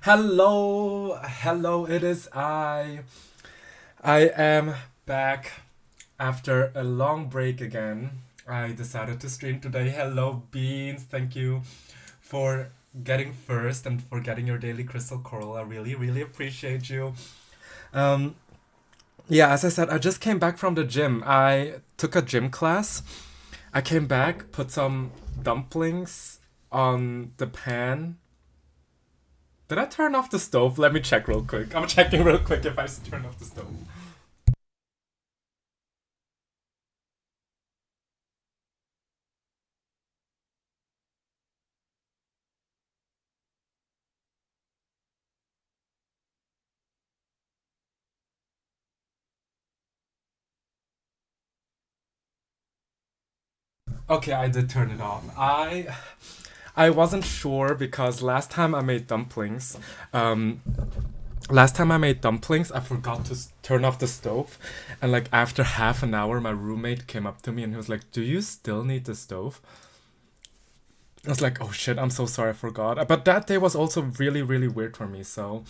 Hello, hello, it is I. I am back after a long break again. I decided to stream today. Hello, Beans. Thank you for getting first and for getting your daily crystal coral. I really, really appreciate you. Um, yeah, as I said, I just came back from the gym. I took a gym class. I came back, put some dumplings on the pan. Did I turn off the stove? Let me check real quick. I'm checking real quick if I turned off the stove. Okay, I did turn it off. I wasn't sure because um, last time I made dumplings, I forgot to turn off the stove, and like after half an hour, my roommate came up to me and he was like, "Do you still need the stove?" I was like, "Oh shit, I'm so sorry, I forgot." But that day was also really, really weird for me. So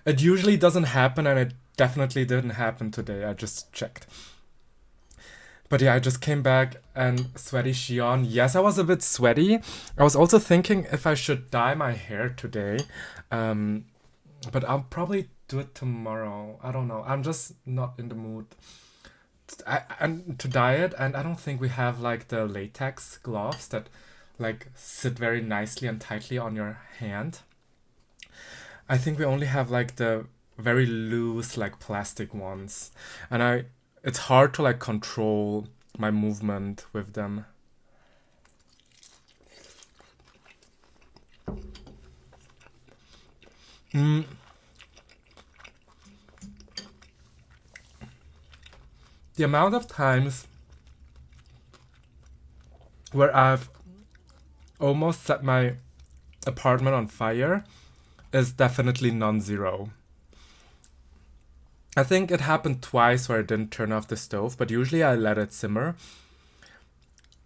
it usually doesn't happen, and it definitely didn't happen today. I just checked. But yeah, I just came back and sweaty Shion. Yes, I was a bit sweaty. I was also thinking if I should dye my hair today. Um, but I'll probably do it tomorrow. I don't know. I'm just not in the mood and to dye it. And I don't think we have like the latex gloves that like sit very nicely and tightly on your hand. I think we only have like the very loose like plastic ones. And it's hard to like control my movement with them. Mm, the amount of times where I've almost set my apartment on fire is definitely non-zero. I think it happened twice where I didn't turn off the stove, but usually I let it simmer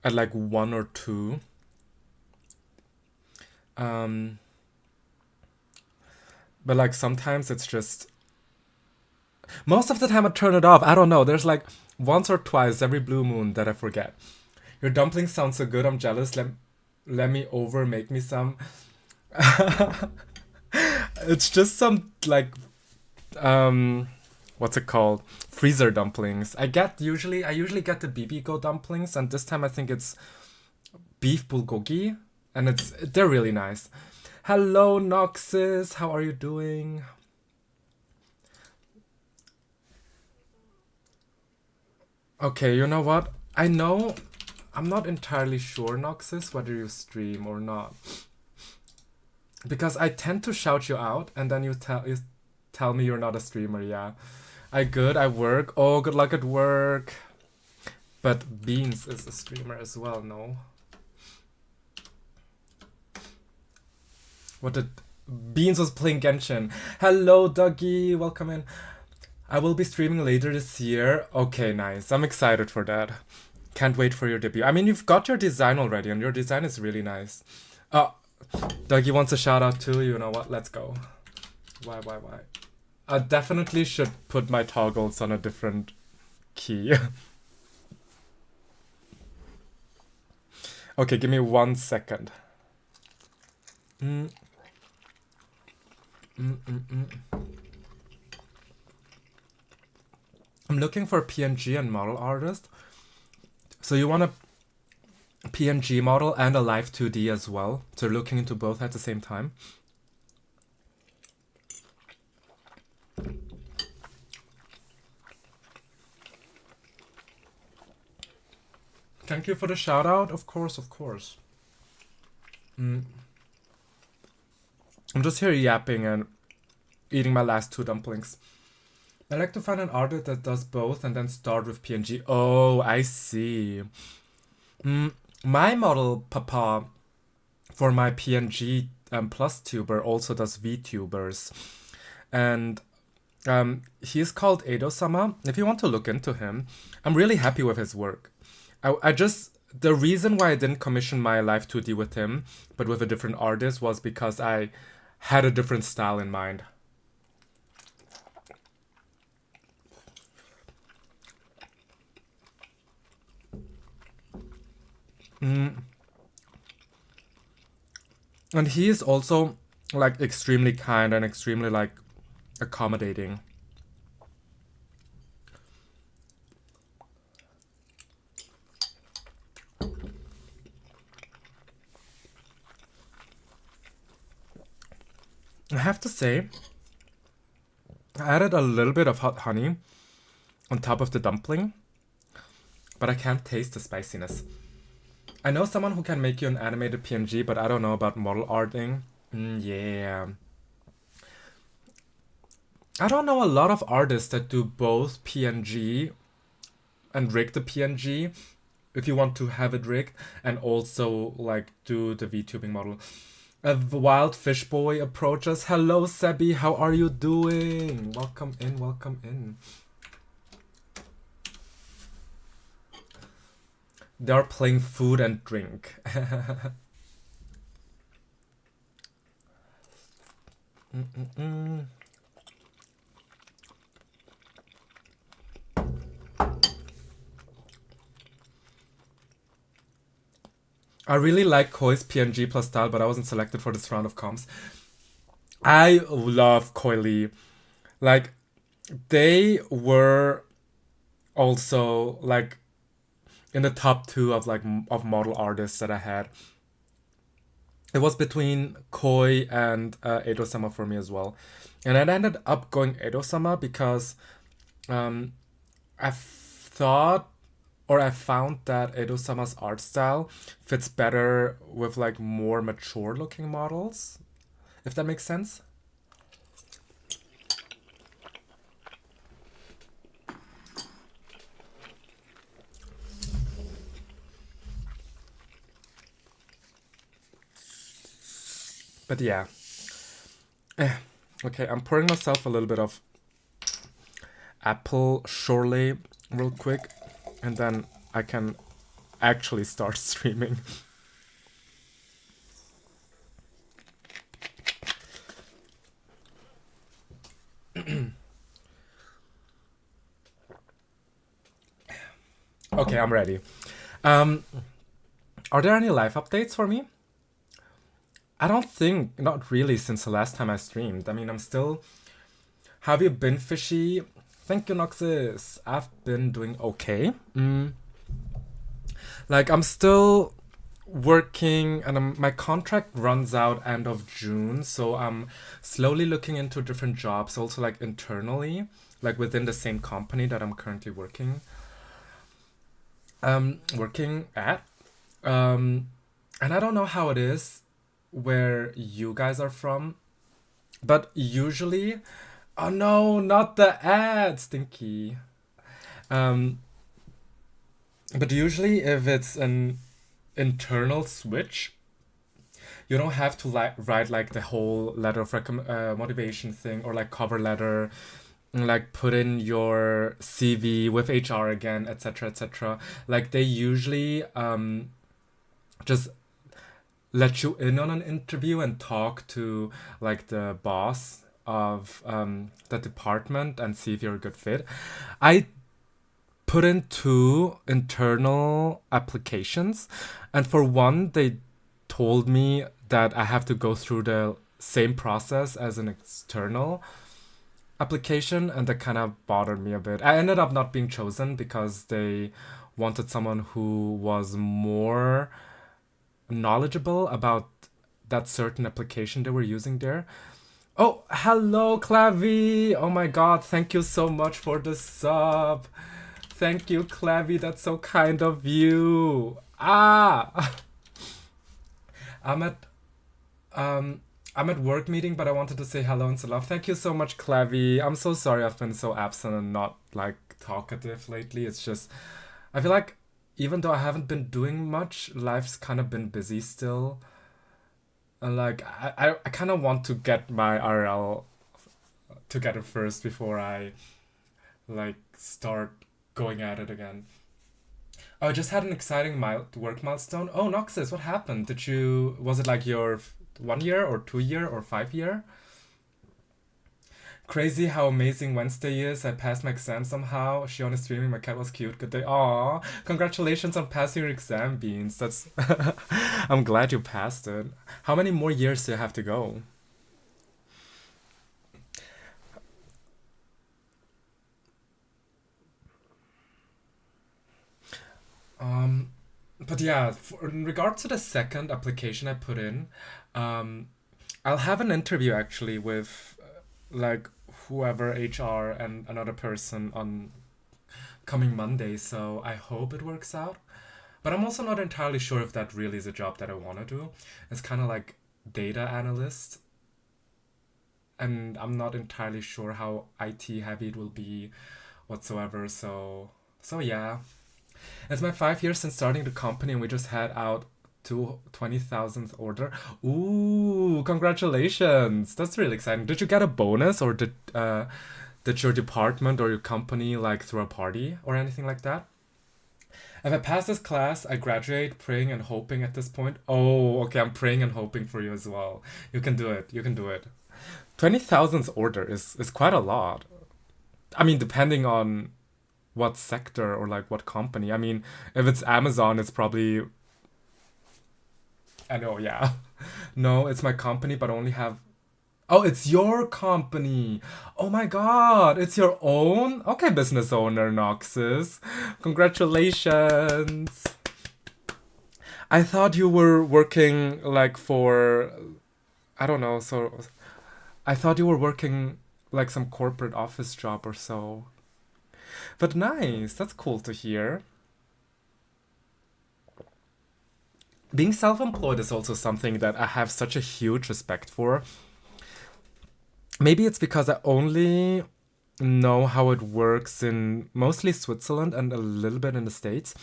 at like one or two. Um, but like sometimes it's just most of the time I turn it off. I don't know. There's like once or twice every blue moon that I forget. Your dumplings sound so good. I'm jealous. Let me over make me some. It's just some like um what's it called? Freezer dumplings. I usually get the BB dumplings, and this time I think it's beef bulgogi, and they're really nice. Hello Noxus, how are you doing? Okay, you know what? I know I'm not entirely sure, Noxus, whether you stream or not. Because I tend to shout you out and then you tell me you're not a streamer, yeah. I good, I work. Oh, good luck at work. But Beans is a streamer as well, no? What did Beans was playing Genshin. Hello, Dougie, welcome in. I will be streaming later this year. Okay, nice. I'm excited for that. Can't wait for your debut. I mean, you've got your design already, and your design is really nice. Oh, Dougie wants a shout out too. You know what? Let's go. Why? I definitely should put my toggles on a different key. Okay, give me 1 second. Mm, mm. I'm looking for PNG and model artist. So you want a PNG model and a live 2D as well. So you're looking into both at the same time. Thank you for the shout out. Of course, of course. Mm. I'm just here yapping and eating my last two dumplings. I like to find an artist that does both and then start with PNG. Oh, I see. My model papa for my PNG plus tuber also does VTubers. And he's called Edo-sama. If you want to look into him, I'm really happy with his work. The reason why I didn't commission my live 2D with him, but with a different artist, was because I had a different style in mind. Mm. And he is also like extremely kind and extremely like accommodating. I have to say, I added a little bit of hot honey on top of the dumpling, but I can't taste the spiciness. I know someone who can make you an animated PNG, but I don't know about model arting. Yeah. I don't know a lot of artists that do both PNG and rig the PNG if you want to have it rigged and also like do the VTubing model. A wild fish boy approaches. Hello, Sebi. How are you doing? Welcome in. Welcome in. They're playing food and drink. I really like Koi's PNG plus style, but I wasn't selected for this round of comps. I love Koi Lee. Like, they were also like in the top two of of model artists that I had. It was between Koi and Edo-sama for me as well, and I ended up going Edo-sama because um, I thought or I found that Edo-sama's art style fits better with like more mature looking models, if that makes sense. But yeah. Okay, I'm pouring myself a little bit of apple Shorley real quick, and then I can actually start streaming. Okay, I'm ready. Um, are there any live updates for me? I don't think, not really, since the last time I streamed. I mean, I'm still. Have you been fishy? Thank you, Noxus. I've been doing okay. Like, I'm still working, and my contract runs out end of June, so I'm slowly looking into different jobs, also like internally, like within the same company that I'm currently working at. And I don't know how it is where you guys are from, but usually, oh no, not the ad, stinky. Um, but usually, if it's an internal switch, you don't have to like write like the whole letter of motivation thing or like cover letter, and, like put in your CV with HR again, etc., etc. Like they usually just let you in on an interview and talk to like the boss of the department and see if you're a good fit. I put in two internal applications, and for one, they told me that I have to go through the same process as an external application, and that kind of bothered me a bit. I ended up not being chosen because they wanted someone who was more knowledgeable about that certain application they were using there. Oh, hello, Clavy! Oh my god, thank you so much for the sub. Thank you, Clavy. That's so kind of you. Ah, I'm at I'm at work meeting, but I wanted to say hello and so love. Thank you so much, Clavy. I'm so sorry I've been so absent and not like talkative lately. It's just I feel like even though I haven't been doing much, life's kind of been busy still. And like I kind of want to get my RL together first before I like start going at it again. Oh, I just had an exciting work milestone. Oh, Noxus, what happened? Was it like your 1 year or 2 year or 5 year. Crazy how amazing Wednesday is. I passed my exam somehow. She on streaming. My cat was cute. Good day. Aw, congratulations on passing your exam, Beans. That's. I'm glad you passed it. How many more years do you have to go? Um, but yeah, in regard to the second application I put in, um, I'll have an interview actually with like whoever HR and another person on coming Monday. So I hope it works out. But I'm also not entirely sure if that really is a job that I want to do. It's kind of like data analyst, and I'm not entirely sure how IT heavy it will be whatsoever. So yeah, it's my 5 years since starting the company, and we just had out to 20,000th order. Ooh, congratulations! That's really exciting. Did you get a bonus, or did your department or your company like throw a party or anything like that? If I pass this class, I graduate praying and hoping at this point. Oh, okay, I'm praying and hoping for you as well. You can do it. You can do it. 20,000th order is quite a lot. I mean, depending on what sector or like what company. I mean, if it's Amazon, it's probably. I know, yeah. No, it's my company, but I only have. Oh, it's your company. Oh my god, it's your own? Okay, business owner, Noxus. Congratulations. I thought you were working like for. I don't know, so. I thought you were working like some corporate office job or so. But nice, that's cool to hear. Being self employed is also something that I have such a huge respect for. Maybe it's because I only know how it works in mostly Switzerland and a little bit in the States,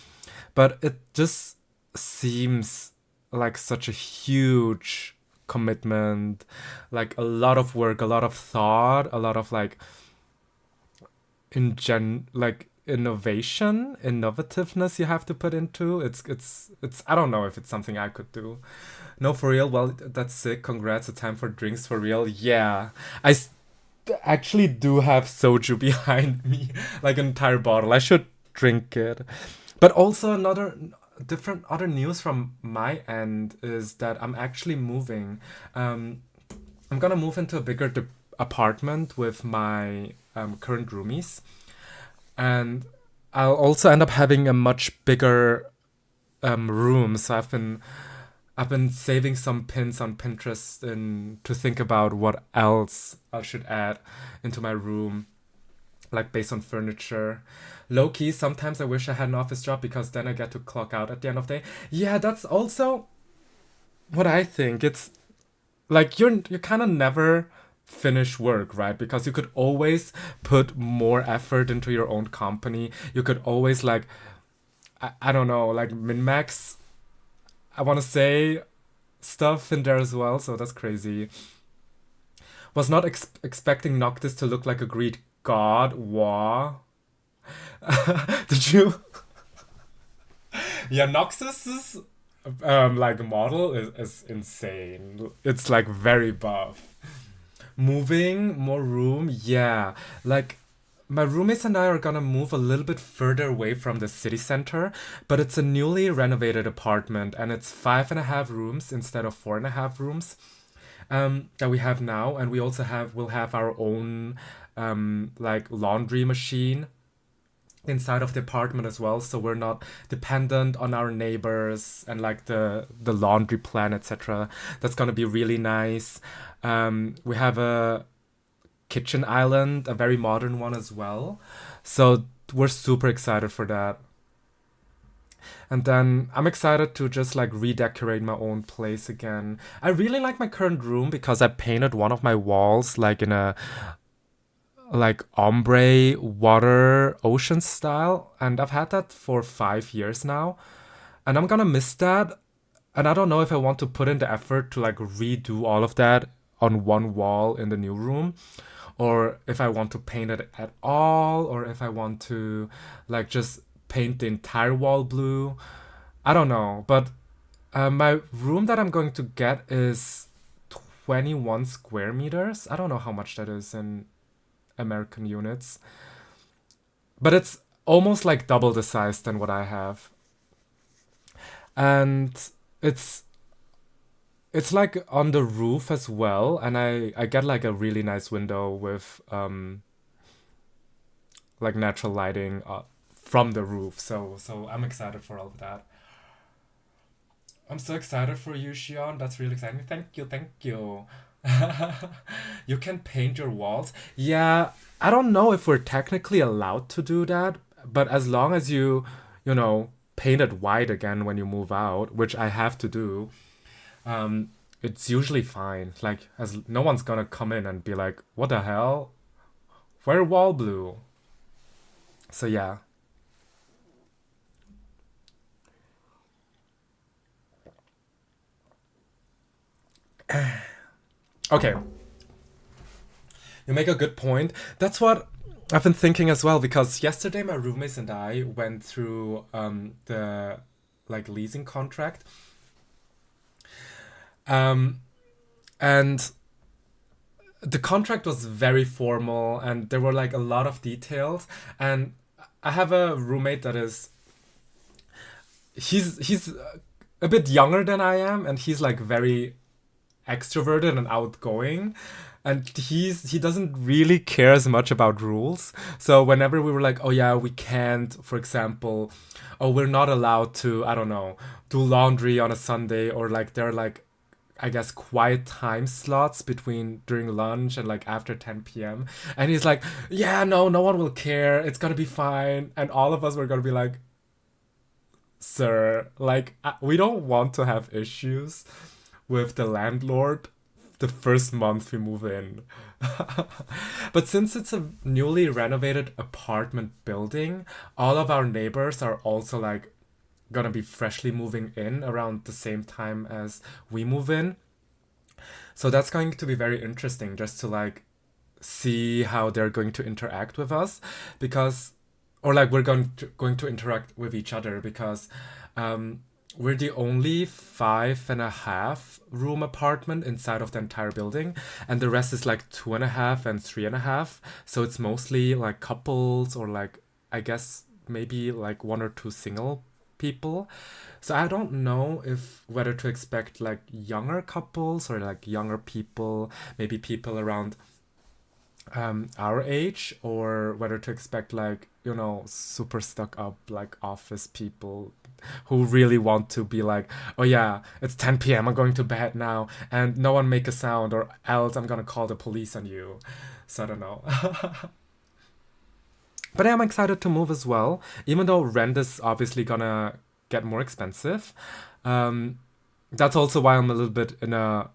but it just seems like such a huge commitment, like a lot of work, a lot of thought, a lot of like like innovativeness you have to put into it's I don't know if it's something I could do. No, for real. Well, that's sick. Congrats. A time for drinks for real. Yeah. I actually do have soju behind me, like an entire bottle. I should drink it. But also another different other news from my end is that I'm actually moving. Um, I'm gonna move into a bigger apartment with my current roomies, and I'll also end up having a much bigger room. So I've been saving some pins on Pinterest and to think about what else I should add into my room, like based on furniture. Low key, sometimes I wish I had an office job because then I get to clock out at the end of the day. Yeah, that's also what I think. It's like you kind of never finish work, right? Because you could always put more effort into your own company. You could always like I don't know, like min max. I want to say stuff in there as well, so that's crazy. Was not expecting Noctis to look like a Greek god. Wow. Did you? Yeah, Noxus's like model is insane. It's like very buff. Moving, more room, yeah. Like my roommates and I are gonna move a little bit further away from the city center, but it's a newly renovated apartment and it's 5.5 rooms instead of 4.5 rooms that we have now, and we also will have our own like laundry machine inside of the apartment as well, so we're not dependent on our neighbors and like the laundry plan, etc. That's gonna be really nice. We have a kitchen island, a very modern one as well, so we're super excited for that. And then I'm excited to just like redecorate my own place again. I really like my current room because I painted one of my walls like in a like ombre water ocean style, and I've had that for 5 years now, and I'm gonna miss that. And I don't know if I want to put in the effort to like redo all of that on one wall in the new room, or if I want to paint it at all, or if I want to like just paint the entire wall blue. I don't know, but my room that I'm going to get is 21 square meters. I don't know how much that is in American units, but it's almost like double the size than what I have. And it's it's like on the roof as well, and I get like a really nice window with like natural lighting from the roof. So I'm excited for all of that. I'm so excited for you, Shion. That's really exciting. Thank you, thank you. You can paint your walls. Yeah, I don't know if we're technically allowed to do that, but as long as you know, paint it white again when you move out, which I have to do, it's usually fine. Like, as no one's gonna come in and be like, "What the hell? Where wall blue?" So yeah. Okay, you make a good point. That's what I've been thinking as well because yesterday my roommates and I went through the like leasing contract. Um, and the contract was very formal and there were like a lot of details, and I have a roommate that is he's a bit younger than I am, and he's like very extroverted and outgoing, and he doesn't really care as much about rules. So whenever we were like, oh yeah, we can't, for example, oh, we're not allowed to, I don't know, do laundry on a Sunday, or like there are like, I guess, quiet time slots between during lunch and like after 10 p.m. And he's like, yeah, no, no one will care, it's gonna be fine. And all of us were gonna be like, sir, like, we don't want to have issues with the landlord the first month we move in. But since it's a newly renovated apartment building, all of our neighbors are also like gonna be freshly moving in around the same time as we move in. So that's going to be very interesting just to like see how they're going to interact with us, because or like we're going to interact with each other, because um we're the only 5.5 room apartment inside of the entire building, and the rest is like 2.5 and 3.5. So it's mostly like couples, or like, I guess maybe like one or two single people. So I don't know if whether to expect like younger couples or like younger people, maybe people around our age, or whether to expect like, you know, super stuck up like office people who really want to be like, oh yeah, it's 10 p.m., I'm going to bed now, and no one make a sound or else I'm gonna call the police on you. So I don't know. But I'm excited to move as well, even though rent is obviously gonna get more expensive. um that's also why I'm a little bit in a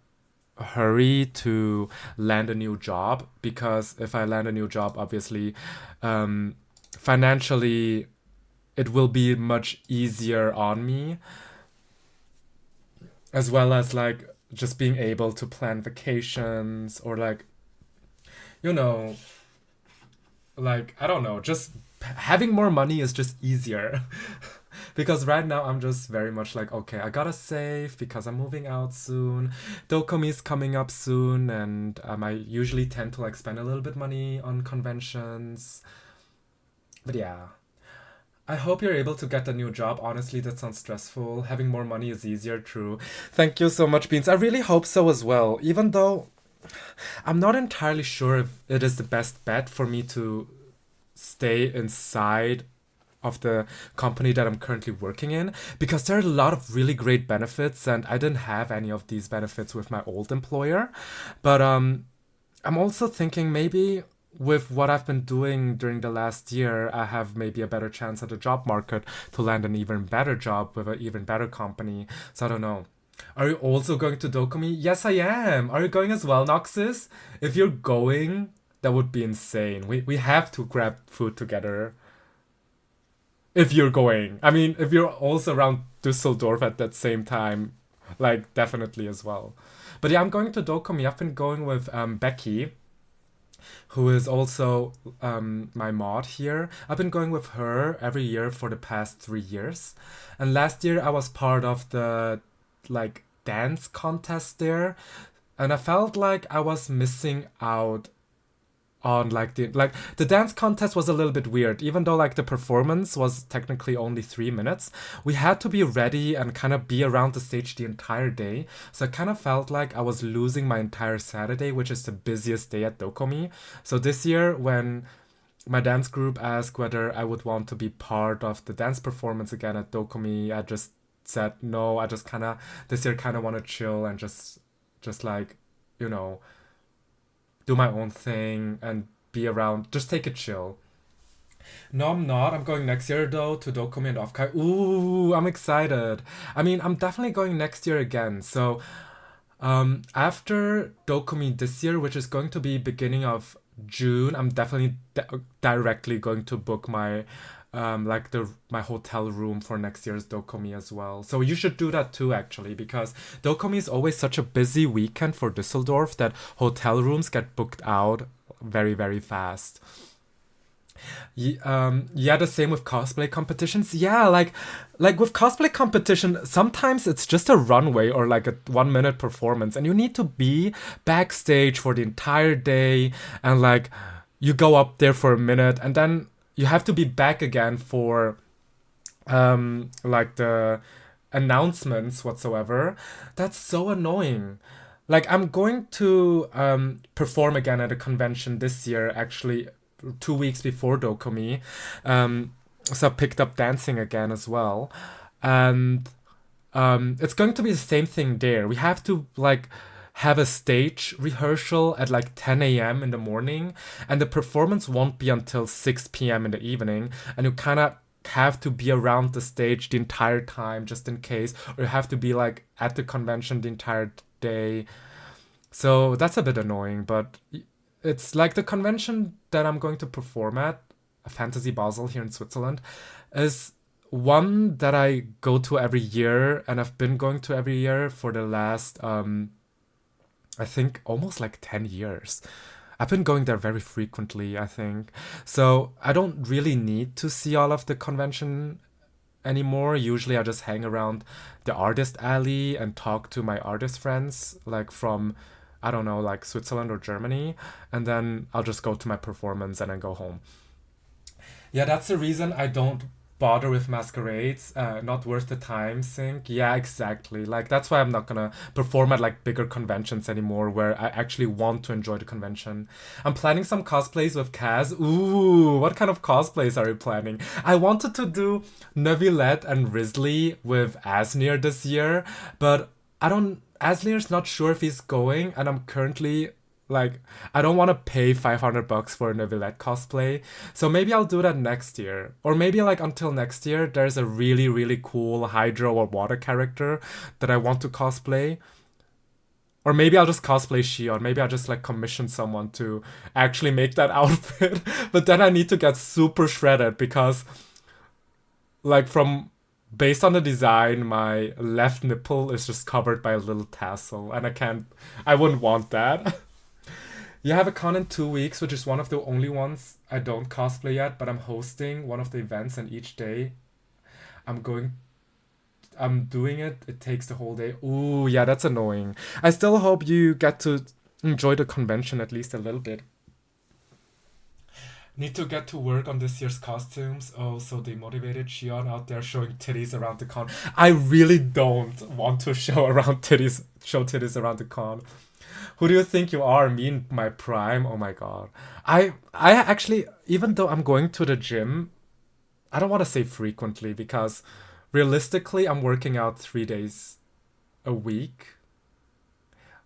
hurry to land a new job, because if I land a new job, obviously, financially, it will be much easier on me, as well as like just being able to plan vacations, or like, you know, like, I don't know, just having more money is just easier. Because right now I'm just very much like, okay, I gotta save because I'm moving out soon. Dokumi is coming up soon, and I usually tend to like spend a little bit money on conventions. But yeah, I hope you're able to get a new job. Honestly, that sounds stressful. Having more money is easier, true. Thank you so much, Beans. I really hope so as well. Even though I'm not entirely sure if it is the best bet for me to stay inside of the company that I'm currently working in, because there are a lot of really great benefits, and I didn't have any of these benefits with my old employer. But I'm also thinking maybe with what I've been doing during the last year, I have maybe a better chance at the job market to land an even better job with an even better company. So I don't know. Are you also going to Dokumi? Yes, I am. Are you going as well, Noxus? If you're going, that would be insane. We have to grab food together. If you're going. I mean, if you're also around Düsseldorf at that same time, like, definitely as well. But yeah, I'm going to Dokumi. I've been going with Becky, who is also my mod here. I've been going with her every year for the past 3 years. And last year I was part of the like dance contest there. and I felt like I was missing out on the dance contest was a little bit weird. Even though like the performance was technically only 3 minutes, we had to be ready and kind of be around the stage the entire day. So I kind of felt like I was losing my entire Saturday, which is the busiest day at Dokomi. So this year, when my dance group asked whether I would want to be part of the dance performance again at Dokomi, I just said no. I just kind of this year kind of want to chill and just like, you know, do my own thing and be around, just take it chill. No, I'm not. I'm going next year though to Dokumi and Offkai. Ooh, I'm excited. I mean, I'm definitely going next year again. So, after Dokumi this year, which is going to be beginning of June, I'm definitely directly going to book my hotel room for next year's Dokumi as well. So you should do that too, actually, because Dokumi is always such a busy weekend for Düsseldorf that hotel rooms get booked out very, very fast. Yeah, the same with cosplay competitions. Yeah, like with cosplay competition, sometimes it's just a runway or like a 1 minute performance, and you need to be backstage for the entire day, and like you go up there for a minute, and then you have to be back again for like the announcements whatsoever. That's so annoying. Like I'm going to perform again at a convention this year, actually 2 weeks before Dokumi. So I picked up dancing again as well. And it's going to be the same thing there. We have to like have a stage rehearsal at like 10 a.m. in the morning, and the performance won't be until 6 p.m. in the evening. And you kind of have to be around the stage the entire time just in case, or you have to be like at the convention the entire day. So that's a bit annoying, but it's like the convention that I'm going to perform at, Fantasy Basel here in Switzerland, is one that I go to every year, and I've been going to every year for the last, I think, almost like 10 years. I've been going there very frequently, I think. So I don't really need to see all of the convention anymore. Usually I just hang around the artist alley and talk to my artist friends, like from, I don't know, like Switzerland or Germany. And then I'll just go to my performance and then go home. Yeah, that's the reason I don't bother with masquerades. Not worth the time sink. Yeah, exactly. Like that's why I'm not gonna perform at like bigger conventions anymore where I actually want to enjoy the convention. I'm planning some cosplays with Kaz. Ooh, what kind of cosplays are you planning? I wanted to do Neuvillette and Risley with Asnir this year, but I don't. Asnir's not sure if he's going, and I'm currently like, I don't want to pay $500 for a Neuvillette cosplay. So maybe I'll do that next year. Or maybe like until next year, there's a really, really cool hydro or water character that I want to cosplay. Or maybe I'll just cosplay Shion. Maybe I'll just like commission someone to actually make that outfit. But then I need to get super shredded because like from based on the design, my left nipple is just covered by a little tassel, and I wouldn't want that. You have a con in 2 weeks, which is one of the only ones I don't cosplay yet, but I'm hosting one of the events, and each day I'm going I'm doing it. It takes the whole day. Ooh, yeah, that's annoying. I still hope you get to enjoy the convention at least a little bit. Need to get to work on this year's costumes. Oh, so they motivated Shion out there showing titties around the con. I really don't want to show titties around the con. Who do you think you are? Me in my prime? Oh my god. I actually, even though I'm going to the gym, I don't want to say frequently because realistically I'm working out 3 days a week,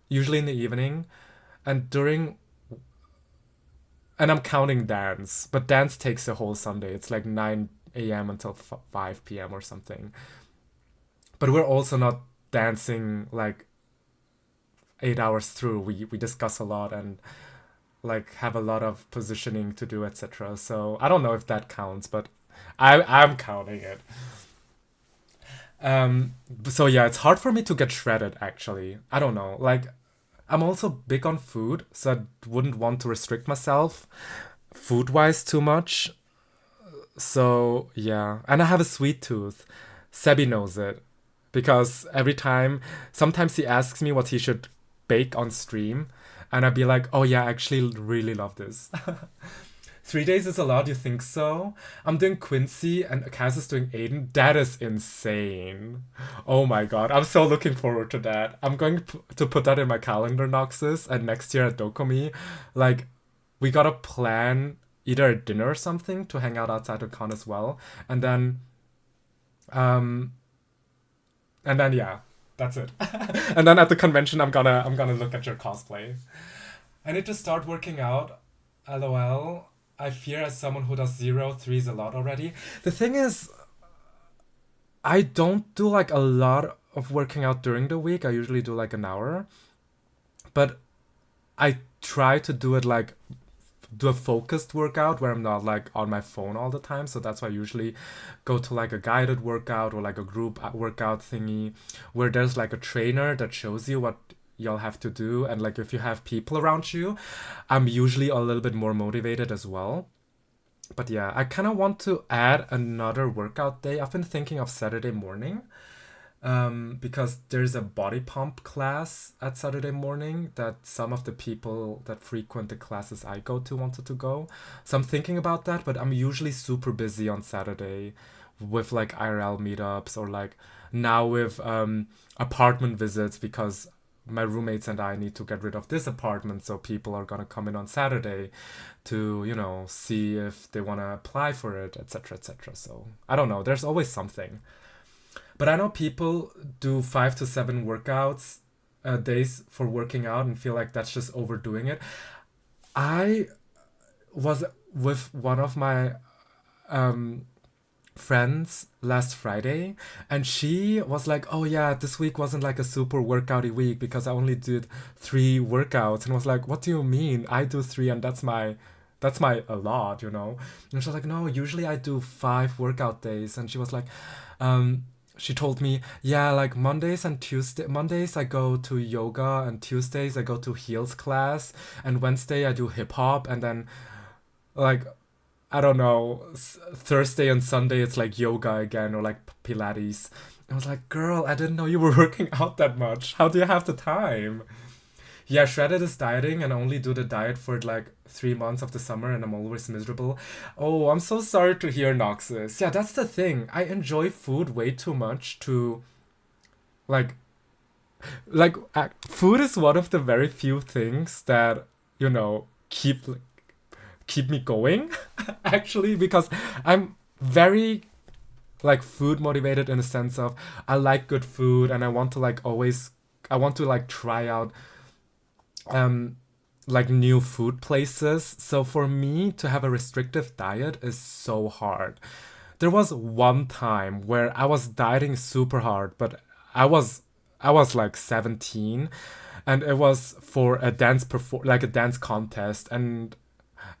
usually in the evening, and during and I'm counting dance, but dance takes a whole Sunday. It's like 9 a.m. until 5 p.m. or something. But we're also not dancing like 8 hours through. We discuss a lot and like have a lot of positioning to do, etc. So I don't know if that counts, but I'm counting it. So yeah, it's hard for me to get shredded actually. I don't know. Like I'm also big on food, so I wouldn't want to restrict myself food wise too much. So yeah, and I have a sweet tooth. Sebi knows it because every time, sometimes he asks me what he should bake on stream, and I'd be like, oh yeah, I actually really love this. 3 days is a lot, you think so? I'm doing Quincy and Kaz is doing Aiden. That is insane. Oh my god, I'm so looking forward to that. I'm going to put that in my calendar, Noxus, and next year at Dokomi, like, we gotta plan either a dinner or something to hang out outside the con as well. And then, um, and then yeah, that's it. And then at the convention, I'm gonna look at your cosplay. I need to start working out. LOL. I fear as someone who does zero threes a lot already. The thing is, I don't do like a lot of working out during the week. I usually do like an hour, but I try to do it like do a focused workout where I'm not like on my phone all the time. So that's why I usually go to like a guided workout or like a group workout thingy where there's like a trainer that shows you what you'll have to do. And like if you have people around you, I'm usually a little bit more motivated as well. But yeah, I kind of want to add another workout day. I've been thinking of Saturday morning, because there's a body pump class at Saturday morning that some of the people that frequent the classes I go to wanted to go. So I'm thinking about that, but I'm usually super busy on Saturday with like IRL meetups or like now with apartment visits because my roommates and I need to get rid of this apartment, so people are gonna come in on Saturday to, see if they wanna apply for it, etc., etc. So I don't know. There's always something. But I know people do 5 to 7 workouts days for working out and feel like that's just overdoing it. I was with one of my friends last Friday, and she was like, "Oh yeah, this week wasn't like a super workouty week because I only did 3 workouts." And I was like, "What do you mean? I do 3, and that's my a lot." And she was like, "No, usually I do 5 workout days." And she was like, she told me, yeah, like Mondays I go to yoga, and Tuesdays I go to heels class, and Wednesday I do hip hop, and then like I don't know, Thursday and Sunday it's like yoga again or like Pilates. I was like, girl, I didn't know you were working out that much. How do you have the time? Yeah, Shredded is dieting and I only do the diet for like 3 months of the summer and I'm always miserable. Oh, I'm so sorry to hear, Noxus. Yeah, that's the thing. I enjoy food way too much to like food is one of the very few things that, keep me going actually, because I'm very like food motivated in the sense of I like good food and I want to like always I want to like try out um like new food places. So for me to have a restrictive diet is so hard. There was one time where I was dieting super hard, but I was I was like 17 and it was for a like a dance contest, and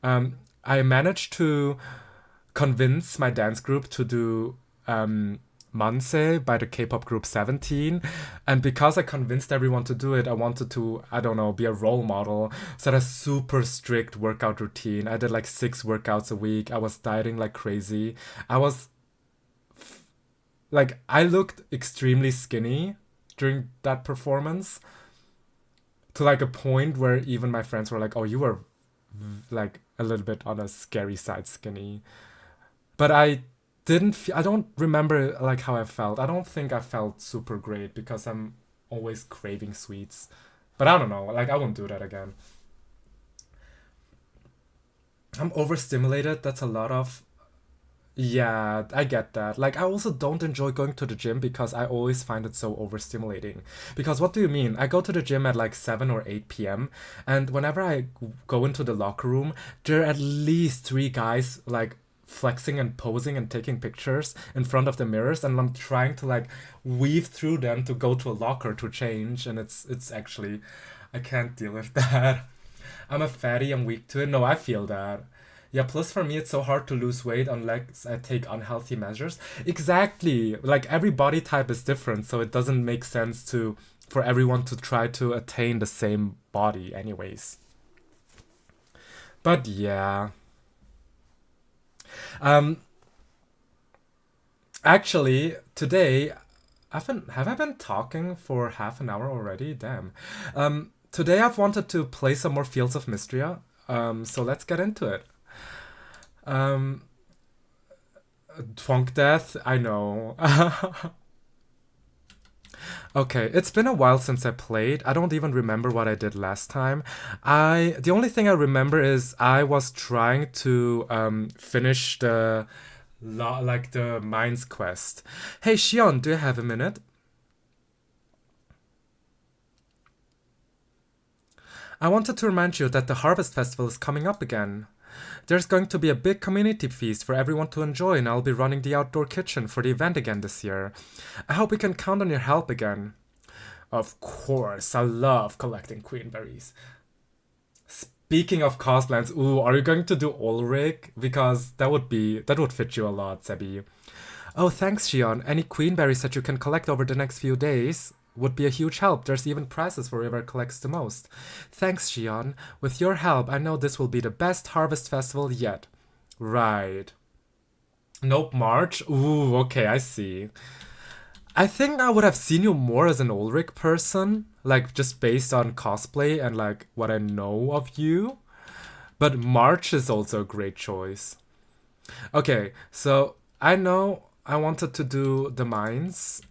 I managed to convince my dance group to do Manse by the K-pop group 17. And because I convinced everyone to do it, I wanted to, I don't know, be a role model. So I had a super strict workout routine. I did like 6 workouts a week. I was dieting like crazy. I was like, I looked extremely skinny during that performance to like a point where even my friends were like, oh, you were like a little bit on a scary side skinny. But I don't remember like how I felt. I don't think I felt super great because I'm always craving sweets. But I don't know, like I won't do that again. I'm overstimulated. That's a lot of. Yeah, I get that. Like, I also don't enjoy going to the gym because I always find it so overstimulating. Because what do you mean? I go to the gym at like 7 or 8 p.m. And whenever I go into the locker room, there are at least 3 guys like flexing and posing and taking pictures in front of the mirrors. And I'm trying to like weave through them to go to a locker to change. And it's actually, I can't deal with that. I'm a fatty, I'm weak to it. No, I feel that. Yeah, plus for me, it's so hard to lose weight unless I take unhealthy measures. Exactly. Like every body type is different, so it doesn't make sense to for everyone to try to attain the same body anyways. But yeah. Um Actually, today have I been talking for half an hour already? Damn. Today I've wanted to play some more Fields of Mistria, so let's get into it. Um, Twonk Death, I know. Okay, it's been a while since I played. I don't even remember what I did last time. The only thing I remember is I was trying to finish the Mines quest. Hey Shion, do you have a minute? I wanted to remind you that the Harvest Festival is coming up again. There's going to be a big community feast for everyone to enjoy, and I'll be running the outdoor kitchen for the event again this year. I hope we can count on your help again. Of course, I love collecting queenberries. Speaking of cosplans, ooh, are you going to do Ulrich? Because that would fit you a lot, Sebi. Oh, thanks, Shion. Any queenberries that you can collect over the next few days would be a huge help. There's even prizes for whoever collects the most. Thanks, Shion. With your help, I know this will be the best harvest festival yet. Right. Nope, March? Ooh, okay, I see. I think I would have seen you more as an Ulrich person, like just based on cosplay and like what I know of you. But March is also a great choice. Okay, so I know I wanted to do the mines.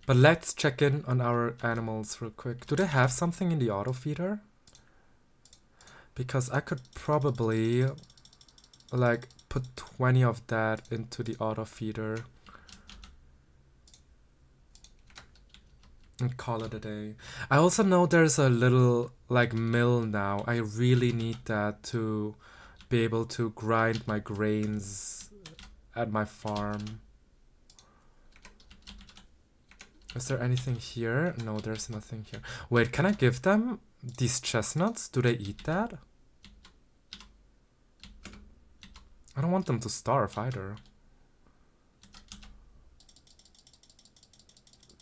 But let's check in on our animals real quick. Do they have something in the auto feeder? Because I could probably like put 20 of that into the auto feeder and call it a day. I also know there's a little like mill now. I really need that to be able to grind my grains at my farm. Is there anything here? No, there's nothing here. Wait, can I give them these chestnuts? Do they eat that? I don't want them to starve either.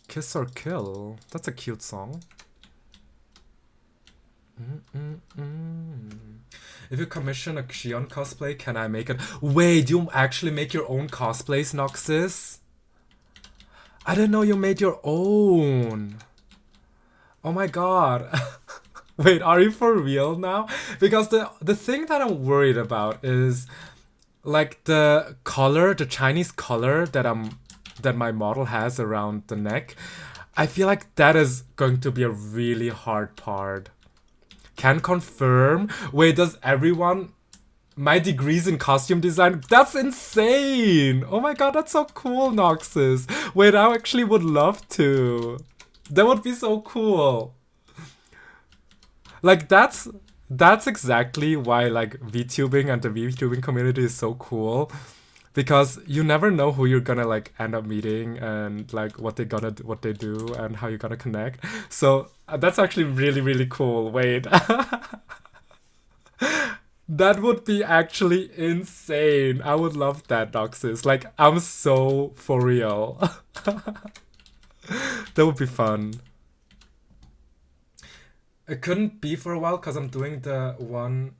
Kiss or Kill. That's a cute song. If you commission a Xion cosplay, can I make it? Wait, you actually make your own cosplays, Noxus? I didn't know you made your own. Oh my god. Wait, are you for real now? Because the thing that I'm worried about is like the color, the Chinese color that my model has around the neck. I feel like that is going to be a really hard part. Can confirm. Wait, does everyone my degrees in costume design? That's insane! Oh my god, that's so cool, Noxus. Wait, I actually would love to. That would be so cool. Like, that's exactly why, like, VTubing and the VTubing community is so cool. Because you never know who you're gonna, like, end up meeting and, like, what they do and how you're gonna connect. So, that's actually really, really cool. Wait. That would be actually insane. I would love that, Noxus. Like, I'm so for real. That would be fun. It couldn't be for a while because I'm doing one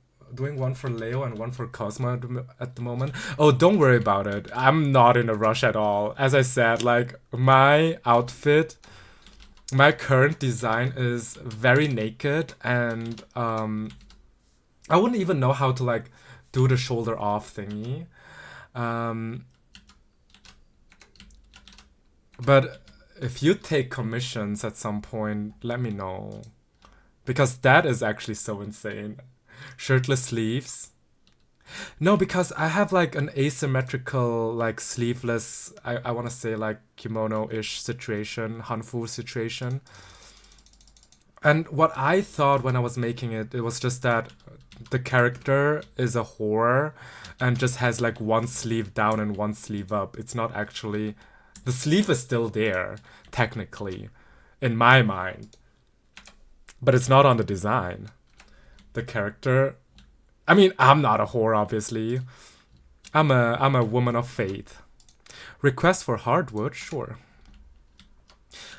for Leo and one for Cosmo at the moment. Oh, don't worry about it. I'm not in a rush at all. As I said, like, my outfit, my current design is very naked, and I wouldn't even know how to, like, do the shoulder off thingy. But if you take commissions at some point, let me know. Because that is actually so insane. Shirtless sleeves. No, because I have, like, an asymmetrical, like, sleeveless, I want to say, like, kimono-ish situation, hanfu situation. And what I thought when I was making it, it was just that the character is a whore and just has, like, one sleeve down and one sleeve up. It's not actually... The sleeve is still there, technically, in my mind. But it's not on the design. The character... I mean, I'm not a whore, obviously. I'm a woman of faith. Request for hardwood? Sure.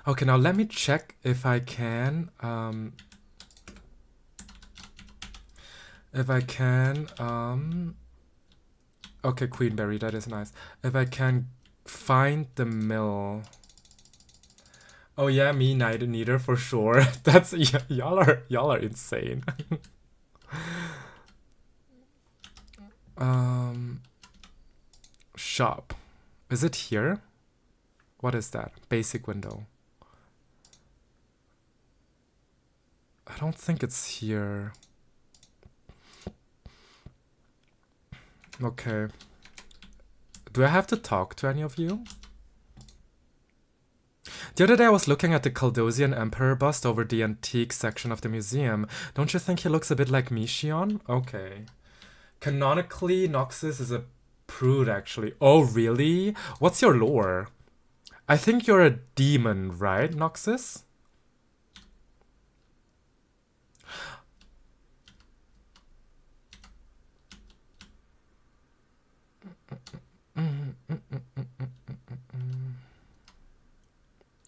Okay, now let me check if I can... Okay, Queenberry, that is nice. If I can find the mill... Oh yeah, me neither for sure. That's y'all are insane. um, shop. Is it here? What is that? Basic window. I don't think it's here. Okay. Do I have to talk to any of you? The other day I was looking at the Caldosian Emperor bust over the antique section of the museum. Don't you think he looks a bit like Mistrian? Okay. Canonically, Noxus is a prude, actually. Oh, really? What's your lore? I think you're a demon, right, Noxus?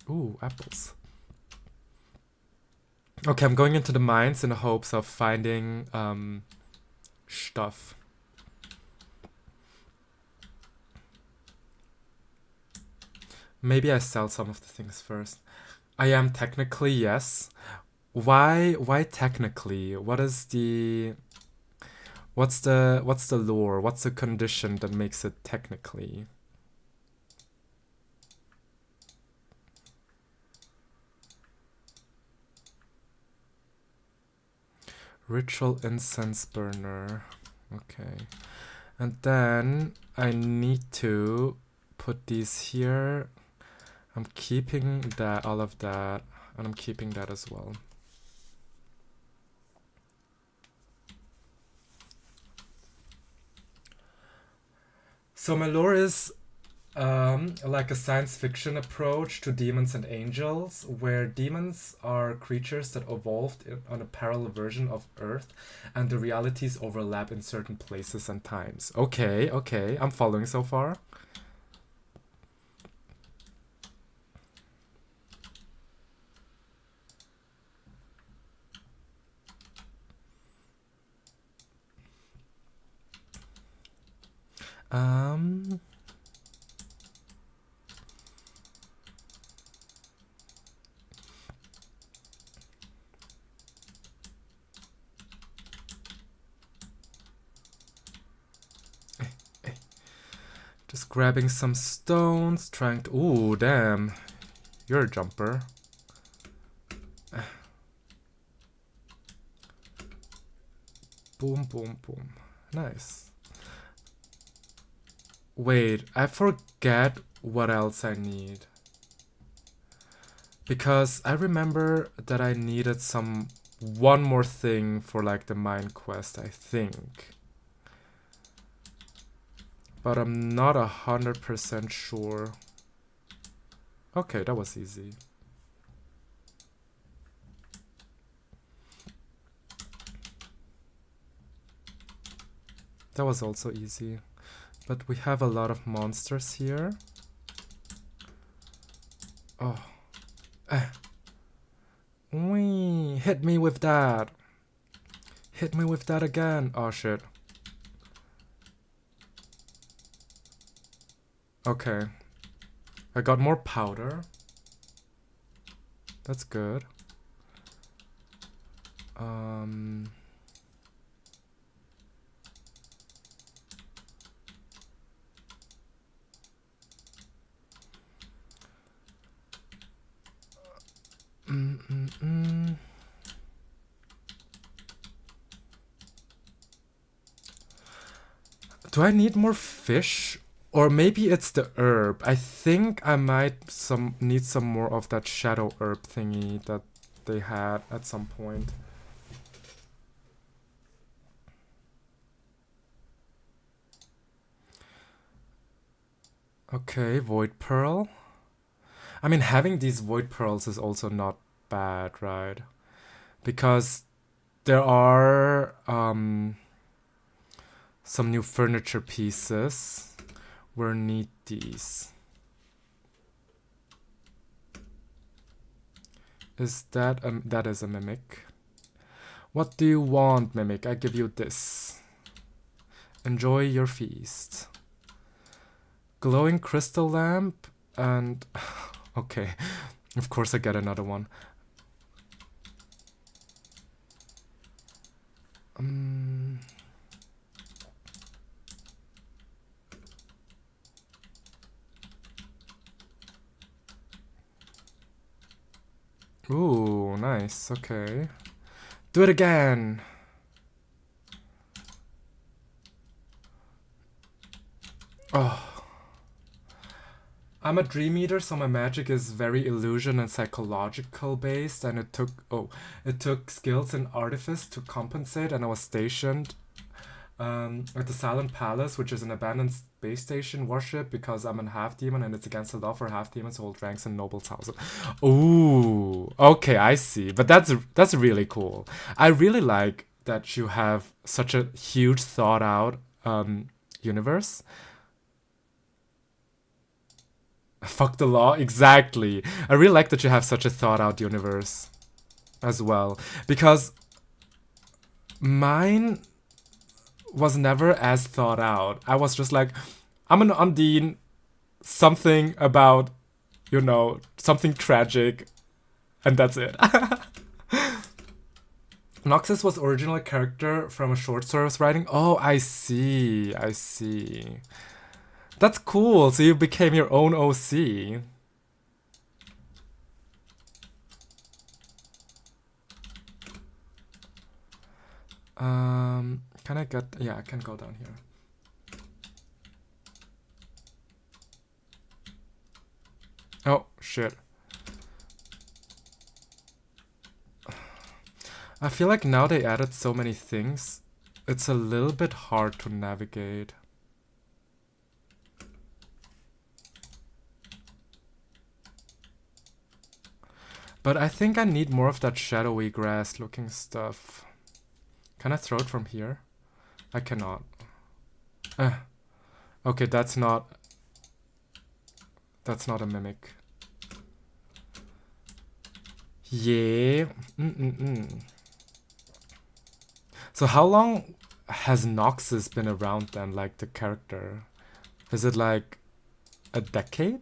Ooh, apples. Okay, I'm going into the mines in the hopes of finding stuff. Maybe I sell some of the things first. I am technically, yes. Why technically? What's the lore? What's the condition that makes it technically? Ritual incense burner. Okay. And then I need to put these here. I'm keeping that, all of that, and I'm keeping that as well. So my lore is like a science fiction approach to demons and angels, where demons are creatures that evolved on a parallel version of Earth, and the realities overlap in certain places and times. Okay, I'm following so far. Just grabbing some stones, trying to... Ooh, damn. You're a jumper. Boom, boom, boom. Nice. Wait, I forget what else I need. Because I remember that I needed one more thing for like the mine quest, I think. But I'm not 100% sure. Okay, that was easy. That was also easy. But we have a lot of monsters here. Oh. Wee, hit me with that. Hit me with that again. Oh shit. Okay. I got more powder. That's good. Do I need more fish? Or maybe it's the herb. I think I might need some more of that shadow herb thingy that they had at some point. Okay, void pearl. I mean, having these void pearls is also not bad, right? Because there are some new furniture pieces. We'll need these. Is that that is a mimic? What do you want, mimic? I give you this. Enjoy your feast. Glowing crystal lamp and okay. Of course I get another one. Ooh, nice. Okay. Do it again. Oh. I'm a dream eater, so my magic is very illusion and psychological based, and it took skills in artifice to compensate, and I was stationed at the Silent Palace, which is an abandoned space station worship, because I'm a half demon and it's against the law for half demons to hold ranks in nobles' houses. Ooh, okay, I see. But that's really cool. I really like that you have such a huge thought out universe. Fuck the law, exactly. I really like that you have such a thought out universe as well, because mine was never as thought out. I was just like, I'm an Undine, something about, something tragic, and that's it. Noxus was originally a character from a short story I was writing. Oh, I see. I see. That's cool. So you became your own OC. Can I get... Yeah, I can go down here. Oh, shit. I feel like now they added so many things, it's a little bit hard to navigate. But I think I need more of that shadowy grass looking stuff. Can I throw it from here? I cannot. Okay, that's not a mimic. Yeah. So how long has Noxus been around then, like the character? Is it like a decade?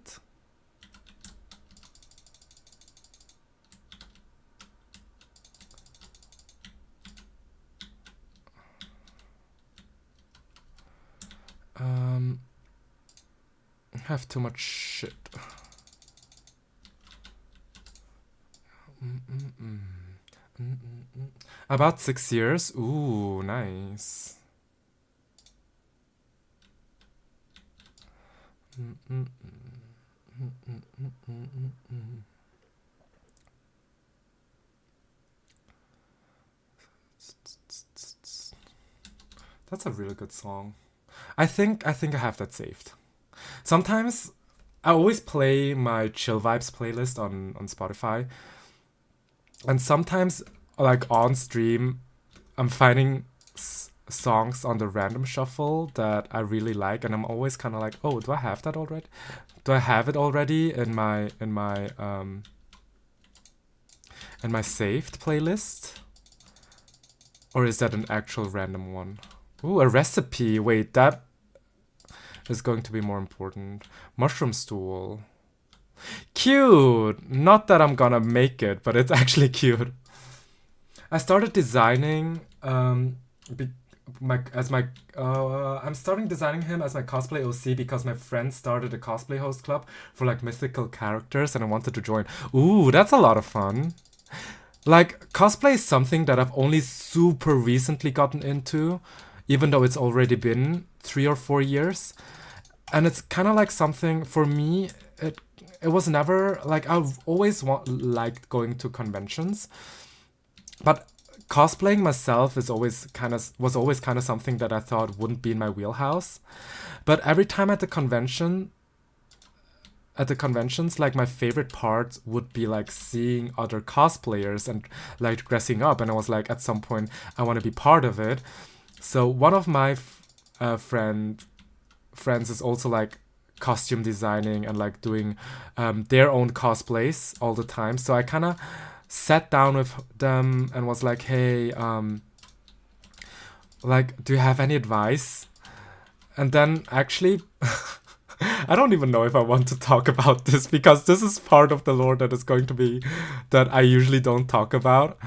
I have too much shit. About 6 years? Ooh, nice. That's a really good song. I think I have that saved. Sometimes I always play my chill vibes playlist on Spotify, and sometimes like on stream I'm finding songs on the random shuffle that I really like, and I'm always kind of like, oh, do I have that already? Do I have it already in my saved playlist? Or is that an actual random one? Ooh, a recipe. Wait, that is going to be more important. Mushroom stool. Cute! Not that I'm gonna make it, but it's actually cute. I started designing I'm starting designing him as my cosplay OC because my friend started a cosplay host club for like mythical characters and I wanted to join. Ooh, that's a lot of fun. Like, cosplay is something that I've only super recently gotten into, even though it's already been 3 or 4 years. And it's kind of like something, for me, it was never, like, I've always liked going to conventions. But cosplaying myself was always kind of something that I thought wouldn't be in my wheelhouse. But every time at the conventions, like, my favorite part would be like seeing other cosplayers and like dressing up, and I was like, at some point I want to be part of it. So one of my friends is also like costume designing and like doing their own cosplays all the time. So I kind of sat down with them and was like, hey, like, do you have any advice? And then actually I don't even know if I want to talk about this because this is part of the lore that is going to be that I usually don't talk about.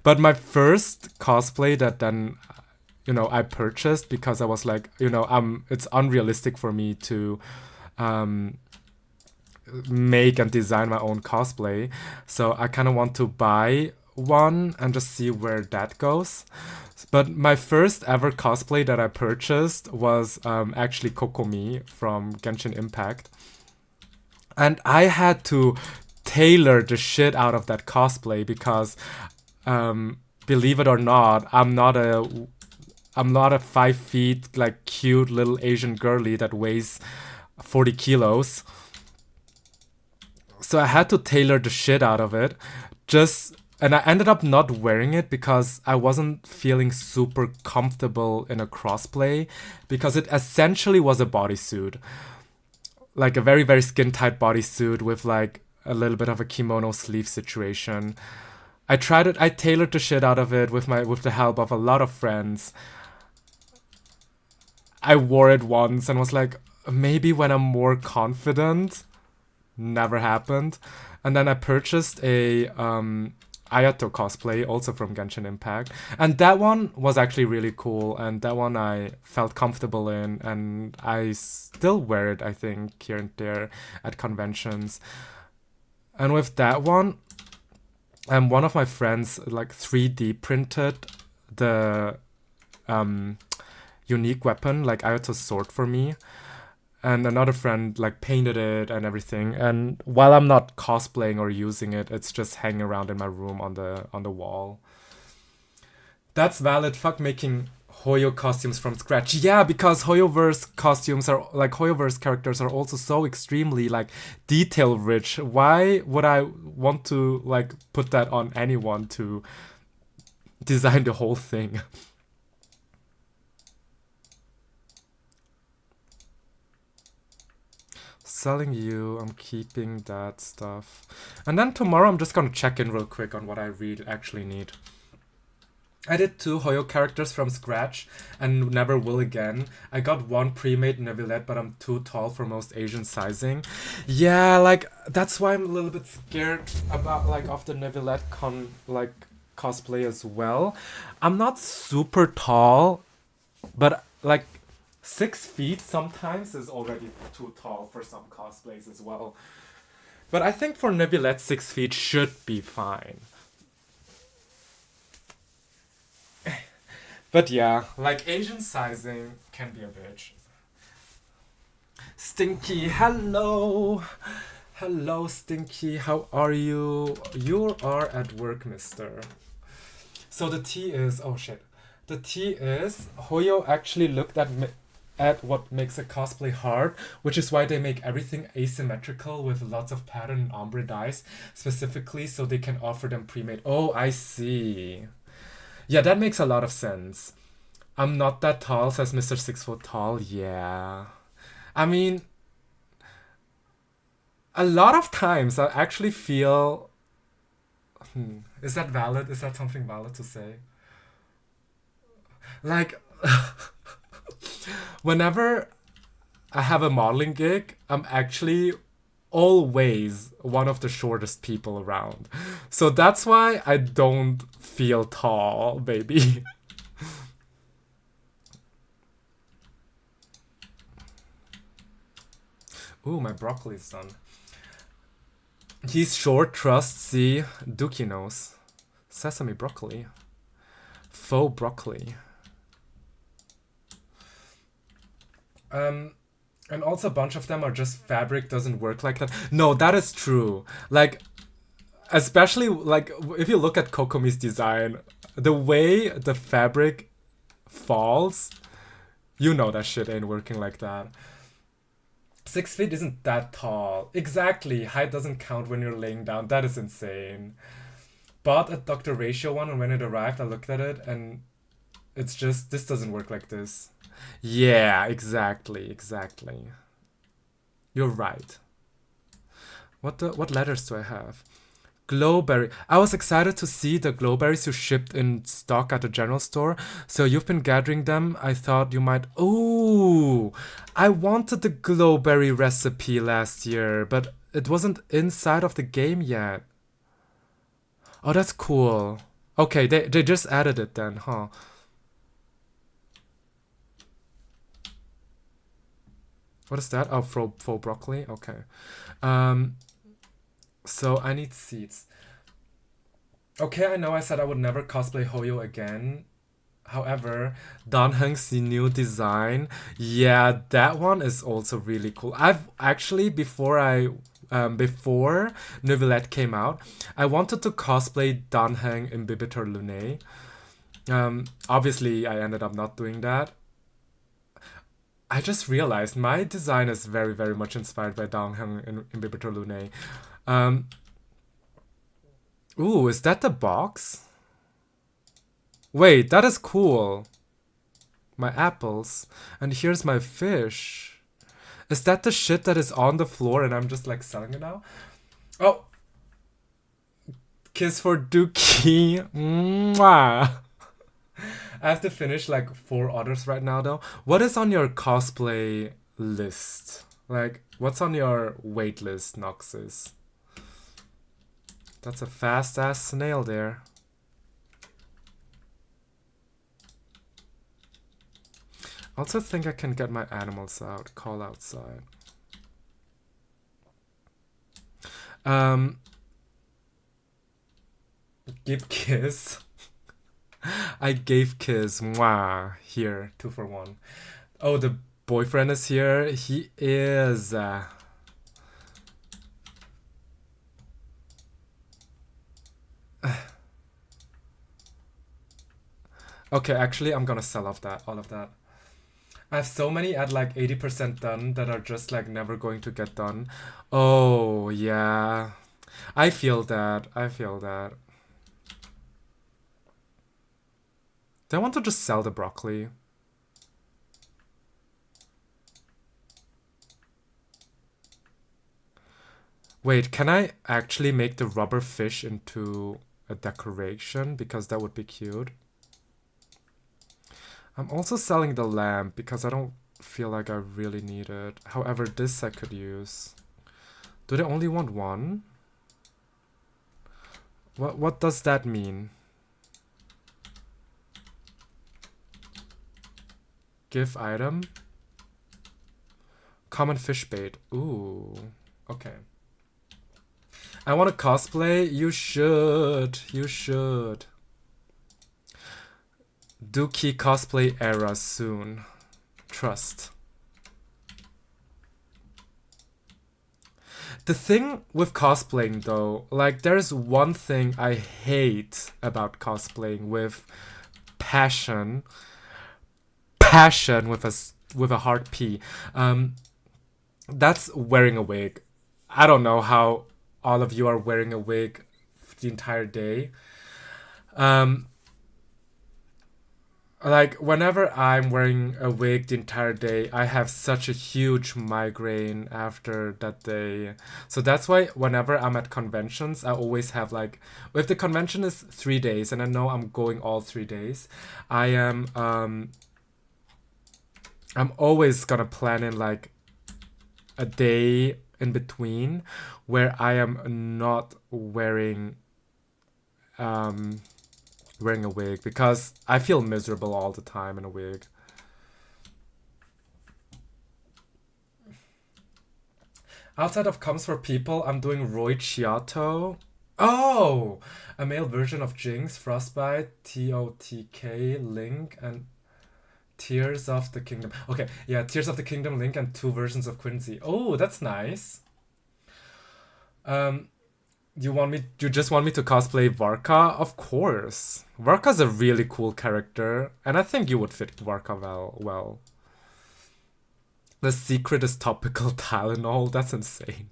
But my first cosplay that then, I purchased because I was like, it's unrealistic for me to um, make and design my own cosplay. So I kind of want to buy one and just see where that goes. But my first ever cosplay that I purchased was actually Kokomi from Genshin Impact. And I had to tailor the shit out of that cosplay because, believe it or not, I'm not a 5 feet like cute little Asian girly that weighs 40 kilos. So I had to tailor the shit out of it. And I ended up not wearing it because I wasn't feeling super comfortable in a crossplay because it essentially was a bodysuit. Like a very, very skin tight bodysuit with like a little bit of a kimono sleeve situation. I tried it, I tailored the shit out of it with the help of a lot of friends. I wore it once and was like, maybe when I'm more confident. Never happened. And then I purchased a Ayato cosplay, also from Genshin Impact. And that one was actually really cool. And that one I felt comfortable in. And I still wear it, I think, here and there at conventions. And with that one, one of my friends like 3D printed the unique weapon, like Ayato's sword for me. And another friend like painted it and everything. And while I'm not cosplaying or using it, it's just hanging around in my room on the wall. That's valid. Fuck making Hoyo costumes from scratch. Yeah, because Hoyoverse characters are also so extremely like detail rich. Why would I want to like put that on anyone to design the whole thing? Selling you, I'm keeping that stuff. And then tomorrow I'm just gonna check in real quick on what I actually need. I did 2 Hoyo characters from scratch and never will again. I got 1 pre-made Neuvillette, but I'm too tall for most Asian sizing. Yeah, like that's why I'm a little bit scared about like of the Neuvillette cosplay as well. I'm not super tall, but like 6 feet sometimes is already too tall for some cosplays as well. But I think for Neuvillette 6 feet should be fine. But yeah, like Asian sizing can be a bitch. Stinky, hello! Hello, Stinky, how are you? You are at work, mister. So the tea is, oh shit. The tea is, Hoyo actually looked at what makes a cosplay hard, which is why they make everything asymmetrical with lots of pattern and ombre dyes, specifically so they can offer them pre-made. Oh, I see. Yeah, that makes a lot of sense. I'm not that tall, says Mr. 6 foot tall. Yeah. I mean, a lot of times I actually feel... is that valid? Is that something valid to say? Like... whenever I have a modeling gig, I'm actually always one of the shortest people around. So that's why I don't feel tall, baby. Ooh, my broccoli's done. He's short, trust, see, Dookie knows. Sesame broccoli. Faux broccoli. And also a bunch of them are just fabric doesn't work like that. No, that is true. Like, especially like if you look at Kokomi's design, the way the fabric falls, you know that shit ain't working like that. 6 feet isn't that tall. Exactly, height doesn't count when you're laying down. That is insane. Bought a Dr. Ratio one, and when it arrived, I looked at it, and it's just, this doesn't work like this. Yeah, exactly. You're right. What letters do I have? Glowberry. I was excited to see the glowberries you shipped in stock at the general store. So you've been gathering them. I thought you might. Ooh, I wanted the glowberry recipe last year, but it wasn't inside of the game yet. Oh, that's cool. Okay, they just added it then, huh? What is that? Oh, faux broccoli. Okay. Um. So I need seeds. Okay, I know I said I would never cosplay Hoyo again. However, Dan Heng's new design, yeah, that one is also really cool. I've actually before Neuvillette came out, I wanted to cosplay Dan Heng in Bibitor Lune. Obviously, I ended up not doing that. I just realized my design is very, very much inspired by Dan Heng in Bibitor Lune. Um, ooh, is that the box? Wait, that is cool. My apples. And here's my fish. Is that the shit that is on the floor and I'm just like selling it now? Oh. Kiss for Dookie. Mwah. I have to finish like 4 orders right now though. What is on your cosplay list? Like, what's on your wait list, Noxus? That's a fast ass snail there. I also think I can get my animals out. Call outside. Give kiss. I gave kiss. Mwah. Here, 2 for 1. Oh, the boyfriend is here. He is. Okay, actually, I'm gonna sell off all of that. I have so many at like 80% done that are just like never going to get done. Oh, yeah. I feel that. I feel that. Do I want to just sell the broccoli? Wait, can I actually make the rubber fish into a decoration? Because that would be cute. I'm also selling the lamp because I don't feel like I really need it. However, this I could use. Do they only want one? What does that mean? Give item? Common fish bait. Ooh. Okay. I want to cosplay? You should. You should. Dookie cosplay era soon. Trust. The thing with cosplaying though, like there's one thing I hate about cosplaying with passion. Passion with a hard P. That's wearing a wig. I don't know how all of you are wearing a wig the entire day. Like whenever I'm wearing a wig the entire day, I have such a huge migraine after that day. So that's why whenever I'm at conventions, I always have like, if the convention is 3 days and I know I'm going all 3 days, I'm always gonna plan in like a day in between where I am not wearing wearing a wig because I feel miserable all the time in a wig. Outside of Comes for People, I'm doing Roy Chiato. Oh! A male version of Jinx, Frostbite, TOTK, Link, and Tears of the Kingdom. Okay, yeah, Tears of the Kingdom, Link, and 2 versions of Quincy. Oh, that's nice. You just want me to cosplay Varka? Of course. Varka's a really cool character, and I think you would fit Varka well. The secret is topical Tylenol. That's insane.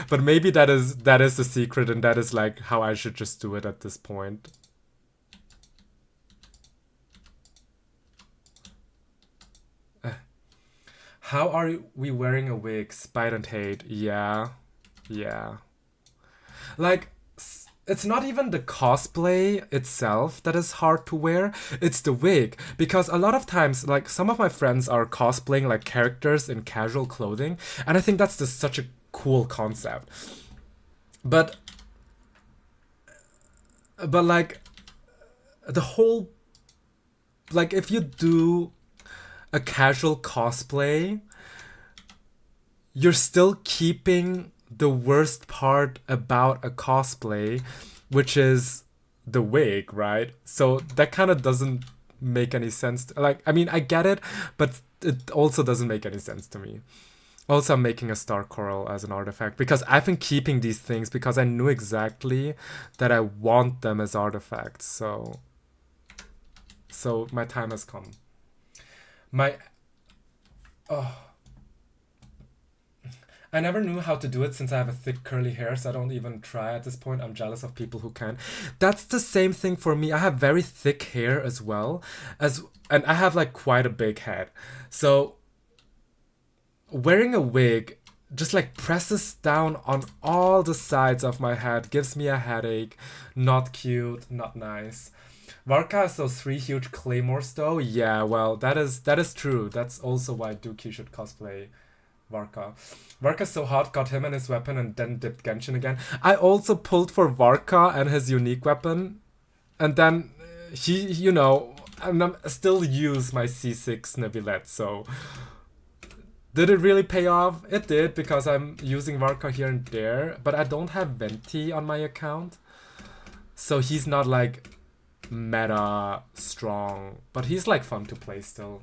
But maybe that is the secret, and that is like how I should just do it at this point. How are we wearing a wig? Spite and hate. Yeah. Yeah. Like, it's not even the cosplay itself that is hard to wear, it's the wig. Because a lot of times, like, some of my friends are cosplaying like characters in casual clothing, and I think that's just such a cool concept. But like the whole, like, if you do a casual cosplay, you're still keeping the worst part about a cosplay, which is the wig, right? So that kind of doesn't make any sense. Like, I mean, I get it, but it also doesn't make any sense to me. Also, I'm making a star coral as an artifact because I've been keeping these things because I knew exactly that I want them as artifacts. So my time has come. My oh, I never knew how to do it since I have a thick curly hair, so I don't even try at this point. I'm jealous of people who can. That's the same thing for me. I have very thick hair as well, as and I have like quite a big head. So wearing a wig just like presses down on all the sides of my head, gives me a headache. Not cute, not nice. Varka has those three huge claymores though. Yeah, well, that is true. That's also why Dookie should cosplay Varka. Varka's so hot, got him and his weapon, and then dipped Genshin again. I also pulled for Varka and his unique weapon, and then and I'm still use my C6 Neuvillette, so did it really pay off? It did, because I'm using Varka here and there, but I don't have Venti on my account, so he's not like meta strong, but he's like fun to play still.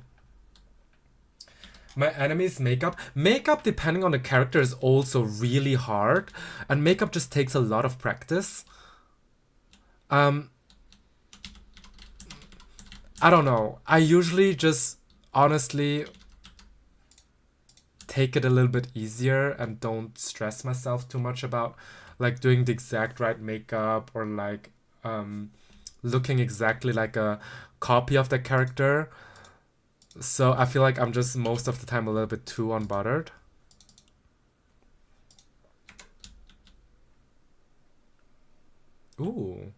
My enemy's makeup depending on the character is also really hard, and makeup just takes a lot of practice. um I don't know, I usually just honestly take it a little bit easier and don't stress myself too much about like doing the exact right makeup or like looking exactly like a copy of the character. So I feel like I'm just most of the time a little bit too unbuttered. Ooh.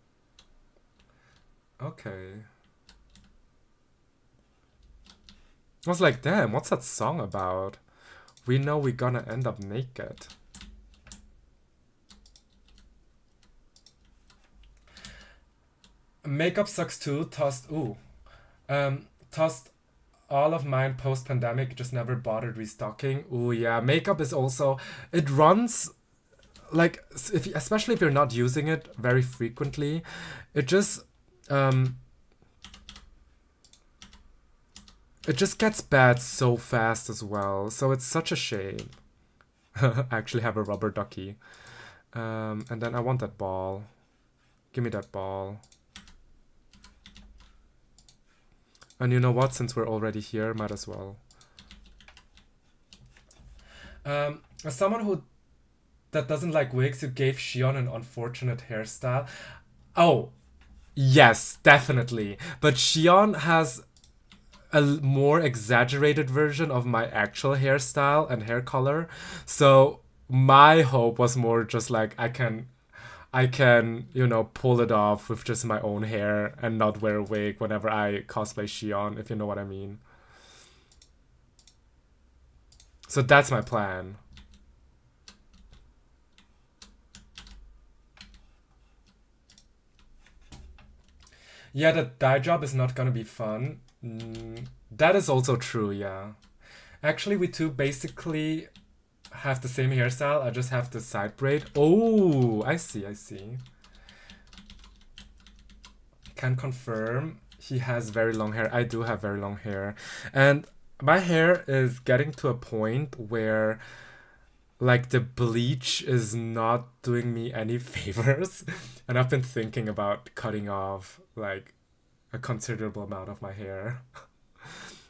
Okay. I was like, damn, what's that song about? We know we're gonna end up naked. Makeup sucks too. Tossed all of mine post pandemic. Just never bothered restocking. Ooh, yeah. Makeup is also, it runs like, especially if you're not using it very frequently, it just um it just gets bad so fast as well. So it's such a shame. I actually have a rubber ducky. And then I want that ball. Give me that ball. And you know what? Since we're already here, might as well. As someone who that doesn't like wigs, you gave Shion an unfortunate hairstyle. Oh, yes, definitely. But Shion has a more exaggerated version of my actual hairstyle and hair color. So my hope was more just like I can, pull it off with just my own hair and not wear a wig whenever I cosplay Shion, if you know what I mean. So that's my plan. Yeah, the dye job is not gonna be fun. That is also true, yeah. Actually, we two basically have the same hairstyle. I just have the side braid. Oh, I see, I see. Can confirm he has very long hair. I do have very long hair. And my hair is getting to a point where like the bleach is not doing me any favors. And I've been thinking about cutting off like a considerable amount of my hair.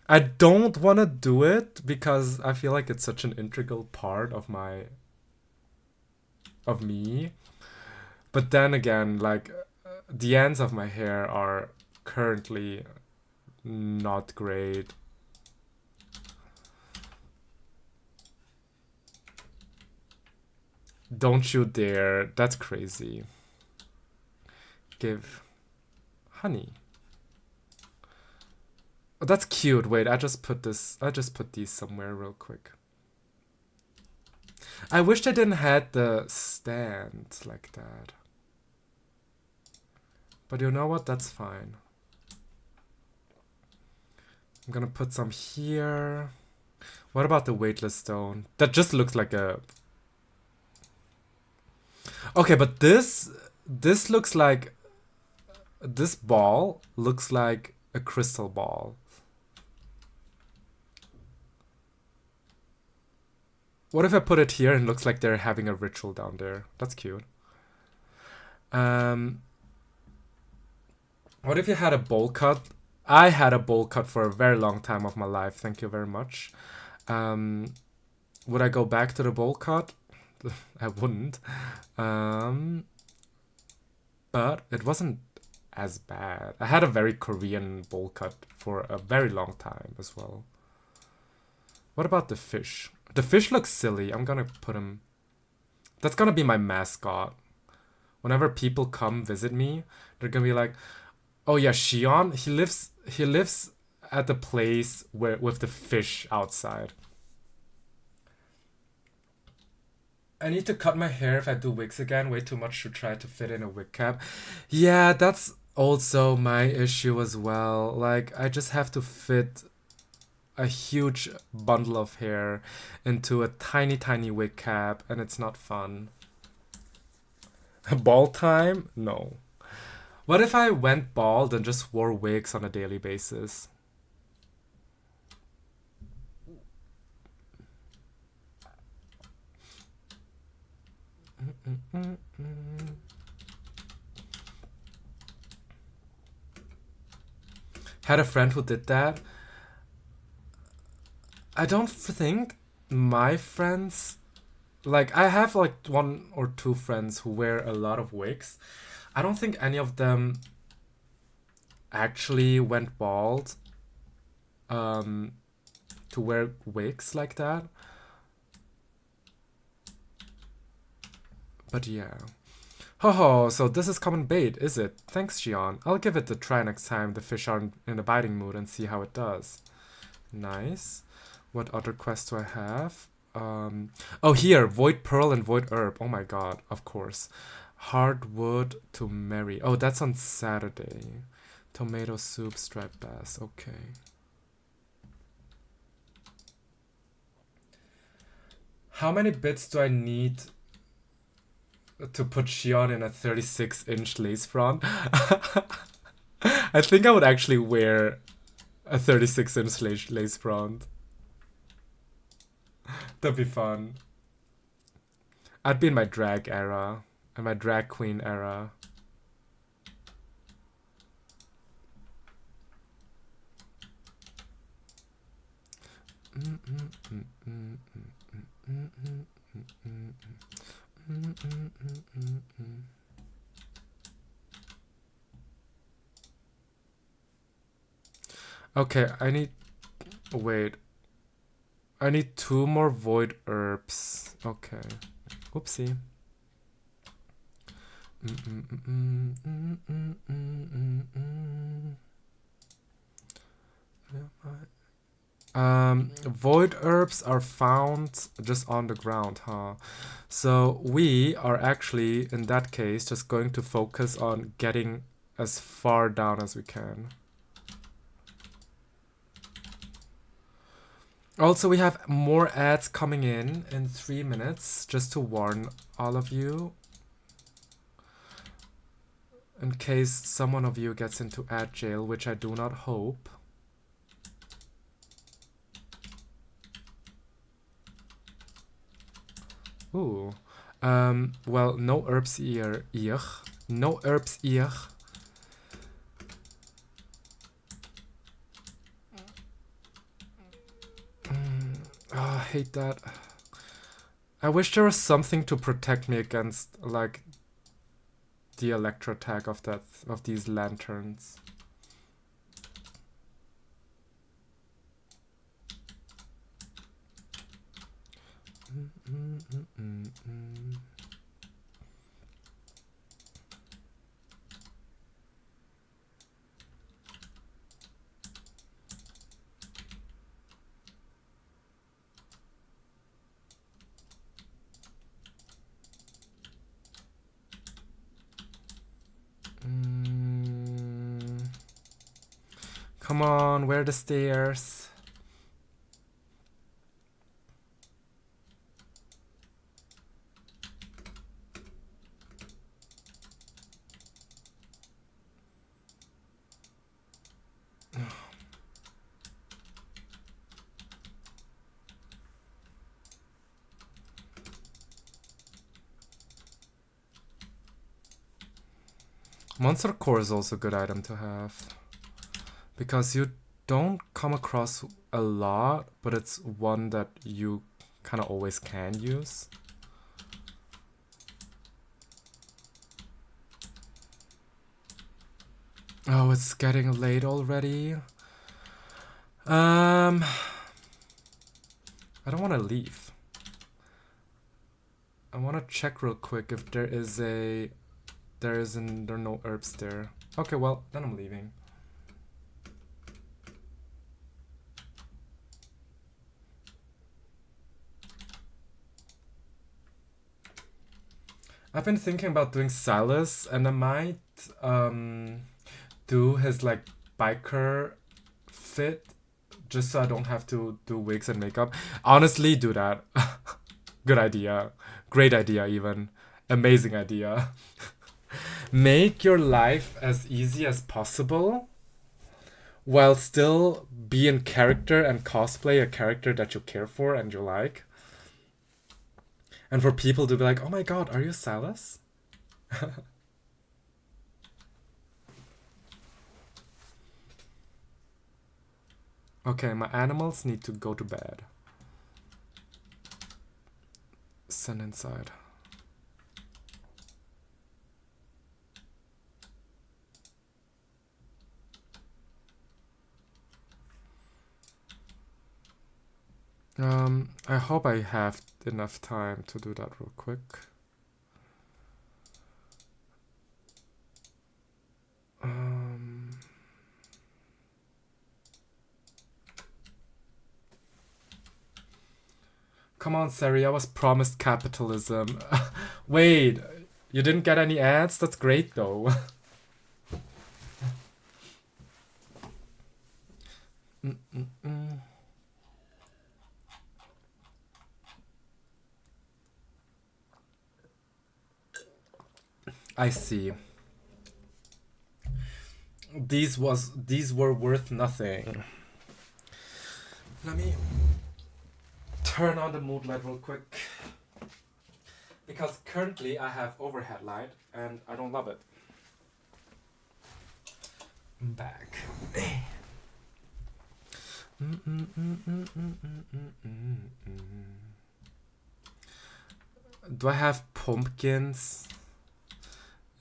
I don't want to do it because I feel like it's such an integral part of me. But then again, like the ends of my hair are currently not great. Don't you dare. That's crazy. give honey. Oh, that's cute. Wait, I just put these somewhere real quick. I wish I didn't had the stand like that. But you know what? That's fine. I'm gonna put some here. What about the weightless stone? That just looks like a... Okay, but this looks like... This ball looks like a crystal ball. What if I put it here and it looks like they're having a ritual down there? That's cute. What if you had a bowl cut? I had a bowl cut for a very long time of my life. Thank you very much. Would I go back to the bowl cut? I wouldn't. But it wasn't as bad. I had a very Korean bowl cut for a very long time as well. What about the fish? The fish looks silly. I'm gonna put him... That's gonna be my mascot. Whenever people come visit me, they're gonna be like, oh yeah, Shion, he lives at the place where with the fish outside. I need to cut my hair if I do wigs again. Way too much to try to fit in a wig cap. Yeah, that's also my issue as well. Like, I just have to fit a huge bundle of hair into a tiny, tiny wig cap, and it's not fun. Bald time? No. What if I went bald and just wore wigs on a daily basis? Had a friend who did that. I don't think my friends... Like, I have like 1 or 2 friends who wear a lot of wigs. I don't think any of them actually went bald to wear wigs like that. But yeah. Ho ho, so this is common bait, is it? Thanks, Xion. I'll give it a try next time the fish are in a biting mood and see how it does. Nice. What other quests do I have? Oh, here, Void Pearl and Void Herb. Oh my god, of course. Hardwood to marry. Oh, that's on Saturday. Tomato soup, striped bass. Okay. How many bits do I need to put Shion in a 36-inch lace front? I think I would actually wear a 36-inch lace front. That'd be fun. I'd be in my drag era. In my drag queen era. Okay, I need... Wait. I need 2 more void herbs. Okay. Oopsie. Void herbs are found just on the ground, huh? So we are actually, in that case, just going to focus on getting as far down as we can. Also, we have more ads coming in 3 minutes, just to warn all of you. In case someone of you gets into ad jail, which I do not hope. Ooh. Well, no herbs here. No herbs here. Oh, I hate that. I wish there was something to protect me against, like, the electro attack of these lanterns. Come on, where are the stairs? Monster core is also a good item to have. Because you don't come across a lot, but it's one that you kind of always can use. Oh, it's getting late already. I don't want to leave. I want to check real quick if there are no herbs there. Okay, well, then I'm leaving. I've been thinking about doing Silas, and I might do his like biker fit just so I don't have to do wigs and makeup. Honestly, do that. Good idea. Great idea, even. Amazing idea. Make your life as easy as possible while still be in character and cosplay a character that you care for and you like. And for people to be like, oh my god, are you Silas? Okay, my animals need to go to bed. Send inside. I hope I have enough time to do that real quick. Come on, Sari, I was promised capitalism. Wait, you didn't get any ads? That's great, though. I see. These were worth nothing. Let me turn on the mood light real quick. Because currently I have overhead light and I don't love it. I'm back. Do I have pumpkins?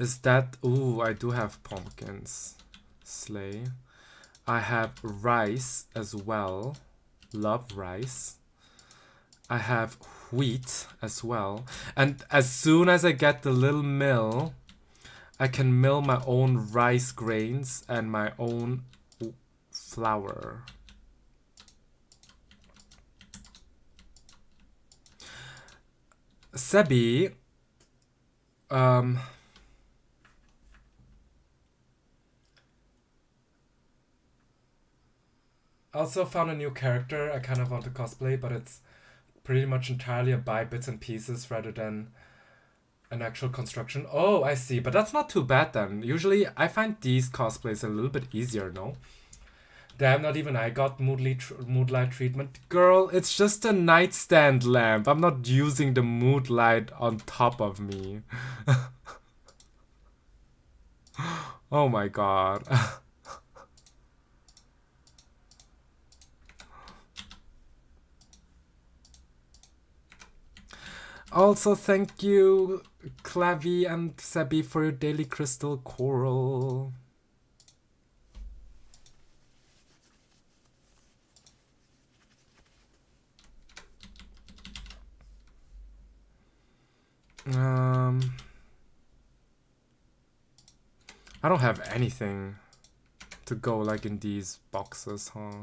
Is that... Ooh, I do have pumpkins. Slay. I have rice as well. Love rice. I have wheat as well. And as soon as I get the little mill, I can mill my own rice grains and my own flour. Sebi, I also found a new character I kind of want to cosplay, but it's pretty much entirely a buy bits and pieces rather than an actual construction. Oh, I see, but that's not too bad then. Usually I find these cosplays a little bit easier, no? Damn, not even I got mood light treatment. Girl, it's just a nightstand lamp. I'm not using the mood light on top of me. Oh my god. Also, thank you, Clavi and Sebi, for your daily crystal coral. I don't have anything to go like in these boxes, huh?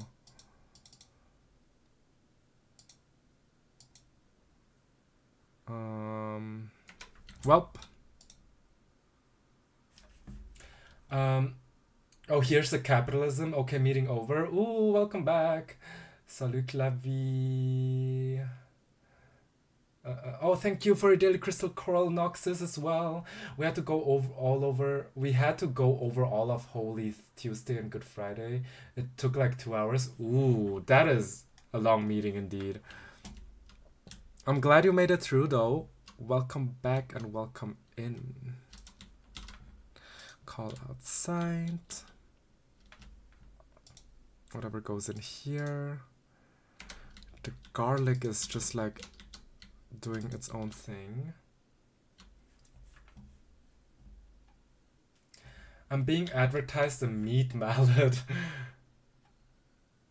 Welp. Oh, here's the capitalism. Okay, meeting over. Ooh, welcome back. Salut la vie. Oh, thank you for your daily crystal coral Noxus as well. We had to go over all over. We had to go over all of Holy Tuesday and Good Friday. It took like 2 hours. Ooh, that is a long meeting indeed. I'm glad you made it through though. Welcome back and welcome in. Call outside. Whatever goes in here. The garlic is just like doing its own thing. I'm being advertised a meat mallet.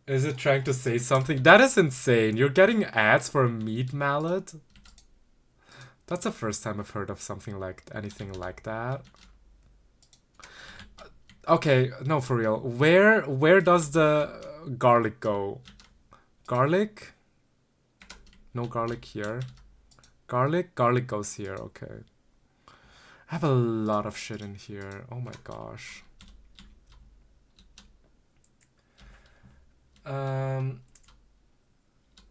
Is it trying to say something? That is insane. You're getting ads for a meat mallet? That's the first time I've heard of something like anything like that. Okay, no, for real. Where does the garlic go? Garlic? No garlic here. Garlic goes here, okay. I have a lot of shit in here. Oh my gosh.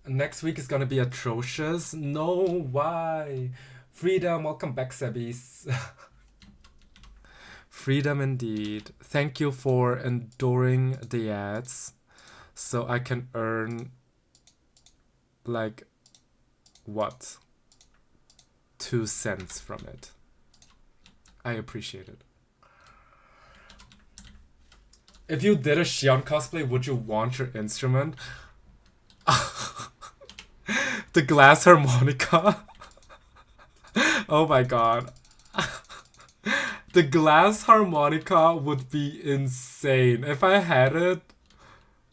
Next week is gonna be atrocious. No, why? Freedom, welcome back, Sebis. Freedom indeed. Thank you for enduring the ads so I can earn like what? 2 cents from it. I appreciate it. If you did a Xion cosplay, would you want your instrument? The glass harmonica? Oh my god. The glass harmonica would be insane. If I had it,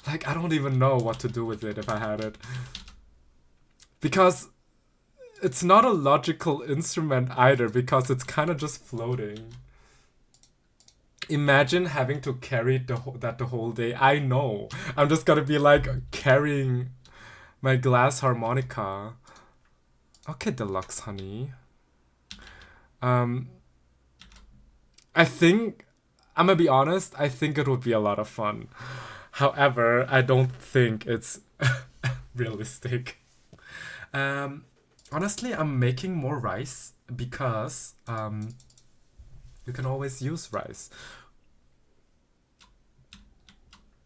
like, I don't even know what to do with it if I had it. Because it's not a logical instrument either, because it's kind of just floating. Imagine having to carry that the whole day. I know. I'm just gonna be like carrying my glass harmonica. Okay, deluxe honey. I think, I'm gonna be honest, I think it would be a lot of fun. However, I don't think it's realistic. Honestly, I'm making more rice because you can always use rice.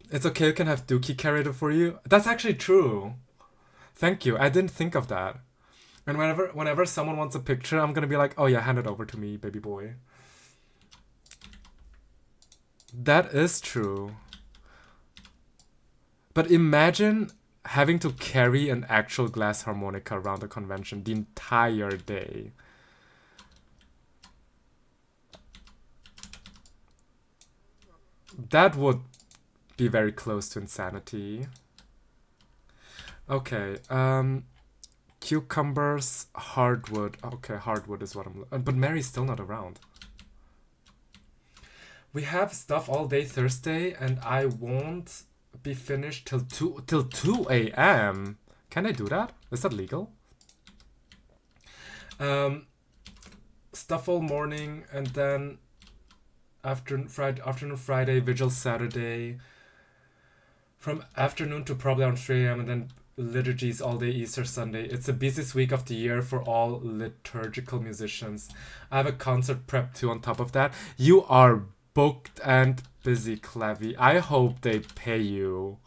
It's okay, you can have Dookie carry it for you. That's actually true. Thank you. I didn't think of that. And whenever someone wants a picture, I'm gonna be like, oh yeah, hand it over to me, baby boy. That is true. But imagine having to carry an actual glass harmonica around the convention the entire day. That would be very close to insanity. Okay, cucumbers, hardwood. Okay, hardwood is what I'm... But Mary's still not around. We have stuff all day Thursday, and I won't be finished till 2 a.m. Can I do that? Is that legal? Stuff all morning, and then afternoon Friday, vigil Saturday. From afternoon to probably around 3 a.m. and then liturgies all day Easter Sunday. It's the busiest week of the year for all liturgical musicians. I have a concert prep too on top of that. You are booked and busy, Clevy. I hope they pay you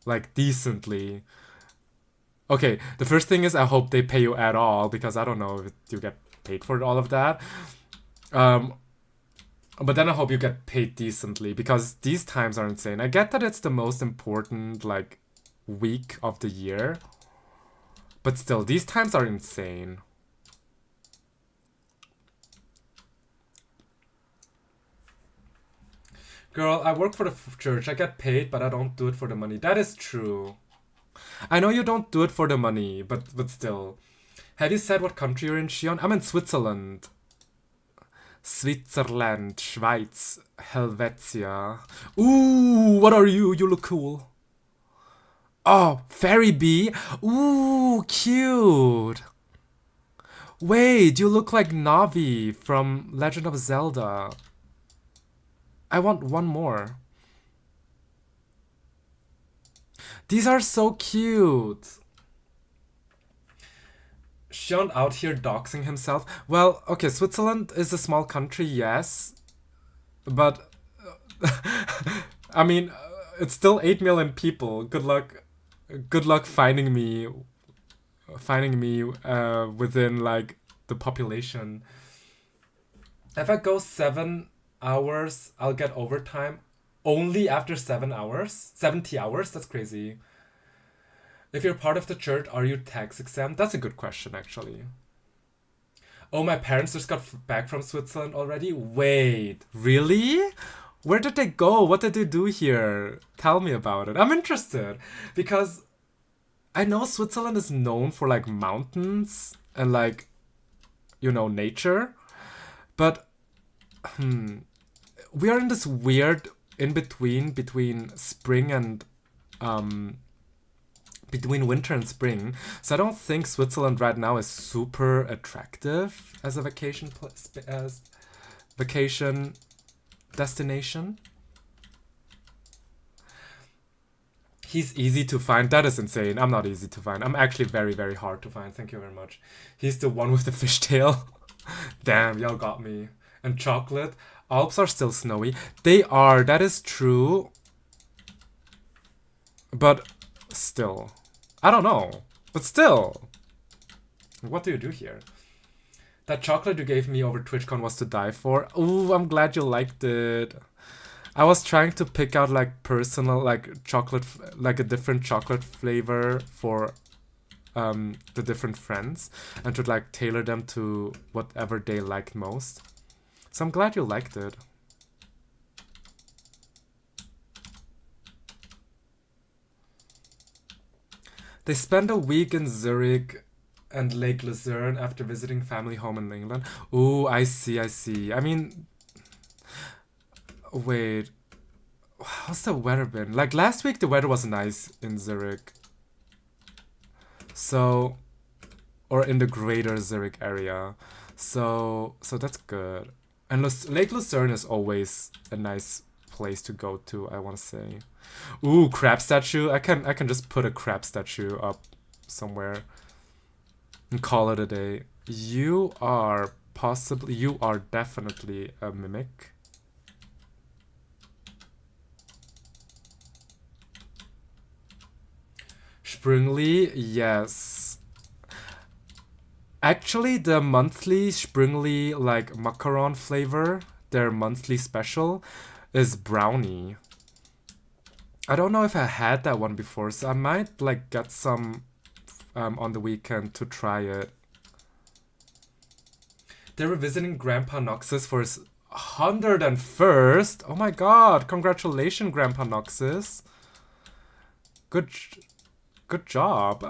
like decently. Okay, the first thing is I hope they pay you at all, because I don't know if you get paid for all of that. But then I hope you get paid decently, because these times are insane. I get that it's the most important, like, week of the year. But still, these times are insane. Girl, I work for the church. I get paid, but I don't do it for the money. That is true. I know you don't do it for the money, but still. Have you said what country you're in, Shion? I'm in Switzerland. Switzerland, Schweiz, Helvetia. Ooh, what are you? You look cool. Oh, Fairy Bee. Ooh, cute. Wait, you look like Navi from Legend of Zelda. I want one more. These are so cute. Sean out here doxing himself. Well, okay, Switzerland is a small country, yes. But, I mean, it's still 8 million people. Good luck. Good luck finding me. Within, like, the population. If I go 7 hours, I'll get overtime. Only after 7 hours? 70 hours? That's crazy. If you're part of the church, are you tax exempt? That's a good question, actually. Oh, my parents just got back from Switzerland already? Wait, really? Where did they go? What did they do here? Tell me about it. I'm interested. Because I know Switzerland is known for, like, mountains and, like, nature. But, we are in this weird between spring and between winter and spring, so I don't think Switzerland right now is super attractive as a vacation destination. He's easy to find. That is insane. I'm not easy to find. I'm actually very, very hard to find. Thank you very much. He's the one with the fishtail. Damn, y'all got me. And chocolate. Alps are still snowy. They are. That is true. But still. I don't know. But still. What do you do here? That chocolate you gave me over TwitchCon was to die for. Ooh, I'm glad you liked it. I was trying to pick out, like, personal, like, chocolate, like, a different chocolate flavor for the different friends, and to, like, tailor them to whatever they liked most. So I'm glad you liked it. They spent a week in Zurich and Lake Lucerne after visiting family home in England. Ooh, I see. I mean, wait. How's the weather been? Like, last week the weather was nice in Zurich. So, or in the greater Zurich area. So that's good. And Lake Lucerne is always a nice place to go to, I want to say. Ooh, crab statue. I can just put a crab statue up somewhere and call it a day. You are definitely a mimic. Sprungly, yes. Actually, the monthly Sprungly, like, macaron flavor, their monthly special, is brownie. I don't know if I had that one before, so I might, like, get some on the weekend to try it. They were visiting Grandpa Noxus for his 101st. Oh my god, congratulations, Grandpa Noxus. Good job.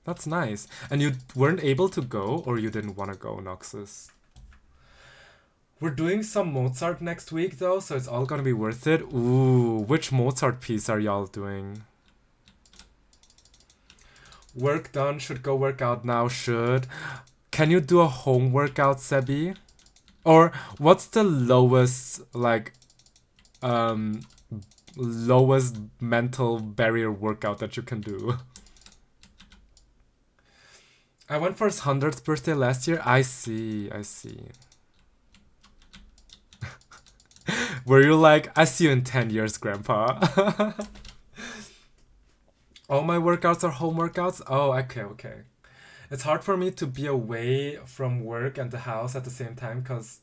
That's nice. And you weren't able to go, or you didn't want to go, Noxus? We're doing some Mozart next week, though, so it's all gonna be worth it. Ooh, which Mozart piece are y'all doing? Work done, should go work out now, should. Can you do a home workout, Sebi? Or what's the lowest, like, lowest mental barrier workout that you can do? I went for his 100th birthday last year. I see. Were you like, I see you in 10 years, Grandpa? All my workouts are home workouts? Oh, okay. It's hard for me to be away from work and the house at the same time, because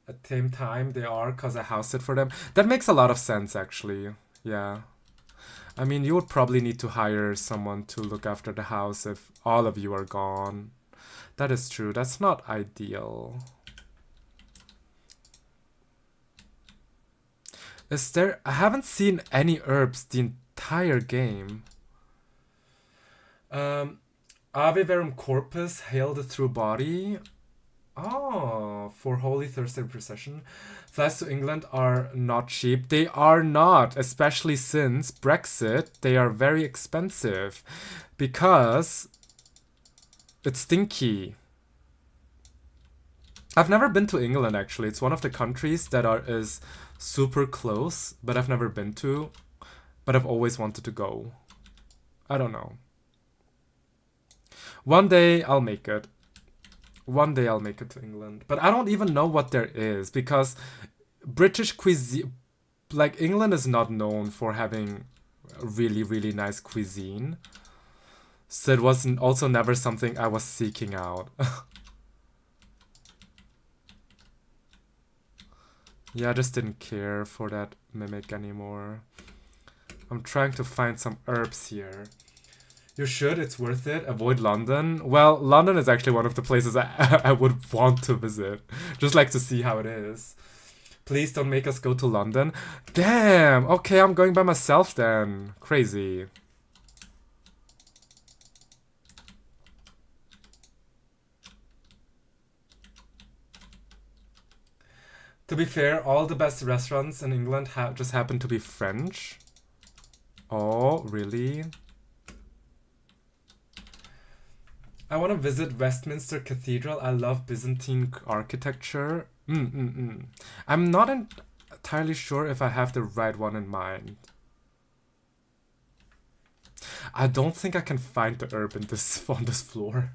I house sit for them. That makes a lot of sense, actually. Yeah. I mean, you would probably need to hire someone to look after the house if all of you are gone. That is true. That's not ideal. I haven't seen any herbs the entire game. Ave Verum Corpus, Hail the True Body. Oh, for Holy Thursday procession. Flights to England are not cheap. They are not, especially since Brexit. They are very expensive because It's stinky. I've never been to England actually. It's one of the countries that is super close, but I've never been to. But I've always wanted to go. I don't know. One day I'll make it. One day I'll make it to England. But I don't even know what there is because British cuisine, like England is not known for having really, really nice cuisine. So it wasn't also never something I was seeking out. Yeah, I just didn't care for that mimic anymore. I'm trying to find some herbs here. You should, it's worth it. Avoid London. Well, London is actually one of the places I would want to visit. Just like to see how it is. Please don't make us go to London. Damn, okay, I'm going by myself then. Crazy. To be fair, all the best restaurants in England just happen to be French. Oh, really? I want to visit Westminster Cathedral. I love Byzantine architecture. I'm not entirely sure if I have the right one in mind. I don't think I can find the herb in on this floor.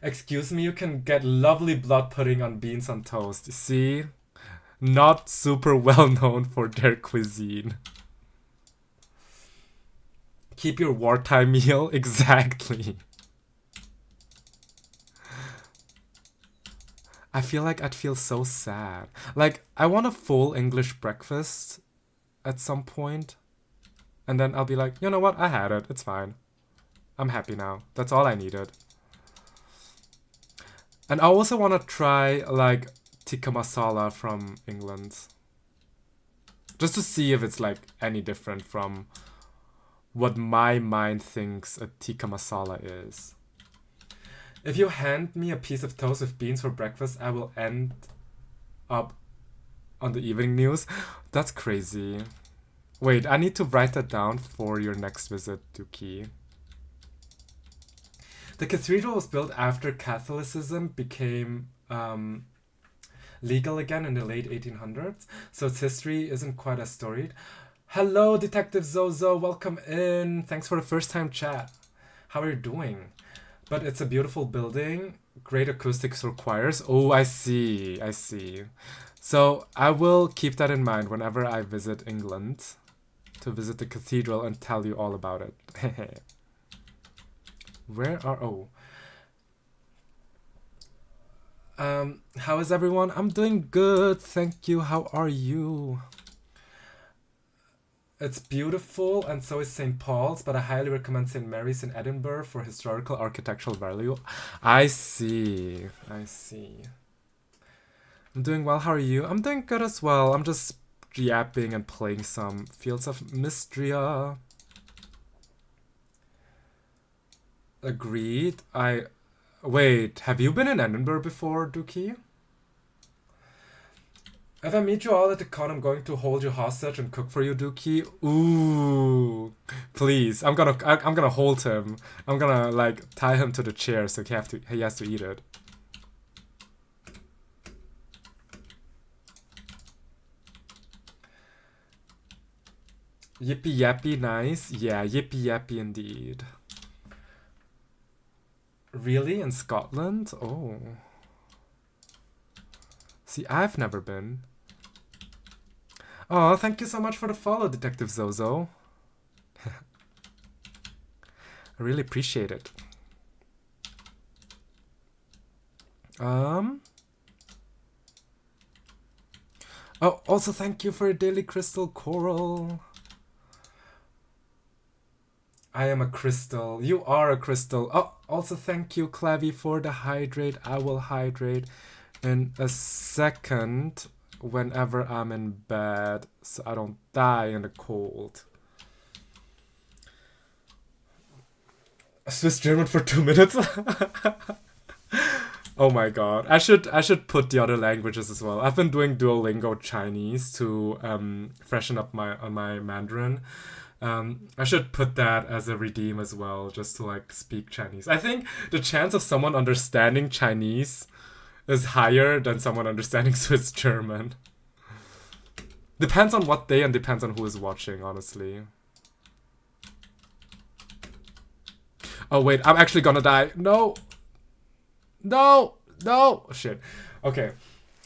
Excuse me, you can get lovely blood pudding on beans on toast. See? Not super well known for their cuisine. Keep your wartime meal. Exactly. I feel like I'd feel so sad. Like, I want a full English breakfast at some point. And then I'll be like, you know what? I had it. It's fine. I'm happy now. That's all I needed. And I also want to try, like, tikka masala from England. Just to see if it's, like, any different from what my mind thinks a tikka masala is. If you hand me a piece of toast with beans for breakfast, I will end up on the evening news. That's crazy. Wait, I need to write that down for your next visit, Dookie. The cathedral was built after Catholicism became legal again in the late 1800s, so its history isn't quite as storied. Hello, Detective Zozo. Welcome in. Thanks for the first time chat. How are you doing? But it's a beautiful building. Great acoustics requires. Oh, I see. I see. So I will keep that in mind whenever I visit England to visit the cathedral and tell you all about it. Where are... Oh. How is everyone? I'm doing good. Thank you. How are you? It's beautiful, and so is St. Paul's, but I highly recommend St. Mary's in Edinburgh for historical architectural value. I see. I see. I'm doing well. How are you? I'm doing good as well. I'm just yapping and playing some Fields of Mistria. Agreed. Wait, have you been in Edinburgh before, Dookie? If I meet you all at the con, I'm going to hold you hostage and cook for you, Dookie. Ooh, please! I'm gonna hold him. I'm gonna like tie him to the chair so he has to eat it. Yippee yappy, nice. Yeah, yippee yappy indeed. Really, in Scotland? Oh. See, I've never been. Oh, thank you so much for the follow, Detective Zozo. I really appreciate it. Oh, also thank you for a daily crystal coral. I am a crystal. You are a crystal. Oh, also thank you, Clavy, for the hydrate. I will hydrate in a second whenever I'm in bed so I don't die in the cold. Swiss German for 2 minutes? Oh my god. I should put the other languages as well. I've been doing Duolingo Chinese to freshen up my Mandarin. I should put that as a redeem as well, just to like speak Chinese. I think the chance of someone understanding Chinese is higher than someone understanding Swiss German. Depends on what day and depends on who is watching, honestly. Oh wait, I'm actually gonna die. No! No! No! Shit. Okay.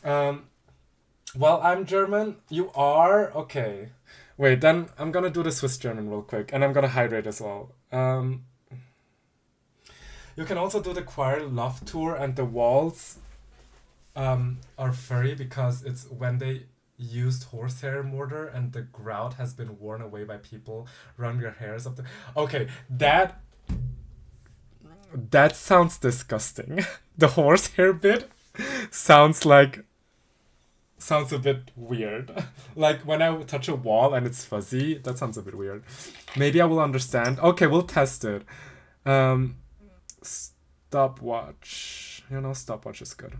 Well, I'm German. You are? Okay. Wait, then I'm gonna do the Swiss German real quick, and I'm gonna hydrate as well. You can also do the choir love tour, and the walls are furry because it's when they used horsehair mortar and the grout has been worn away by people run your hairs up the. Okay, that sounds disgusting. The horsehair bit sounds a bit weird. Like when I touch a wall and it's fuzzy, that sounds a bit weird. Maybe I will understand. Okay, we'll test it. Stopwatch. Stopwatch is good.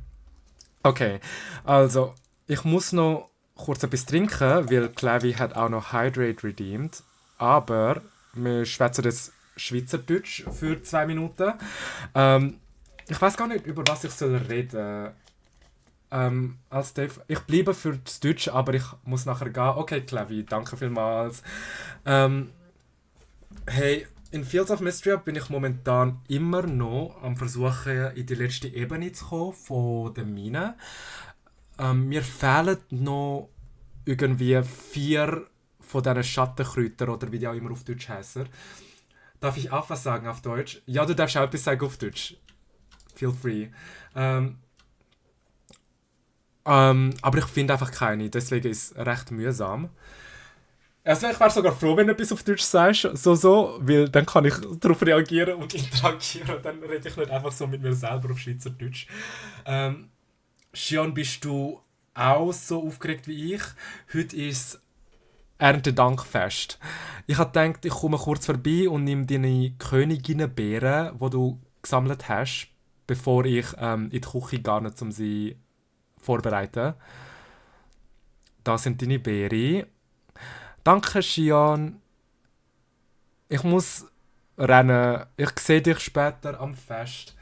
Okay, also, ich muss noch kurz etwas trinken, weil Clavi hat auch noch Hydrate redeemed. Aber wir schwätzen jetzt Schweizerdeutsch für 2 Minuten. Ich weiß gar nicht, über was ich soll reden. Als Dave, ich bleibe für das Deutsche, aber ich muss nachher gehen. Okay, Clavi, danke vielmals. Hey, in Fields of Mistria bin ich momentan immer noch am Versuchen, in die letzte Ebene zu kommen von den Minen. Mir fehlen noch irgendwie 4 von diesen Schattenkräutern oder wie die auch immer auf Deutsch heißen. Darf ich auch was sagen auf Deutsch? Ja, du darfst auch etwas sagen auf Deutsch. Feel free. Aber ich finde einfach keine, deswegen ist es recht mühsam. Also ich wäre sogar froh, wenn du etwas auf Deutsch sagst, weil dann kann ich darauf reagieren und interagieren. Dann rede ich nicht einfach so mit mir selber auf Schweizerdeutsch. Xion, bist du auch so aufgeregt wie ich? Heute ist Erntedankfest. Ich habe gedacht, ich komme kurz vorbei und nehme deine Königinnenbeeren, die du gesammelt hast, bevor ich in die Küche gehe, um sie vorbereiten. Das sind deine Beeren. Danke, Xion. Ich muss rennen. Ich sehe dich später am Fest.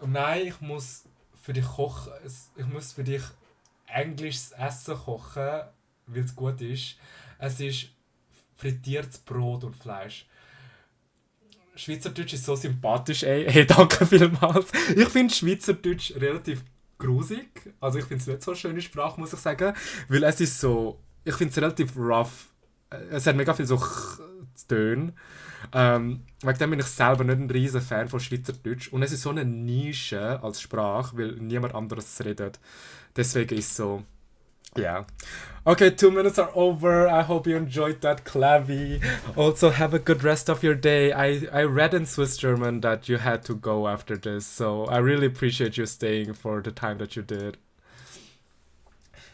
Nein, ich muss für dich kochen. Ich muss für dich englisches Essen kochen, weil es gut ist. Es ist frittiertes Brot und Fleisch. Schweizerdeutsch ist so sympathisch, ey. Hey, danke vielmals. Ich finde Schweizerdeutsch relativ grusig. Also ich finde es nicht so eine schöne Sprache, muss ich sagen. Weil es ist so... Ich finde es relativ rough. Es hat mega viel so Töne. Wegen dem bin ich selber nicht ein riesen Fan von Schweizerdeutsch. Und es ist so eine Nische als Sprache, weil niemand anderes redet. Deswegen ist es so... Yeah. Okay, 2 minutes are over. I hope you enjoyed that, Clavi. Also, have a good rest of your day. I read in Swiss German that you had to go after this, so I really appreciate you staying for the time that you did.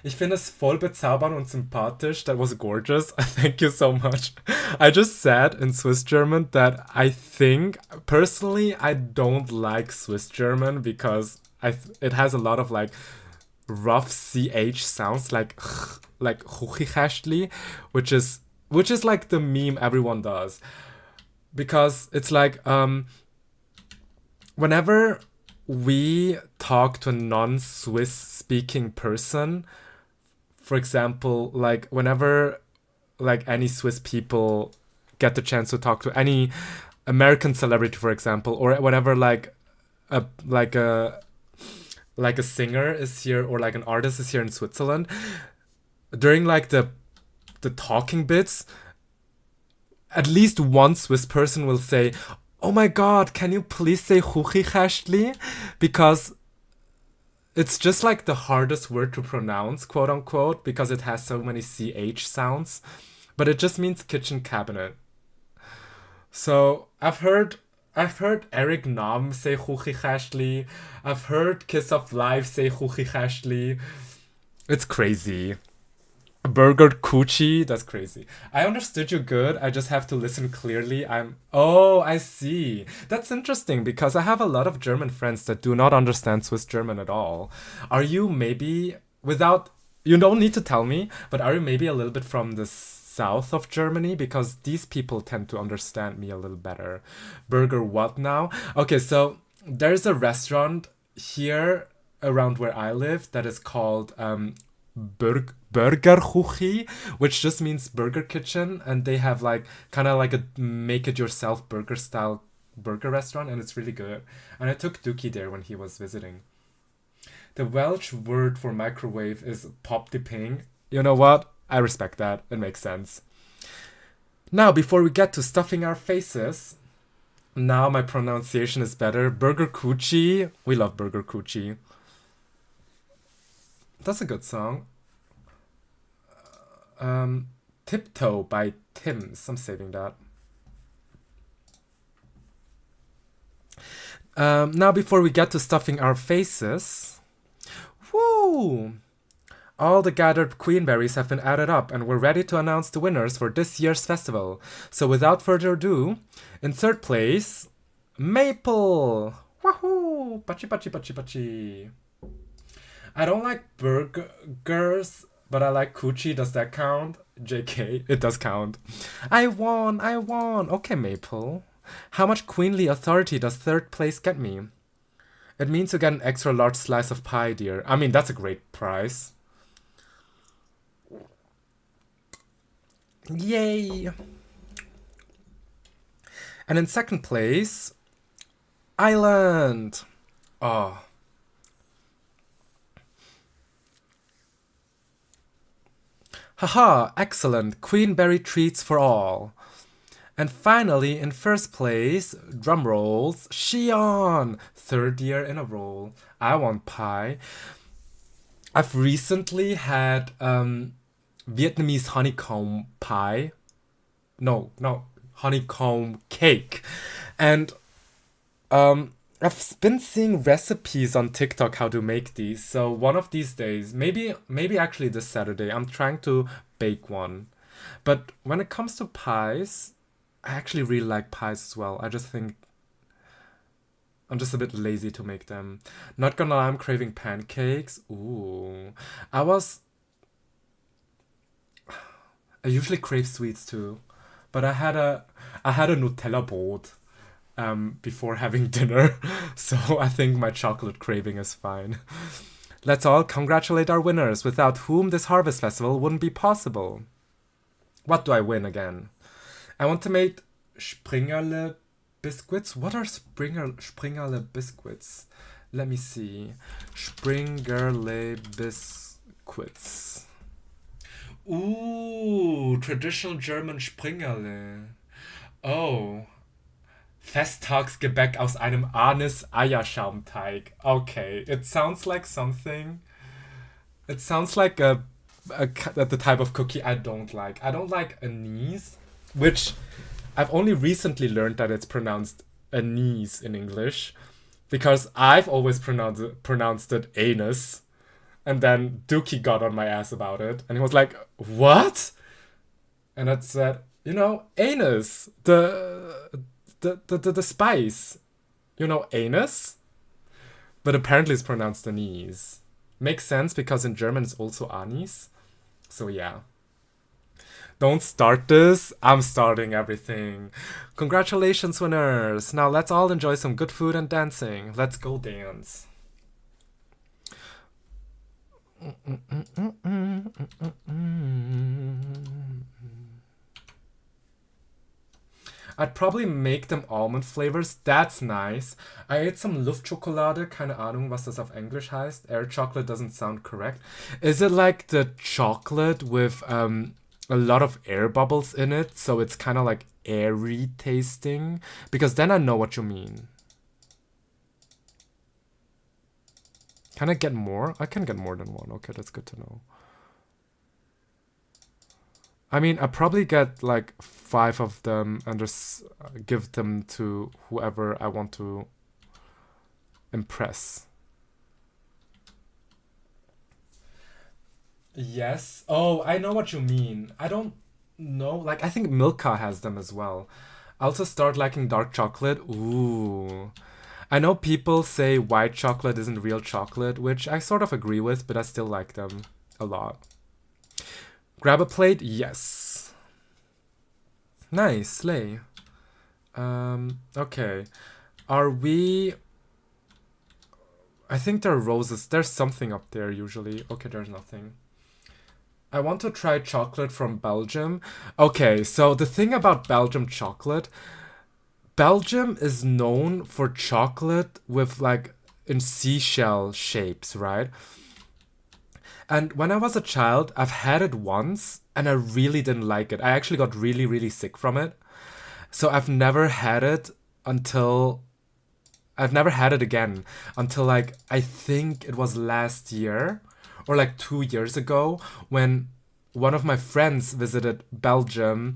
Ich finde es voll bezaubernd und sympathisch. That was gorgeous. Thank you so much. I just said in Swiss German that I think, personally, I don't like Swiss German because it has a lot of like rough ch sounds like Kuchikästli, which is like the meme everyone does, because it's like whenever we talk to a non-Swiss speaking person, for example, like whenever like any Swiss people get the chance to talk to any American celebrity, for example, or whenever like a singer is here or like an artist is here in Switzerland, during like the talking bits, at least one Swiss person will say, "Oh my god, can you please say Kuchikästli?" Because it's just like the hardest word to pronounce, quote unquote, because it has so many ch sounds, but it just means kitchen cabinet. So I've heard Eric Nam say Kuchikästli. I've heard Kiss of Life say Kuchikästli. It's crazy. Burger Coochie, that's crazy. I understood you good. I just have to listen clearly. Oh, I see. That's interesting because I have a lot of German friends that do not understand Swiss German at all. Are you maybe, you don't need to tell me, but are you maybe a little bit from the south of Germany because these people tend to understand me a little better. Burger what now? Okay, so there's a restaurant here around where I live that is called Burgerküche, which just means burger kitchen, and they have like kind of like a make it yourself burger style burger restaurant, and it's really good. And I took Dookie there when he was visiting. The Welsh word for microwave is pop de ping. You know what? I respect that. It makes sense. Now, before we get to stuffing our faces, now my pronunciation is better. Burger Coochie. We love Burger Coochie. That's a good song. Tiptoe by Tim's. I'm saving that. Now, before we get to stuffing our faces, woo! All the gathered queenberries have been added up, and we're ready to announce the winners for this year's festival. So, without further ado, in third place, Maple. Wahoo! Pachi pachi pachi pachi. I don't like burgers, but I like coochie. Does that count? JK, it does count. I won! Okay, Maple. How much queenly authority does third place get me? It means you get an extra large slice of pie, dear. I mean, that's a great prize. Yay! And in second place, Island. Oh. Haha, excellent. Queenberry treats for all. And finally, in first place, drum rolls, Xion! Third year in a row. I want pie. I've recently had Vietnamese honeycomb pie. No, honeycomb cake. And I've been seeing recipes on TikTok how to make these. So one of these days, maybe actually this Saturday, I'm trying to bake one. But when it comes to pies, I actually really like pies as well. I just think I'm just a bit lazy to make them. Not gonna lie, I'm craving pancakes. Ooh. I usually crave sweets too. But I had a Nutella boat before having dinner. So I think my chocolate craving is fine. Let's all congratulate our winners, without whom this harvest festival wouldn't be possible. What do I win again? I want to make Springerle biscuits. What are Springerle biscuits? Let me see. Springerle biscuits. Ooh, traditional German Springerle. Oh. Festtagsgebäck aus einem Anis-Eierschaumteig. Okay, it sounds like something. It sounds like the type of cookie I don't like. I don't like anise, which I've only recently learned that it's pronounced anise in English, because I've always pronounced it anus, and then Dookie got on my ass about it, and he was like, "What?" And I said, anus, the spice, anus, but apparently it's pronounced anise. Makes sense because in German it's also anise. So yeah. Don't start this. I'm starting everything. Congratulations, winners. Now let's all enjoy some good food and dancing. Let's go dance. I'd probably make them almond flavors. That's nice. I ate some Luftschokolade. Keine Ahnung, was das auf Englisch heißt. Air chocolate doesn't sound correct. Is it like the chocolate with a lot of air bubbles in it? So it's kind of like airy tasting? Because then I know what you mean. Can I get more? I can get more than one. Okay, that's good to know. I mean, I probably get like 5 of them and just give them to whoever I want to impress. Yes. Oh, I know what you mean. I don't know. Like, I think Milka has them as well. I also start liking dark chocolate. Ooh. I know people say white chocolate isn't real chocolate, which I sort of agree with, but I still like them a lot. Grab a plate? Yes. Nice, slay. Okay. Are we... I think there are roses. There's something up there usually. Okay, there's nothing. I want to try chocolate from Belgium. Okay, so the thing about Belgium chocolate, Belgium is known for chocolate with like in seashell shapes, right? And when I was a child, I've had it once and I really didn't like it. I actually got really, really sick from it. So I've never had it until I've never had it again until like I think it was last year or like 2 years ago when one of my friends visited Belgium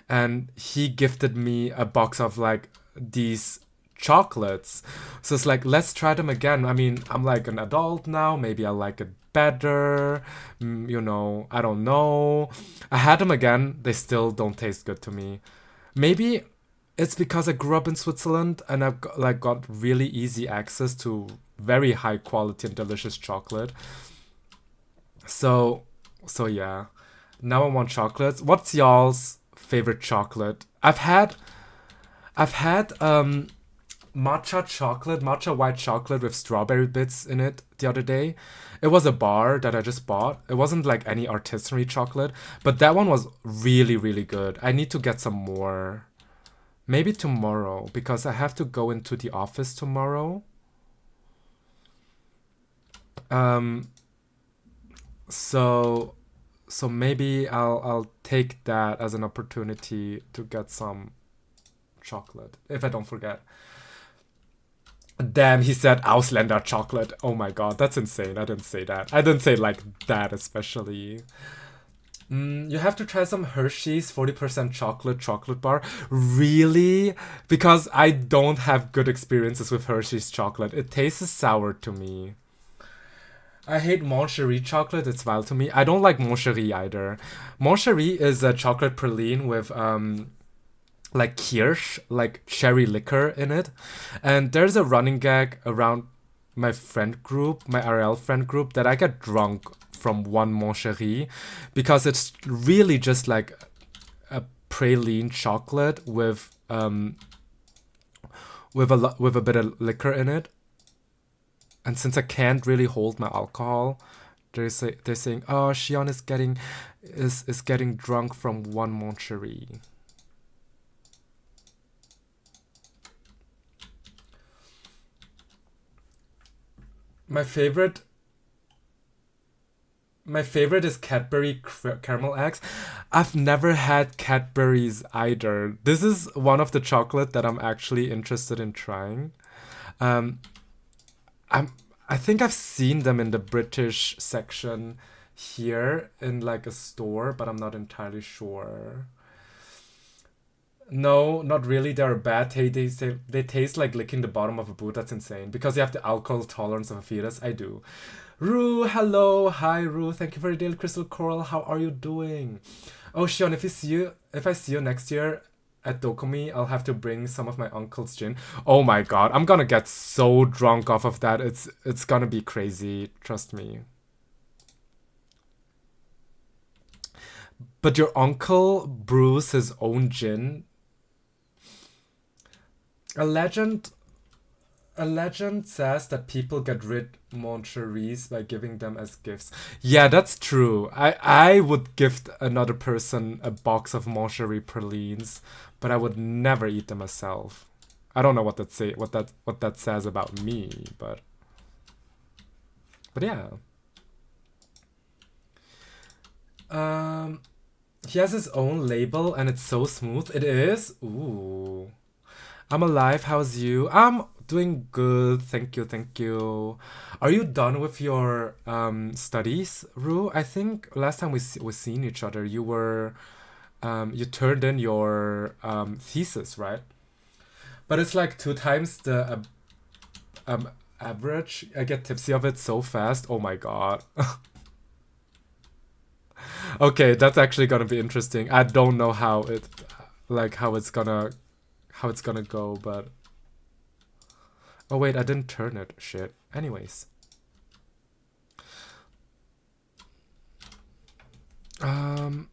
and he gifted me a box of like these chocolates. So it's like, let's try them again. I mean, I'm like an adult now. Maybe I like it better. I don't know. I had them again. They still don't taste good to me. Maybe it's because I grew up in Switzerland and I've got really easy access to very high quality and delicious chocolate. So so yeah. Now I want chocolates. What's y'all's favorite chocolate? I've had matcha white chocolate with strawberry bits in it the other day. It was a bar that I just bought. It wasn't like any artisanry chocolate, but that one was really, really good. I need to get some more. Maybe tomorrow because I have to go into the office tomorrow. Um, so so maybe I'll take that as an opportunity to get some chocolate if I don't forget. Damn, he said Ausländer chocolate. Oh my god, that's insane. I didn't say that. I didn't say it like that, especially. You have to try some Hershey's 40% chocolate bar. Really? Because I don't have good experiences with Hershey's chocolate. It tastes sour to me. I hate Moncherie chocolate. It's vile to me. I don't like Moncherie either. Moncherie is a chocolate praline with like kirsch, like cherry liquor in it. And there's a running gag around my friend group, my RL friend group, that I get drunk from one Moncherie because it's really just like a praline chocolate with a bit of liquor in it. And since I can't really hold my alcohol, they're saying, "Oh, Shion is getting drunk from one Moncherie." My favorite My favorite is Cadbury caramel eggs. I've never had Cadbury's either. This is one of the chocolate that I'm actually interested in trying. Um, I'm I think I've seen them in the British section here in like a store, but I'm not entirely sure. No, not really. They're bad. They taste like licking the bottom of a boot. That's insane. Because you have the alcohol tolerance of a fetus. I do. Rue, hello, hi Rue. Thank you for the daily crystal coral. How are you doing? Oh, Shion, if I see you next year at Dokumi, I'll have to bring some of my uncle's gin. Oh my god, I'm gonna get so drunk off of that. It's gonna be crazy. Trust me. But your uncle brews his own gin. A legend A legend says that people get rid Moncheries by giving them as gifts. Yeah, that's true. I would gift another person a box of Moncherie pralines, but I would never eat them myself. I don't know what that says about me, but yeah. Um, he has his own label and it's so smooth. It is. Ooh. I'm alive. How's you? I'm doing good. Thank you. Thank you. Are you done with your studies, Rue? I think last time we seen each other, you turned in your thesis, right? But it's like two times the um average. I get tipsy of it so fast. Oh my god. Okay, that's actually gonna be interesting. I don't know like how it's gonna go, but oh wait, I didn't turn it. Shit. Anyways. Um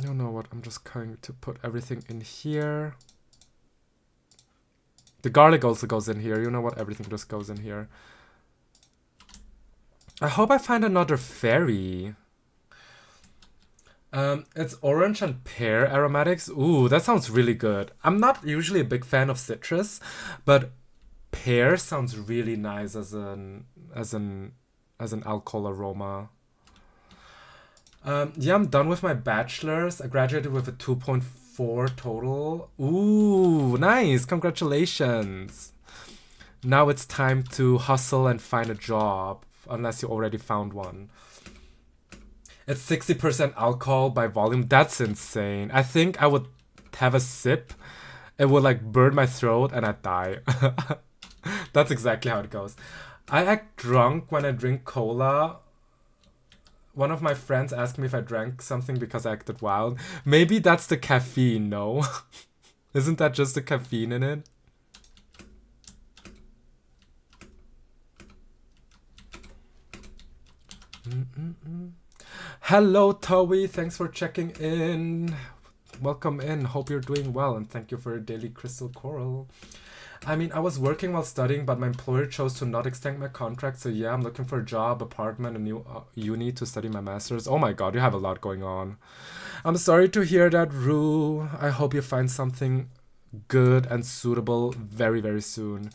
You know what? I'm just going to put everything in here. The garlic also goes in here. You know what? Everything just goes in here. I hope I find another fairy. It's orange and pear aromatics. Ooh, that sounds really good. I'm not usually a big fan of citrus, but pear sounds really nice as an alcohol aroma. Yeah, I'm done with my bachelor's. I graduated with a 2.4 total. Ooh, nice. Congratulations. Now it's time to hustle and find a job, unless you already found one. It's 60% alcohol by volume. That's insane. I think I would have a sip. It would like burn my throat and I'd die. That's exactly how it goes. I act drunk when I drink cola. One of my friends asked me if I drank something because I acted wild. Maybe that's the caffeine, no? Isn't that just the caffeine in it? Hello, Towie. Thanks for checking in. Welcome in. Hope you're doing well, and thank you for your daily crystal coral. I mean, I was working while studying, but my employer chose to not extend my contract. So yeah, I'm looking for a job, apartment, a new uni to study my master's. Oh my god, you have a lot going on. I'm sorry to hear that, Rue. I hope you find something good and suitable very, very soon.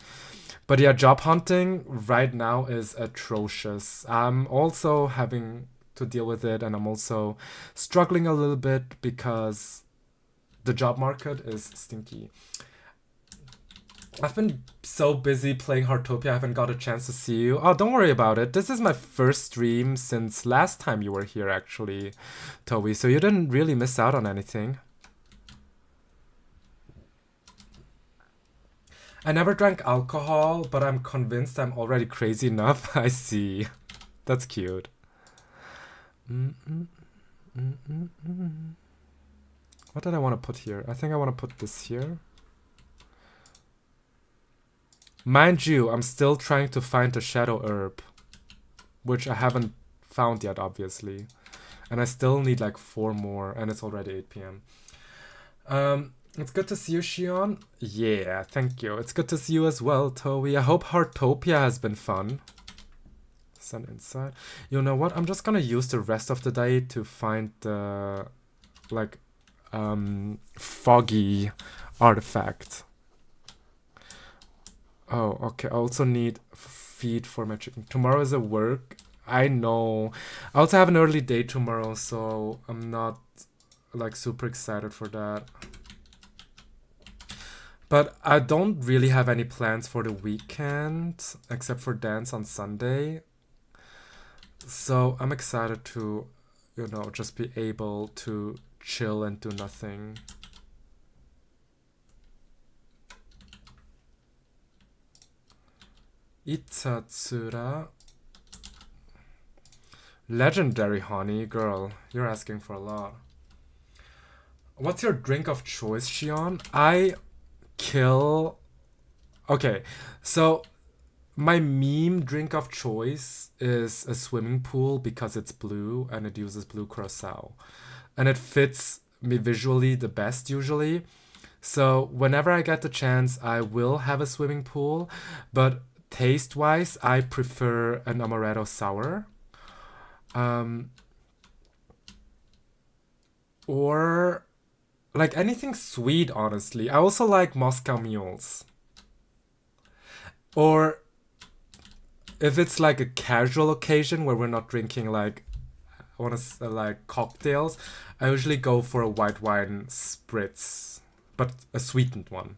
But yeah, job hunting right now is atrocious. I'm also having to deal with it, and I'm also struggling a little bit because the job market is stinky. I've been so busy playing Heartopia, I haven't got a chance to see you. Oh, don't worry about it. This is my first stream since last time you were here, actually, Toby. So you didn't really miss out on anything. I never drank alcohol, but I'm convinced I'm already crazy enough. I see. That's cute. What did I want to put here? I think I want to put this here. Mind you, I'm still trying to find the shadow herb, which I haven't found yet, obviously. And I still need like 4 more, and it's already 8 p.m. It's good to see you, Shion. Yeah, thank you. It's good to see you as well, Towie. I hope Heartopia has been fun. Sun inside. You know what? I'm just gonna use the rest of the day to find the, like, foggy artifact. Oh, okay. I also need feed for my chicken. Tomorrow is a work. I know. I also have an early day tomorrow, so I'm not, like, super excited for that. But I don't really have any plans for the weekend, except for dance on Sunday. So I'm excited to, you know, just be able to chill and do nothing. Itatsura. Legendary honey, girl. You're asking for a lot. What's your drink of choice, Shion? I kill... Okay, so my meme drink of choice is a swimming pool because it's blue and it uses blue curacao. And it fits me visually the best usually. So whenever I get the chance, I will have a swimming pool. But taste-wise, I prefer an amaretto sour. Or like anything sweet, honestly. I also like Moscow mules. Or if it's like a casual occasion where we're not drinking like, I want to like cocktails, I usually go for a white wine spritz, but a sweetened one.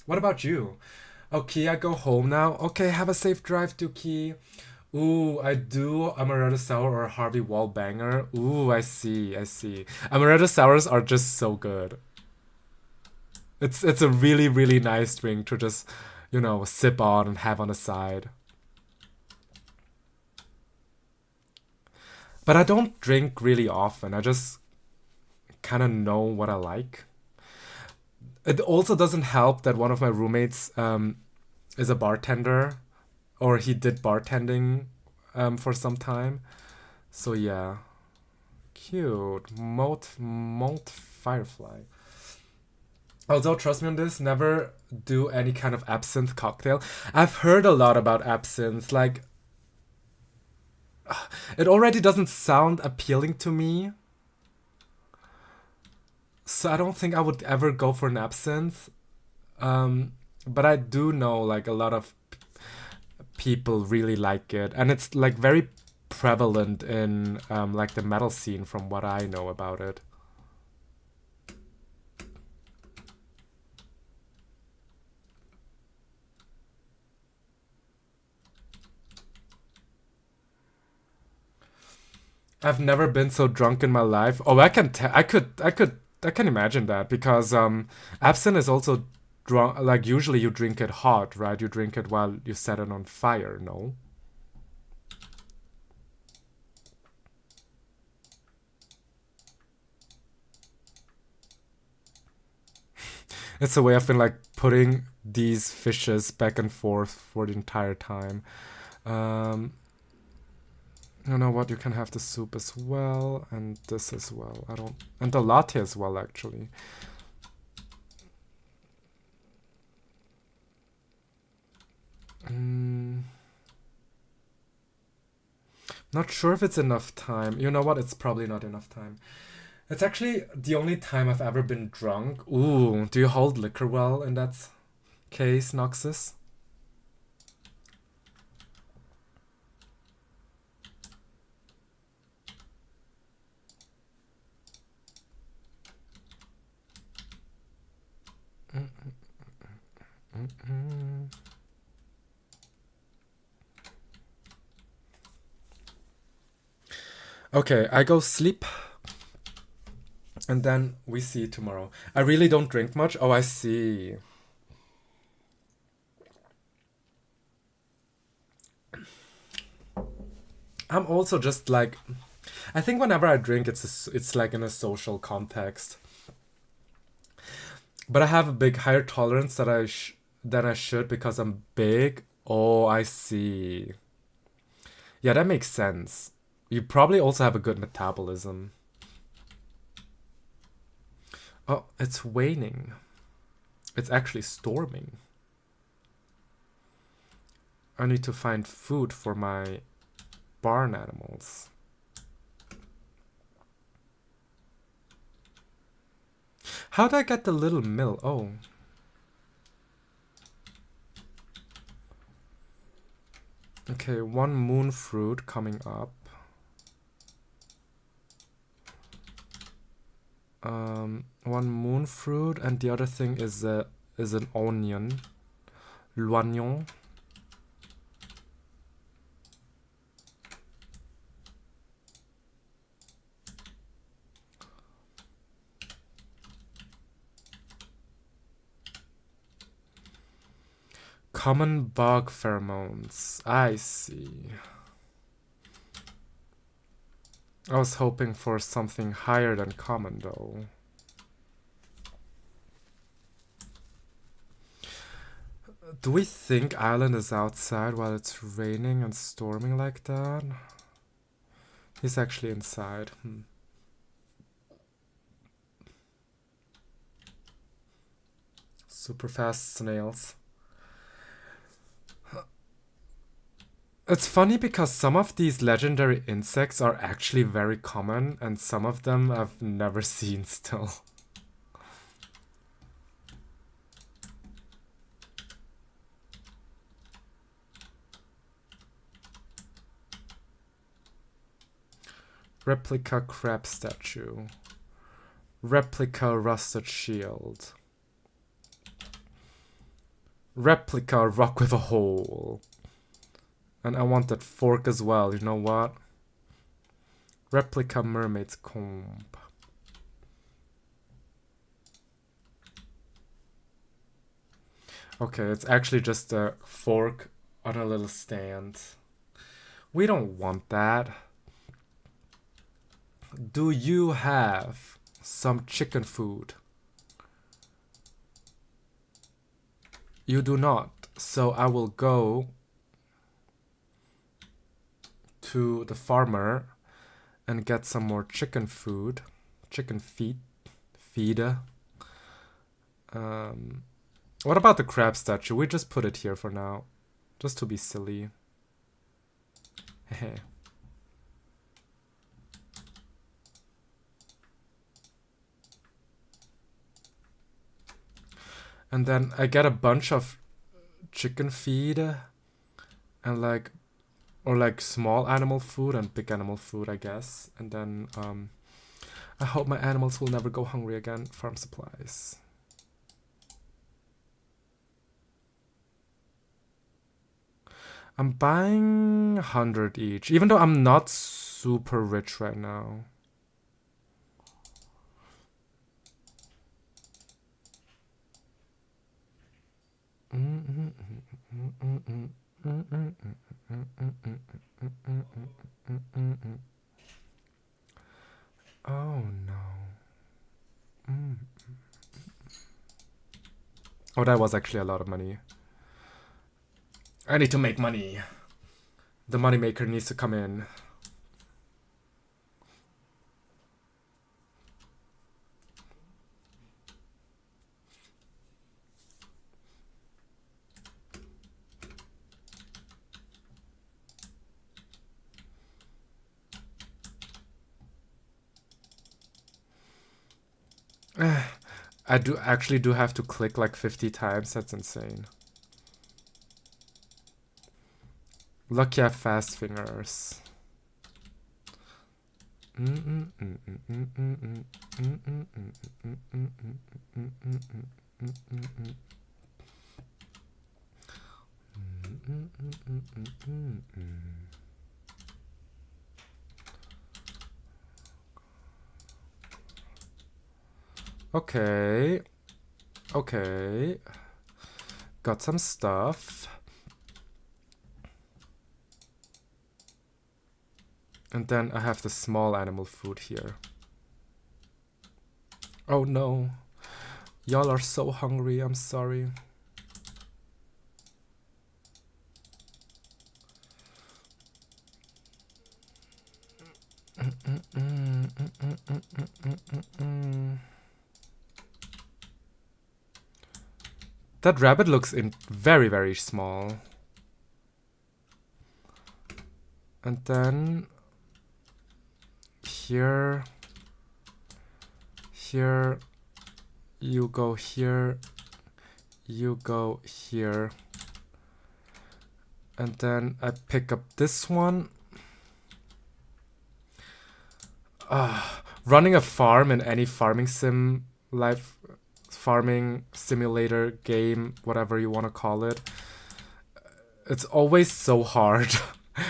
What about you? Okay, I go home now. Okay, have a safe drive, Dookie. Ooh, I do amaretto sour or Harvey Wallbanger. Ooh, I see. Amaretto sours are just so good. It's a really, really nice drink to just, you know, sip on and have on the side. But I don't drink really often. I just kind of know what I like. It also doesn't help that one of my roommates is a bartender, or he did bartending for some time. So yeah, Cute. Molt Firefly. Although, trust me on this, never do any kind of absinthe cocktail. I've heard a lot about absinthe. Like, it already doesn't sound appealing to me. So I don't think I would ever go for an absinthe. But I do know, like, a lot of people really like it. And it's, like, very prevalent in, like, the metal scene from what I know about it. I've never been so drunk in my life. Oh, I can imagine that because absinthe is also drunk. Like usually you drink it hot, right? You drink it while you set it on fire. No. It's a way I've been like putting these fishes back and forth for the entire time. You know what? You can have the soup as well, and this as well. And the latte as well, actually. Not sure if it's enough time. You know what? It's probably not enough time. It's actually the only time I've ever been drunk. Ooh, do you hold liquor well in that case, Noxus? Okay, I go sleep. And then we see tomorrow. I really don't drink much. Oh, I see. I'm also just like, I think whenever I drink, it's like in a social context. But I have a big higher tolerance than I should because I'm big. Oh, I see. Yeah, that makes sense. You probably also have a good metabolism. Oh, it's waning. It's actually storming. I need to find food for my barn animals. How'd I get the little mill? Oh. Okay, one moon fruit coming up. One moon fruit, and the other thing is an onion. L'oignon. Common bug pheromones. I see. I was hoping for something higher than common, though. Do we think Island is outside while it's raining and storming like that? He's actually inside. Super fast snails. It's funny because some of these legendary insects are actually very common, and some of them I've never seen still. Replica crab statue. Replica rusted shield. Replica rock with a hole. And I want that fork as well, you know what? Replica mermaid's comb. Okay, it's actually just a fork on a little stand. We don't want that. Do you have some chicken food? You do not. So I will go to the farmer and get some more chicken food. Chicken feeder. What about the crab statue? We just put it here for now. Just to be silly. Hehe. And then I get a bunch of chicken feed and like, or like small animal food and big animal food, I guess. And then I hope my animals will never go hungry again. Farm supplies. I'm buying 100 each, even though I'm not super rich right now. Oh no. Oh, that was actually a lot of money. I need to make money. The moneymaker needs to come in. I do have to click like 50 times. That's insane. Lucky I have fast fingers. Okay. Okay. Got some stuff. And then I have the small animal food here. Oh no. Y'all are so hungry, I'm sorry. That rabbit looks very, very small. And then here, you go here, you go here. And then I pick up this one. Running a farm in any farming sim, farming simulator game, whatever you want to call it, it's always so hard.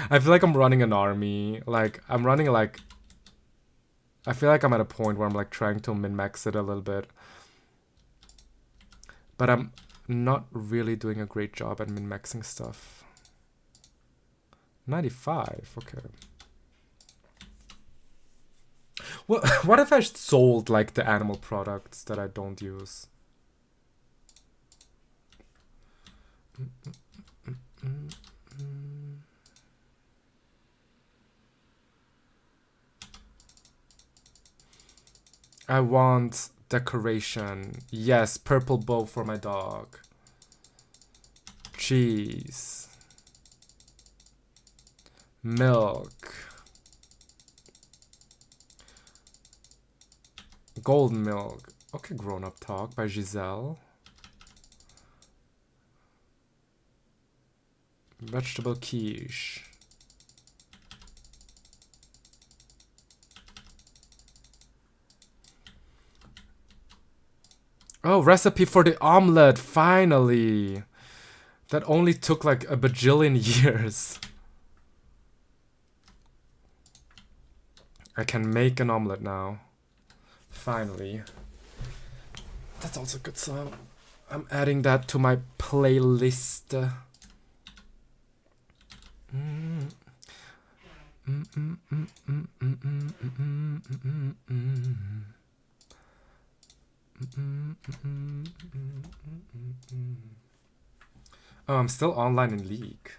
I feel like I'm running an army. Like, I'm running like... I feel like I'm at a point where I'm like trying to min-max it a little bit. But I'm not really doing a great job at min-maxing stuff. 95, okay. Well, what if I sold like the animal products that I don't use? I want decoration. Yes, purple bow for my dog. Cheese. Milk. Golden milk. Okay, Grown Up Talk by Giselle. Vegetable quiche. Oh, recipe for the omelette, finally! That only took like a bajillion years. I can make an omelette now. Finally. That's also good, so I'm adding that to my playlist. Oh, I'm still online in League.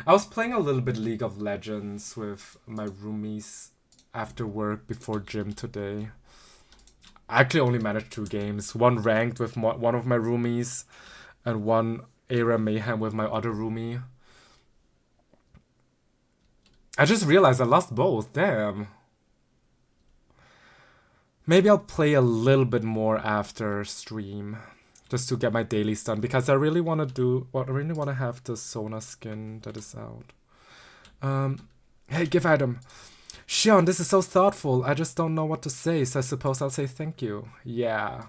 I was playing a little bit League of Legends with my roomies after work before gym today. I actually only managed 2 games. One ranked with one of my roomies and one Era Mayhem with my other roomie. I just realized I lost both. Damn. Maybe I'll play a little bit more after stream. Just to get my dailies done. Because I really want to have the Sona skin that is out. Hey, give item. Shion, this is so thoughtful. I just don't know what to say, so I suppose I'll say thank you. Yeah.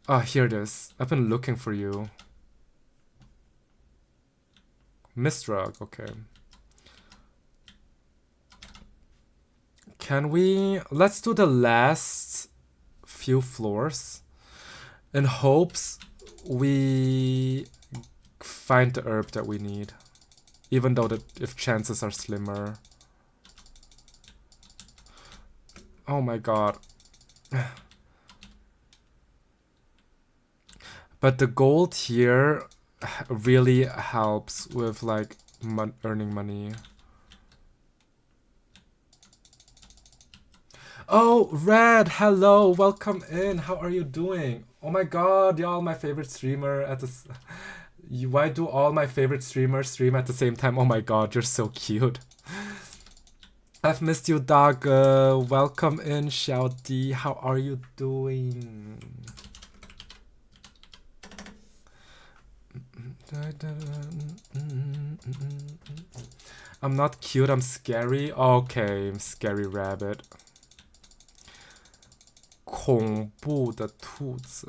Oh, here it is. I've been looking for you. Mistria, okay. Can we... Let's do the last few floors. In hopes we find the herb that we need. Even though if chances are slimmer. Oh my god. But the gold here really helps with like earning money. Oh, Red, hello, welcome in. How are you doing? Oh my god, y'all, my favorite streamer at this. Why do all my favorite streamers stream at the same time? Oh my god, you're so cute. I've missed you, dog. Welcome in, Xiao How are you doing? I'm not cute, I'm scary. Okay, I'm scary rabbit. 恐怖的兔子。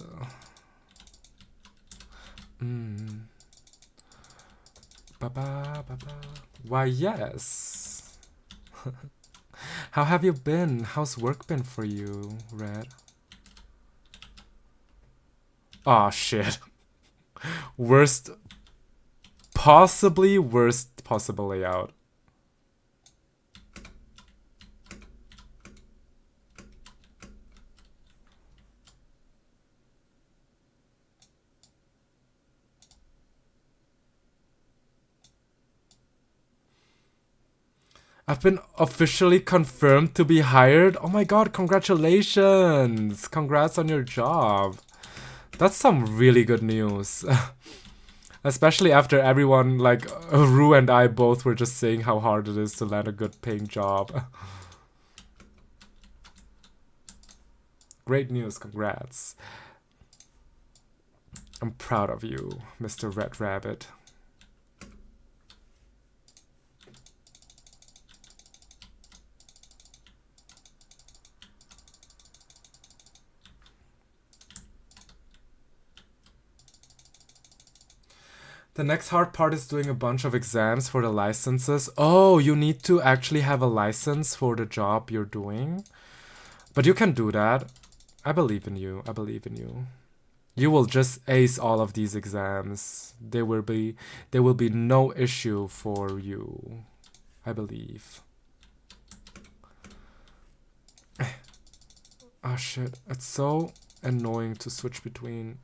Why, yes. How have you been? How's work been for you, Red? Oh shit. Possibly worst possible layout. I've been officially confirmed to be hired. Oh my god, congratulations! Congrats on your job. That's some really good news. Especially after everyone, like Rue and I both were just saying how hard it is to land a good paying job. Great news, congrats. I'm proud of you, Mr. Red Rabbit. The next hard part is doing a bunch of exams for the licenses. Oh, you need to actually have a license for the job you're doing. But you can do that. I believe in you. I believe in you. You will just ace all of these exams. There will be no issue for you. I believe. Oh shit. It's so annoying to switch between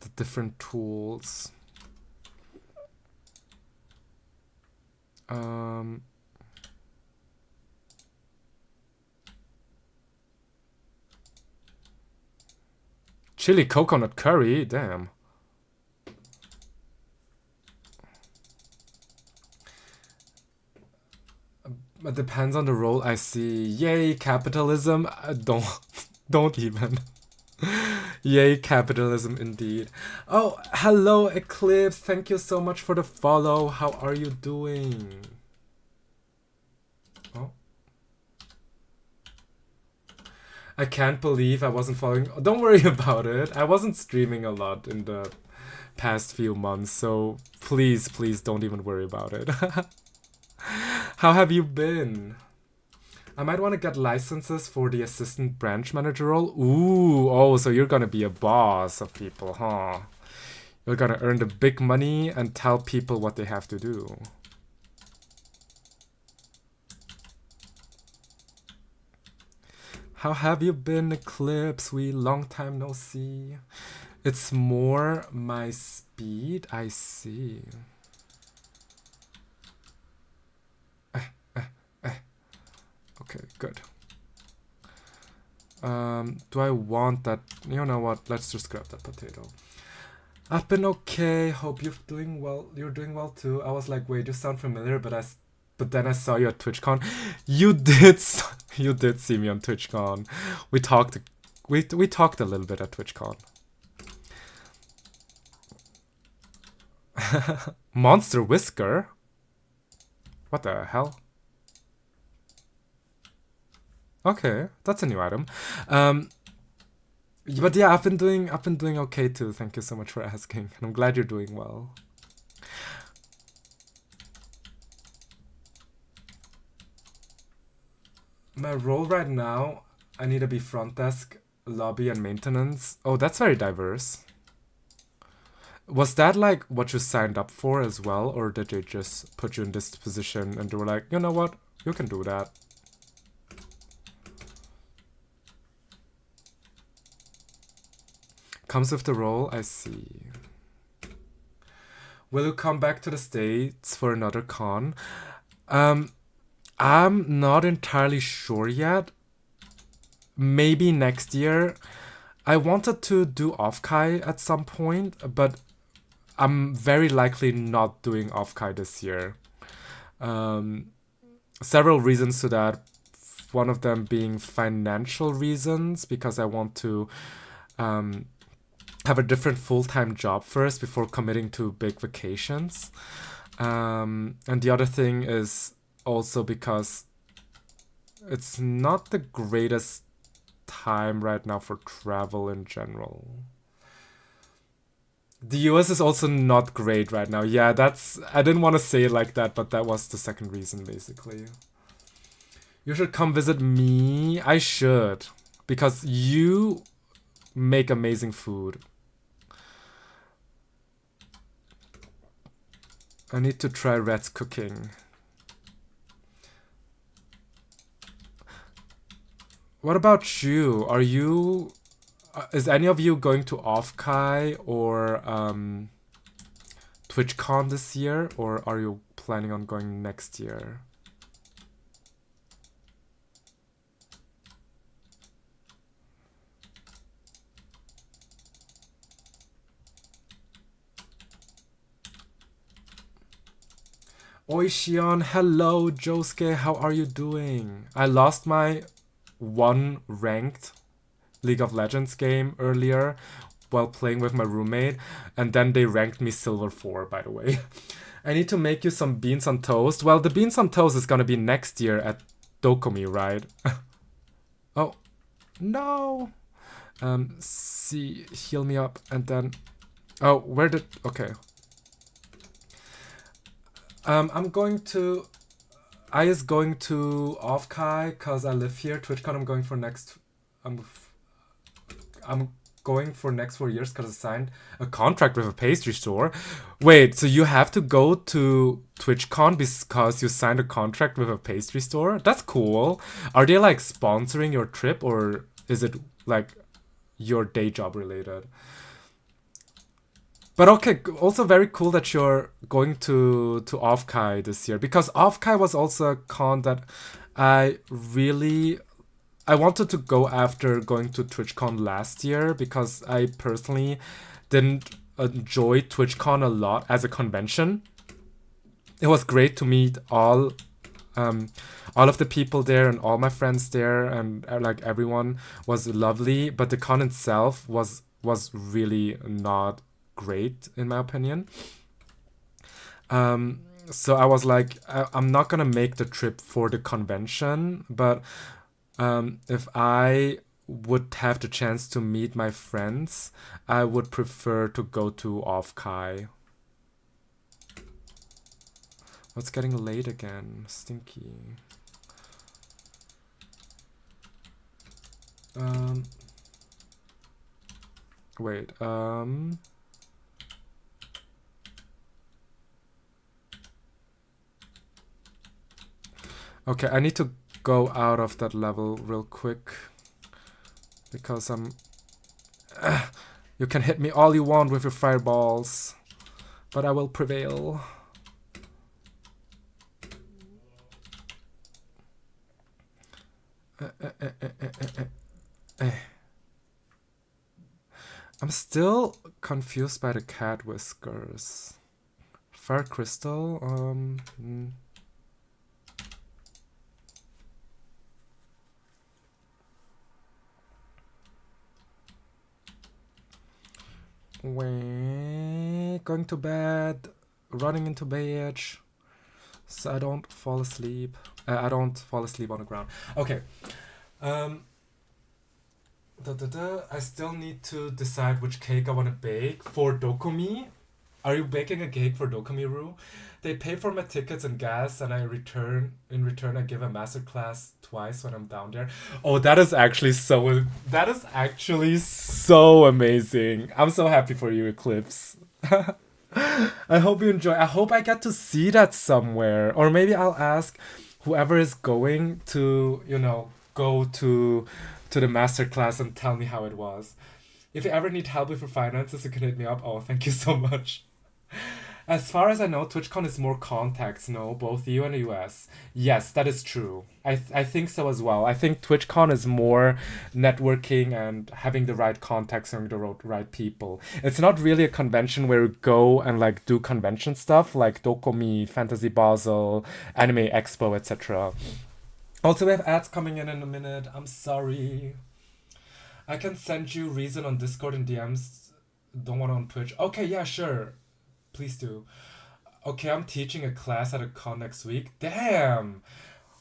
the different tools. Chili coconut curry, damn. It depends on the role I see. Yay, capitalism. Don't even. Yay, capitalism indeed. Oh, hello, Eclipse. Thank you so much for the follow. How are you doing? Oh. I can't believe I wasn't following. Don't worry about it. I wasn't streaming a lot in the past few months, so please don't even worry about it. How have you been? I might want to get licenses for the assistant branch manager role. Ooh, oh, so you're gonna be a boss of people, huh? You're gonna earn the big money and tell people what they have to do. How have you been, Eclipse? We long time no see. It's more my speed, I see. Okay, good. Do I want that? You know what? Let's just grab that potato. I've been okay. Hope you're doing well. You're doing well too. I was like, wait, you sound familiar, but then I saw you at TwitchCon. You did. You did see me on TwitchCon. We talked. We talked a little bit at TwitchCon. Monster Whisker. What the hell? Okay, that's a new item. But yeah, I've been doing okay too. Thank you so much for asking. And I'm glad you're doing well. My role right now, I need to be front desk, lobby, and maintenance. Oh, that's very diverse. Was that like what you signed up for as well, or did they just put you in this position and they were like, you know what, you can do that? Comes with the role, I see. Will you come back to the States for another con? I'm not entirely sure yet. Maybe next year. I wanted to do Off-Kai at some point, but I'm very likely not doing Off-Kai this year. Several reasons to that. One of them being financial reasons, because I want to have a different full-time job first before committing to big vacations. And the other thing is also because it's not the greatest time right now for travel in general. The US is also not great right now. Yeah, I didn't want to say it like that, but that was the second reason, basically. You should come visit me. I should. Because you make amazing food. I need to try Red's cooking. What about you? Are you... is any of you going to Off-Kai or TwitchCon this year? Or are you planning on going next year? Oi Shion, hello Josuke, how are you doing? I lost my one ranked League of Legends game earlier while playing with my roommate, and then they ranked me silver 4, by the way. I need to make you some beans on toast. Well, the beans on toast is gonna be next year at Dokomi, right? Oh, no! Heal me up, and then... Oh, where did... Okay. I'm going to... I is going to Off-Kai because I live here. TwitchCon I'm going for next... I'm going for next 4 years because I signed a contract with a pastry store. Wait, so you have to go to TwitchCon because you signed a contract with a pastry store? That's cool. Are they like sponsoring your trip, or is it like your day job related? But okay, also very cool that you're going to Off-Kai this year, because Off-Kai was also a con that I wanted to go after going to TwitchCon last year, because I personally didn't enjoy TwitchCon a lot as a convention. It was great to meet all of the people there and all my friends there, and like everyone was lovely, but the con itself was really not great in my opinion. So I was like, I'm not gonna make the trip for the convention, but if I would have the chance to meet my friends, I would prefer to go to Off-Kai. Oh, it's getting late again. Stinky. Wait, okay, I need to go out of that level real quick, because you can hit me all you want with your fireballs, but I will prevail. I'm still confused by the cat whiskers. Fire crystal. Wait, going to bed, running into bed, so I don't fall asleep. I don't fall asleep on the ground. Okay. I still need to decide which cake I want to bake for Dokumi. Are you baking a cake for Dokumiru? They pay for my tickets and gas, and in return I give a masterclass twice when I'm down there. Oh, that is actually so amazing. I'm so happy for you, Eclipse. I hope you enjoy. I hope I get to see that somewhere, or maybe I'll ask whoever is going to, go to the masterclass and tell me how it was. If you ever need help with your finances, you can hit me up. Oh, thank you so much. As far as I know, TwitchCon is more contacts, no? Both EU and the US. Yes, that is true. I think so as well. I think TwitchCon is more networking and having the right contacts and the right people. It's not really a convention where you go and like do convention stuff like Dokomi, Fantasy Basel, Anime Expo, etc. Also, we have ads coming in a minute. I'm sorry. I can send you reason on Discord and DMs. Don't want on Twitch. Okay, yeah, sure. Please do. Okay, I'm teaching a class at a con next week. Damn!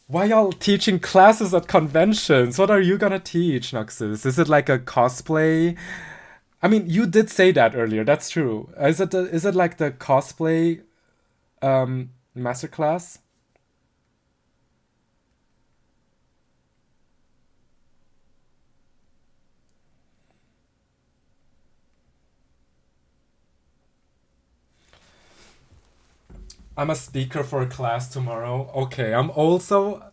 Why y'all teaching classes at conventions? What are you gonna teach, Noxus? Is it like a cosplay? I mean, you did say that earlier. That's true. Is it like the cosplay masterclass? I'm a speaker for a class tomorrow. Okay, I'm also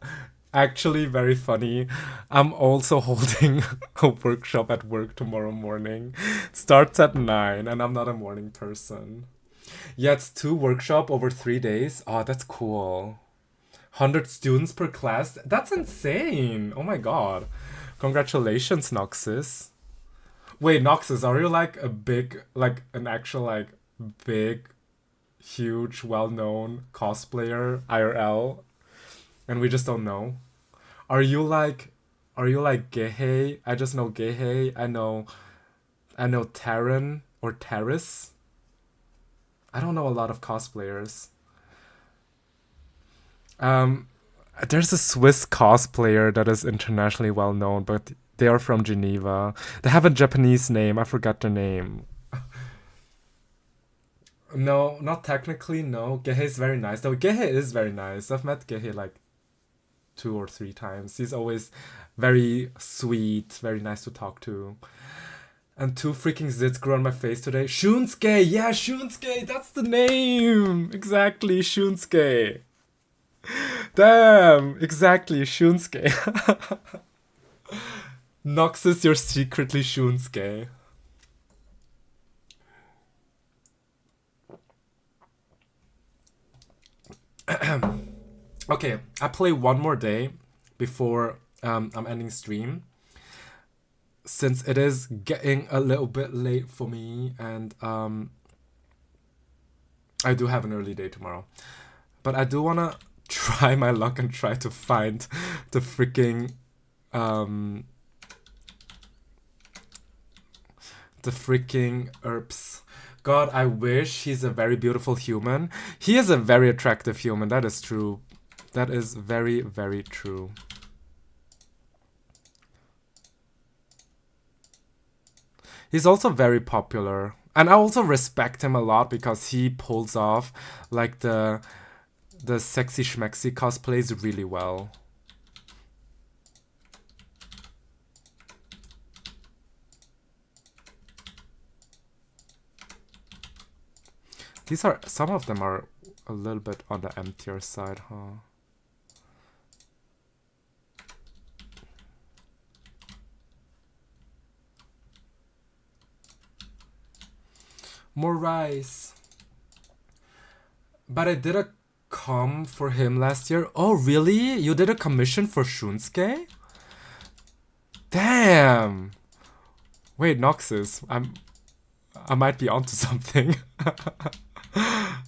actually very funny. I'm also holding a workshop at work tomorrow morning. It starts at 9 and I'm not a morning person. Yeah, it's 2 workshop over 3 days. Oh, that's cool. 100 students per class. That's insane. Oh my god. Congratulations, Noxus. Wait, Noxus, are you like a big, like an actual, like, big huge, well-known cosplayer IRL, and we just don't know? Are you like, Gehei? I just know Gehei. I know Taryn or Taris. I don't know a lot of cosplayers. Um, there's a Swiss cosplayer that is internationally well known, but they are from Geneva. They have a Japanese name. I forgot their name. No, not technically, no. Gehe is very nice. Though Gehe is very nice. I've met Gehe like 2 or 3 times. He's always very sweet, very nice to talk to. And 2 freaking zits grew on my face today. Shunsuke! Yeah, Shunsuke! That's the name! Exactly, Shunsuke. Damn! Exactly, Shunsuke. Noxus, you're secretly Shunsuke. Okay, I play one more day before I'm ending stream, since it is getting a little bit late for me, and I do have an early day tomorrow. But I do wanna try my luck and try to find the freaking herbs. God, I wish he's a very beautiful human. He is a very attractive human, that is true. That is very, very true. He's also very popular. And I also respect him a lot because he pulls off like the sexy schmexy cosplays really well. Some of them are a little bit on the emptier side, huh? More rice. But I did a com for him last year. Oh, really? You did a commission for Shunsuke? Damn! Wait, Noxus. I might be onto something.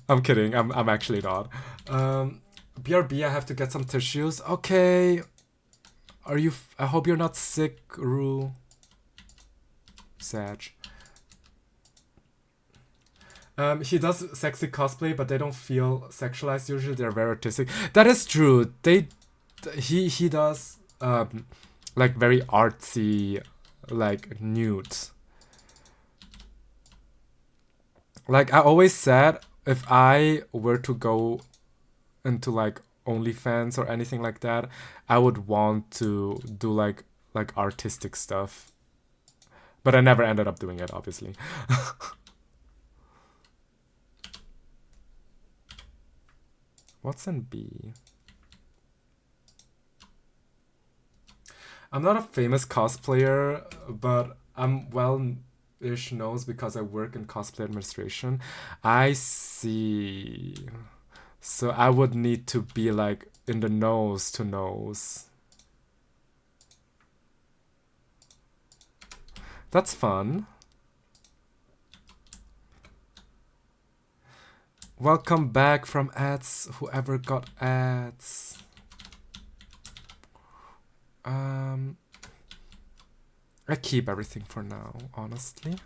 I'm kidding. I'm actually not. BRB, I have to get some tissues. Okay. Are you... I hope you're not sick, Rue. Sag. He does sexy cosplay, but they don't feel sexualized usually. They're very artistic. That is true. He does like very artsy, like nudes. Like I always said, if I were to go into like OnlyFans or anything like that, I would want to do like artistic stuff. But I never ended up doing it, obviously. What's in B? I'm not a famous cosplayer, but I'm well-ish known because I work in cosplay administration. I see. So I would need to be like in the nose to nose. That's fun. Welcome back from ads, whoever got ads. I keep everything for now, honestly.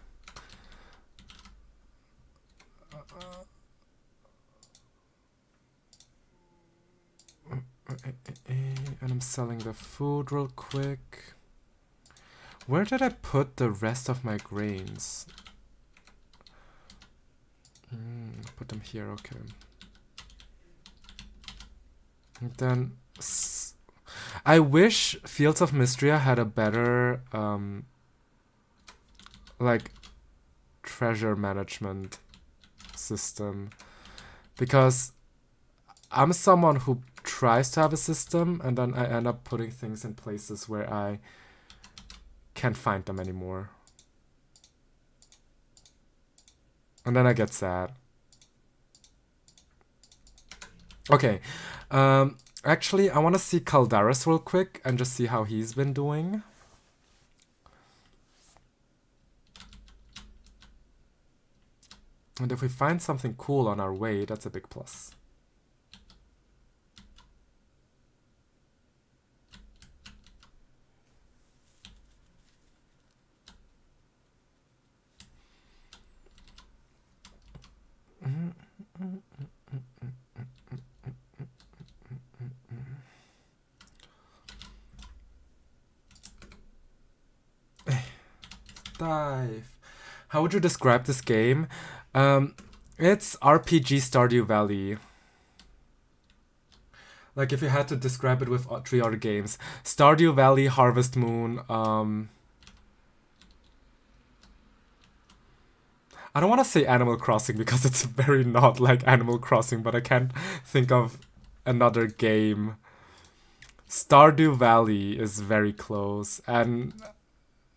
And I'm selling the food real quick. Where did I put the rest of my grains? Put them here, okay. And then I wish Fields of Mistria had a better like treasure management system, because I'm someone who tries to have a system and then I end up putting things in places where I can't find them anymore. And then I get sad. Okay. Actually, I want to see Caldaris real quick and just see how he's been doing. And if we find something cool on our way, that's a big plus. Dive. How would you describe this game? It's RPG Stardew Valley. Like if you had to describe it with 3 other games. Stardew Valley, Harvest Moon, I don't want to say Animal Crossing because it's very not like Animal Crossing, but I can't think of another game. Stardew Valley is very close, and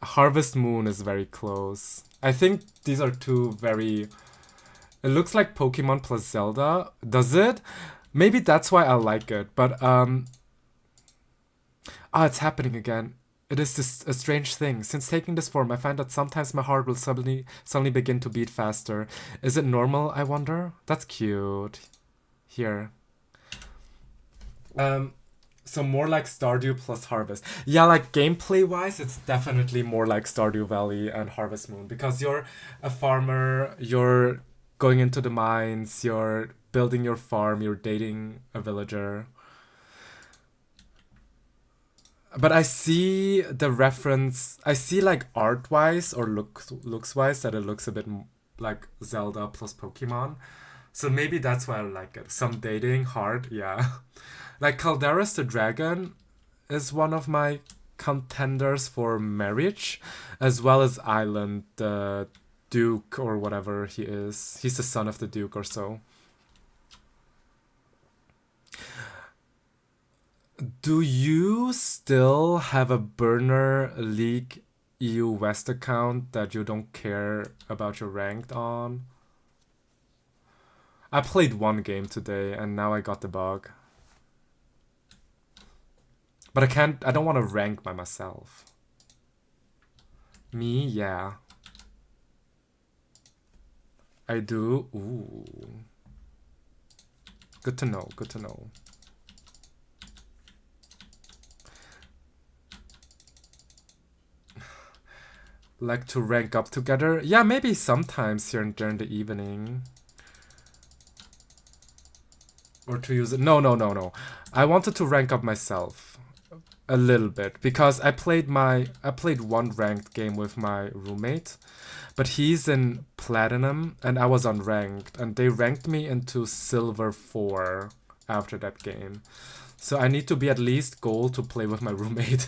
Harvest Moon is very close. I think these are two very... It looks like Pokemon plus Zelda. Does it? Maybe that's why I like it, but it's happening again. It is this a strange thing. Since taking this form, I find that sometimes my heart will suddenly begin to beat faster. Is it normal, I wonder? That's cute. Here. So more like Stardew plus Harvest. Yeah, like gameplay-wise, it's definitely more like Stardew Valley and Harvest Moon, because you're a farmer, you're going into the mines, you're building your farm, you're dating a villager. But I see the reference, I see like art-wise or looks-wise that it looks a bit like Zelda plus Pokemon. So maybe that's why I like it. Some dating, hard, yeah. Like Calderas the Dragon is one of my contenders for marriage, as well as Island the Duke or whatever he is. He's the son of the Duke or so. Do you still have a burner League EU West account that you don't care about your ranked on? I played one game today and now I got the bug. But I don't want to rank by myself. Me, yeah. I do. Ooh. Good to know, good to know. Like to rank up together? Yeah, maybe sometimes here and there in the evening. Or to use it. No, no, no, no. I wanted to rank up myself a little bit because I played one ranked game with my roommate, but he's in platinum and I was unranked and they ranked me into silver 4 after that game. So I need to be at least gold to play with my roommate.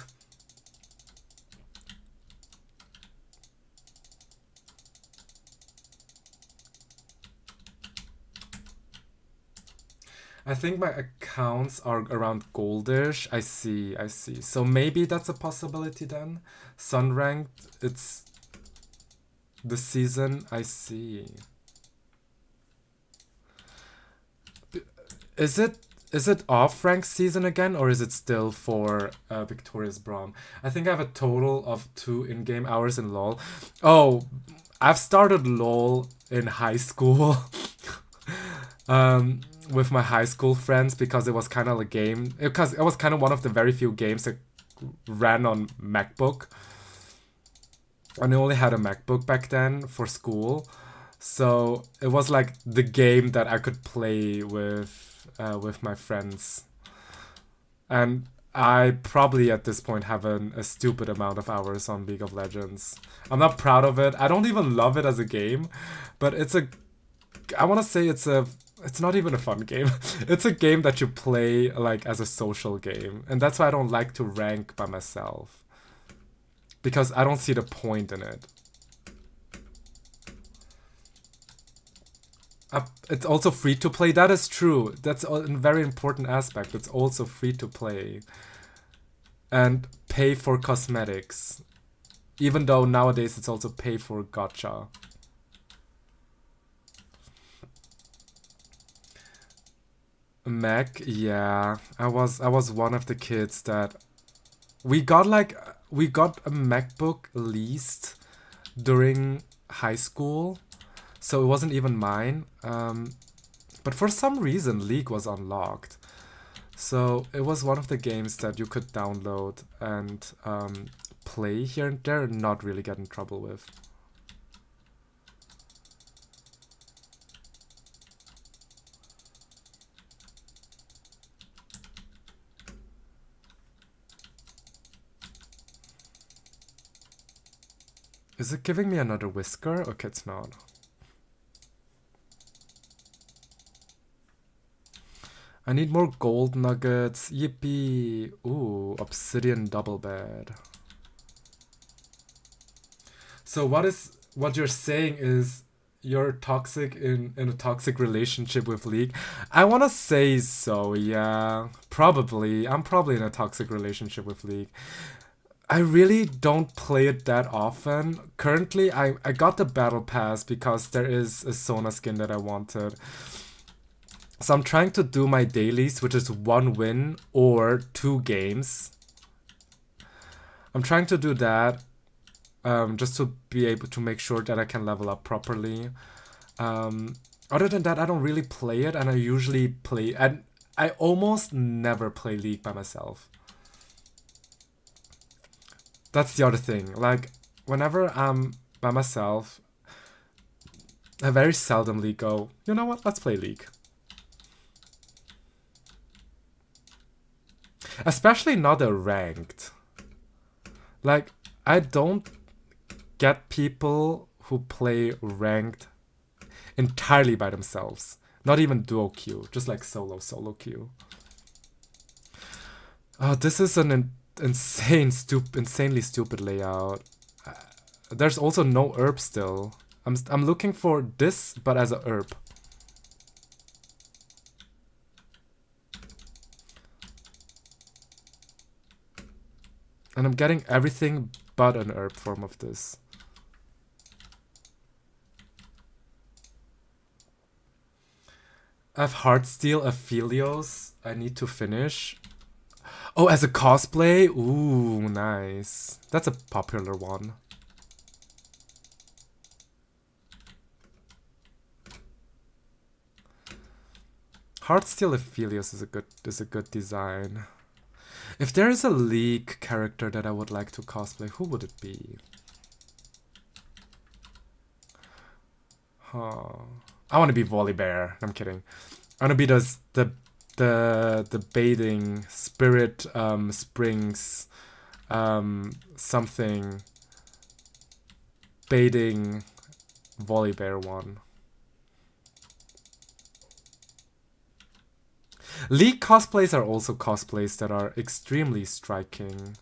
I think my accounts are around goldish. I see, I see. So maybe that's a possibility then. Sun ranked, it's the season. I see. Is it off rank season again, or is it still for Victoria's Braum? I think I have a total of 2 in-game hours in LoL. Oh, I've started LoL in high school. With my high school friends because it was kind of a game. Because it was kind of one of the very few games that ran on MacBook. And I only had a MacBook back then for school. So it was like the game that I could play with my friends. And I probably at this point have a stupid amount of hours on League of Legends. I'm not proud of it. I don't even love it as a game, but I want to say it's not even a fun game. It's a game that you play like as a social game. And that's why I don't like to rank by myself. Because I don't see the point in it. It's also free to play. That is true. That's a very important aspect. It's also free to play. And pay for cosmetics. Even though nowadays it's also pay for gacha. Mac, yeah. I was one of the kids that we got a MacBook leased during high school. So it wasn't even mine. But for some reason League was unlocked. So it was one of the games that you could download and play here and there and not really get in trouble with. Is it giving me another whisker? Okay, it's not. I need more gold nuggets. Yippee. Ooh, obsidian double bed. So what you're saying is you're toxic in a toxic relationship with League? I want to say so, yeah. Probably. I'm probably in a toxic relationship with League. I really don't play it that often. Currently, I got the battle pass because there is a Sona skin that I wanted. So I'm trying to do my dailies, which is 1 win or 2 games. I'm trying to do that just to be able to make sure that I can level up properly. Other than that, I don't really play it, and I usually play... And I almost never play League by myself. That's the other thing. Like, whenever I'm by myself, I very seldomly go, you know what, let's play League. Especially not a ranked. Like, I don't get people who play ranked entirely by themselves. Not even duo queue, just like solo queue. Oh, this is an insanely stupid layout. There's also no herb still. I'm looking for this, but as a herb. And I'm getting everything but an herb form of this. I have Heartsteel, Aphelios. I need to finish. Oh, as a cosplay? Ooh, nice. That's a popular one. Heartsteel Aphelios is a good design. If there is a League character that I would like to cosplay, who would it be? Huh. I want to be Volibear. I'm kidding. I want to be the bathing spirit springs something bathing Volibear one. League cosplays are also cosplays that are extremely striking.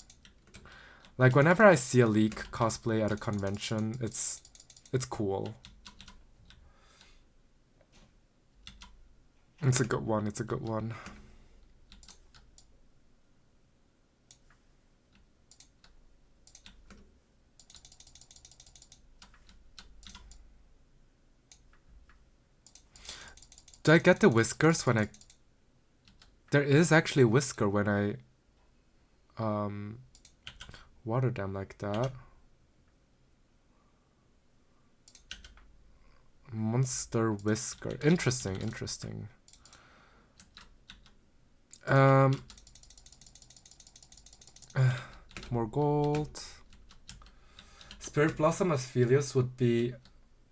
Like whenever I see a League cosplay at a convention, it's cool. It's a good one, it's a good one. Do I get the whiskers when I... There is actually a whisker when I water them like that. Monster whisker. Interesting, interesting. More gold. Spirit Blossom Aphelios would be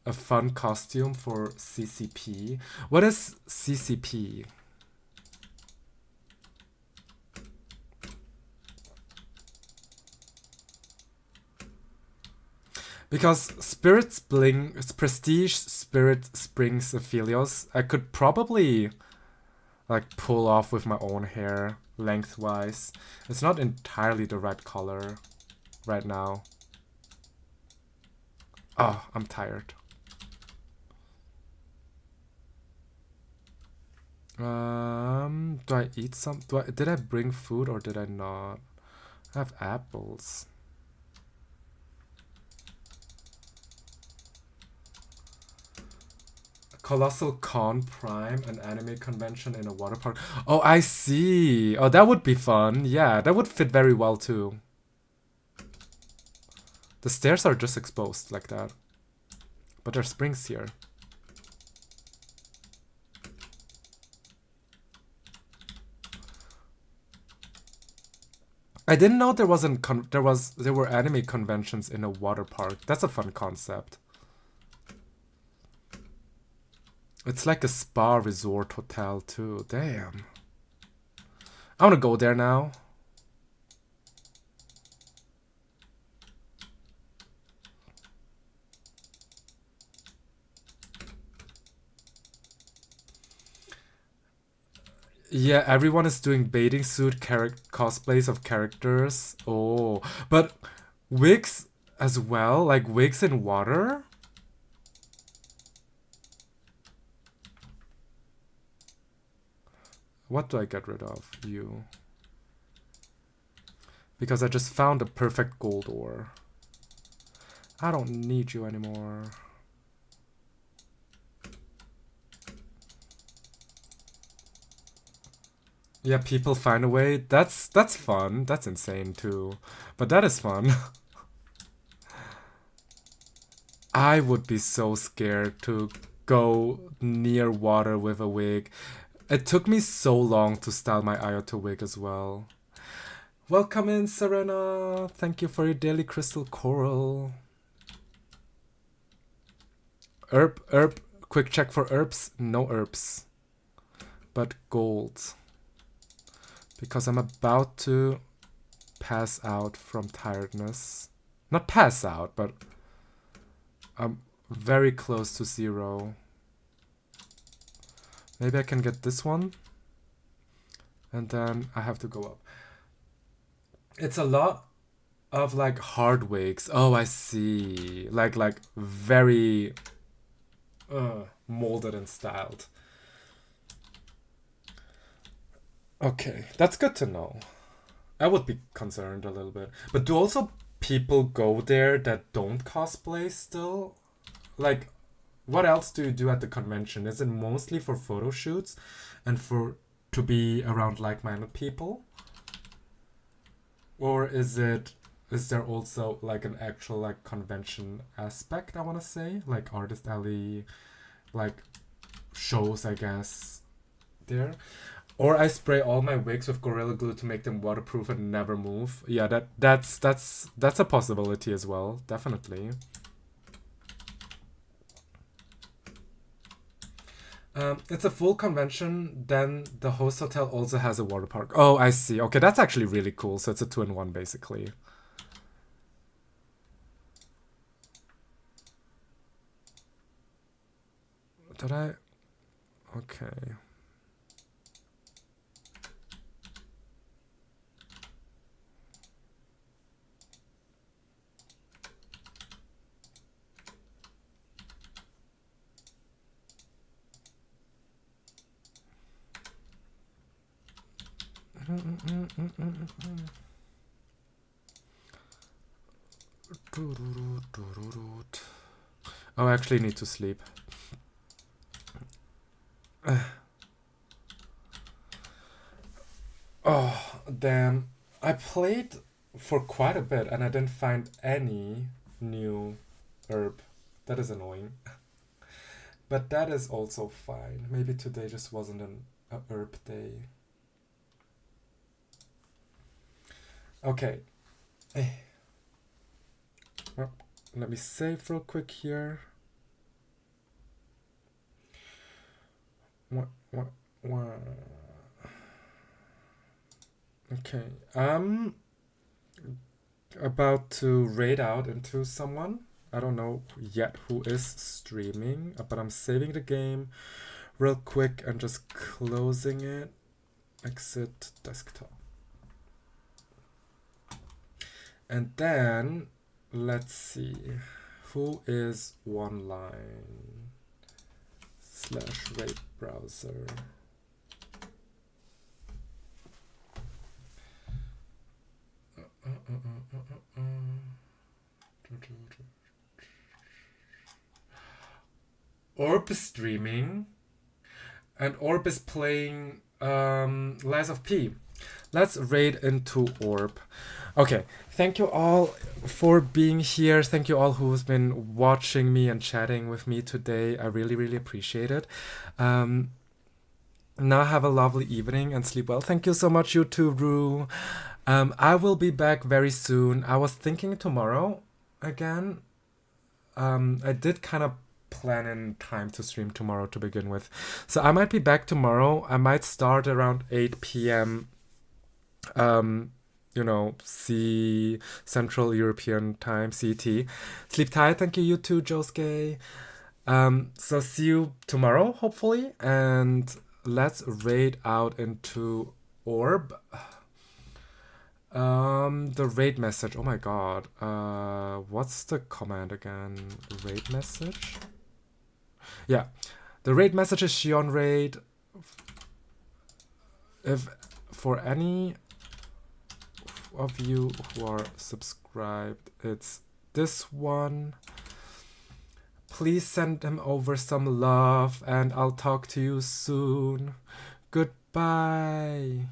a fun costume for CCP. What is CCP? Because Spirit Bling, Prestige Spirit Springs Aphelios, I could probably like pull off with my own hair lengthwise. It's not entirely the right color right now. Oh, I'm tired. Do I eat some? Did I bring food or did I not? I have apples. Colossal Con Prime, an anime convention in a water park. Oh, I see. Oh, that would be fun. Yeah, that would fit very well too. The stairs are just exposed like that. But there's springs here. I didn't know there were anime conventions in a water park. That's a fun concept. It's like a spa resort hotel too. Damn. I want to go there now. Yeah, everyone is doing bathing suit cosplays of characters. Oh, but wigs as well? Like wigs in water? What do I get rid of? You. Because I just found a perfect gold ore. I don't need you anymore. Yeah, people find a way. That's fun. That's insane too. But that is fun. I would be so scared to go near water with a wig. It took me so long to style my Ayato wig as well. Welcome in, Serena. Thank you for your daily crystal coral. Herb. Quick check for herbs. No herbs. But gold. Because I'm about to pass out from tiredness. Not pass out, but I'm very close to 0. Maybe I can get this one. And then I have to go up. It's a lot of like hard wigs. Oh, I see. Like very molded and styled. Okay, that's good to know. I would be concerned a little bit. But do also people go there that don't cosplay still? Like, what else do you do at the convention? Is it mostly for photo shoots and to be around like-minded people? Or is there also like an actual like convention aspect, I want to say? Like artist alley, like shows, I guess, there. Or I spray all my wigs with Gorilla Glue to make them waterproof and never move. Yeah, that's a possibility as well, definitely. It's a full convention, then the host hotel also has a water park. Oh, I see. Okay, that's actually really cool. So it's a 2-in-1 basically. Did I? Okay. Oh, I actually need to sleep. Oh, damn. I played for quite a bit and I didn't find any new herb. That is annoying. But that is also fine. Maybe today just wasn't a herb day. Okay. Well, let me save real quick here. What? Okay. I'm about to raid out into someone. I don't know yet who is streaming, but I'm saving the game real quick and just closing it. Exit desktop. And then let's see who is online / raid browser. Orb is streaming, and Orb is playing Lies of P. Let's raid into Orb. Okay, thank you all for being here. Thank you all who's been watching me and chatting with me today. I really, really appreciate it. Now have a lovely evening and sleep well. Thank you so much, you too, Rue. I will be back very soon. I was thinking tomorrow again. I did kind of plan in time to stream tomorrow to begin with. So I might be back tomorrow. I might start around 8 p.m. Central European time, CT. Sleep tight. Thank you, you too, Josuke. So see you tomorrow, hopefully. And let's raid out into Orb. The raid message. Oh my god. What's the command again? Raid message? Yeah. The raid message is Shion raid. If for any of you who are subscribed, it's this one. Please send him over some love and I'll talk to you soon. Goodbye.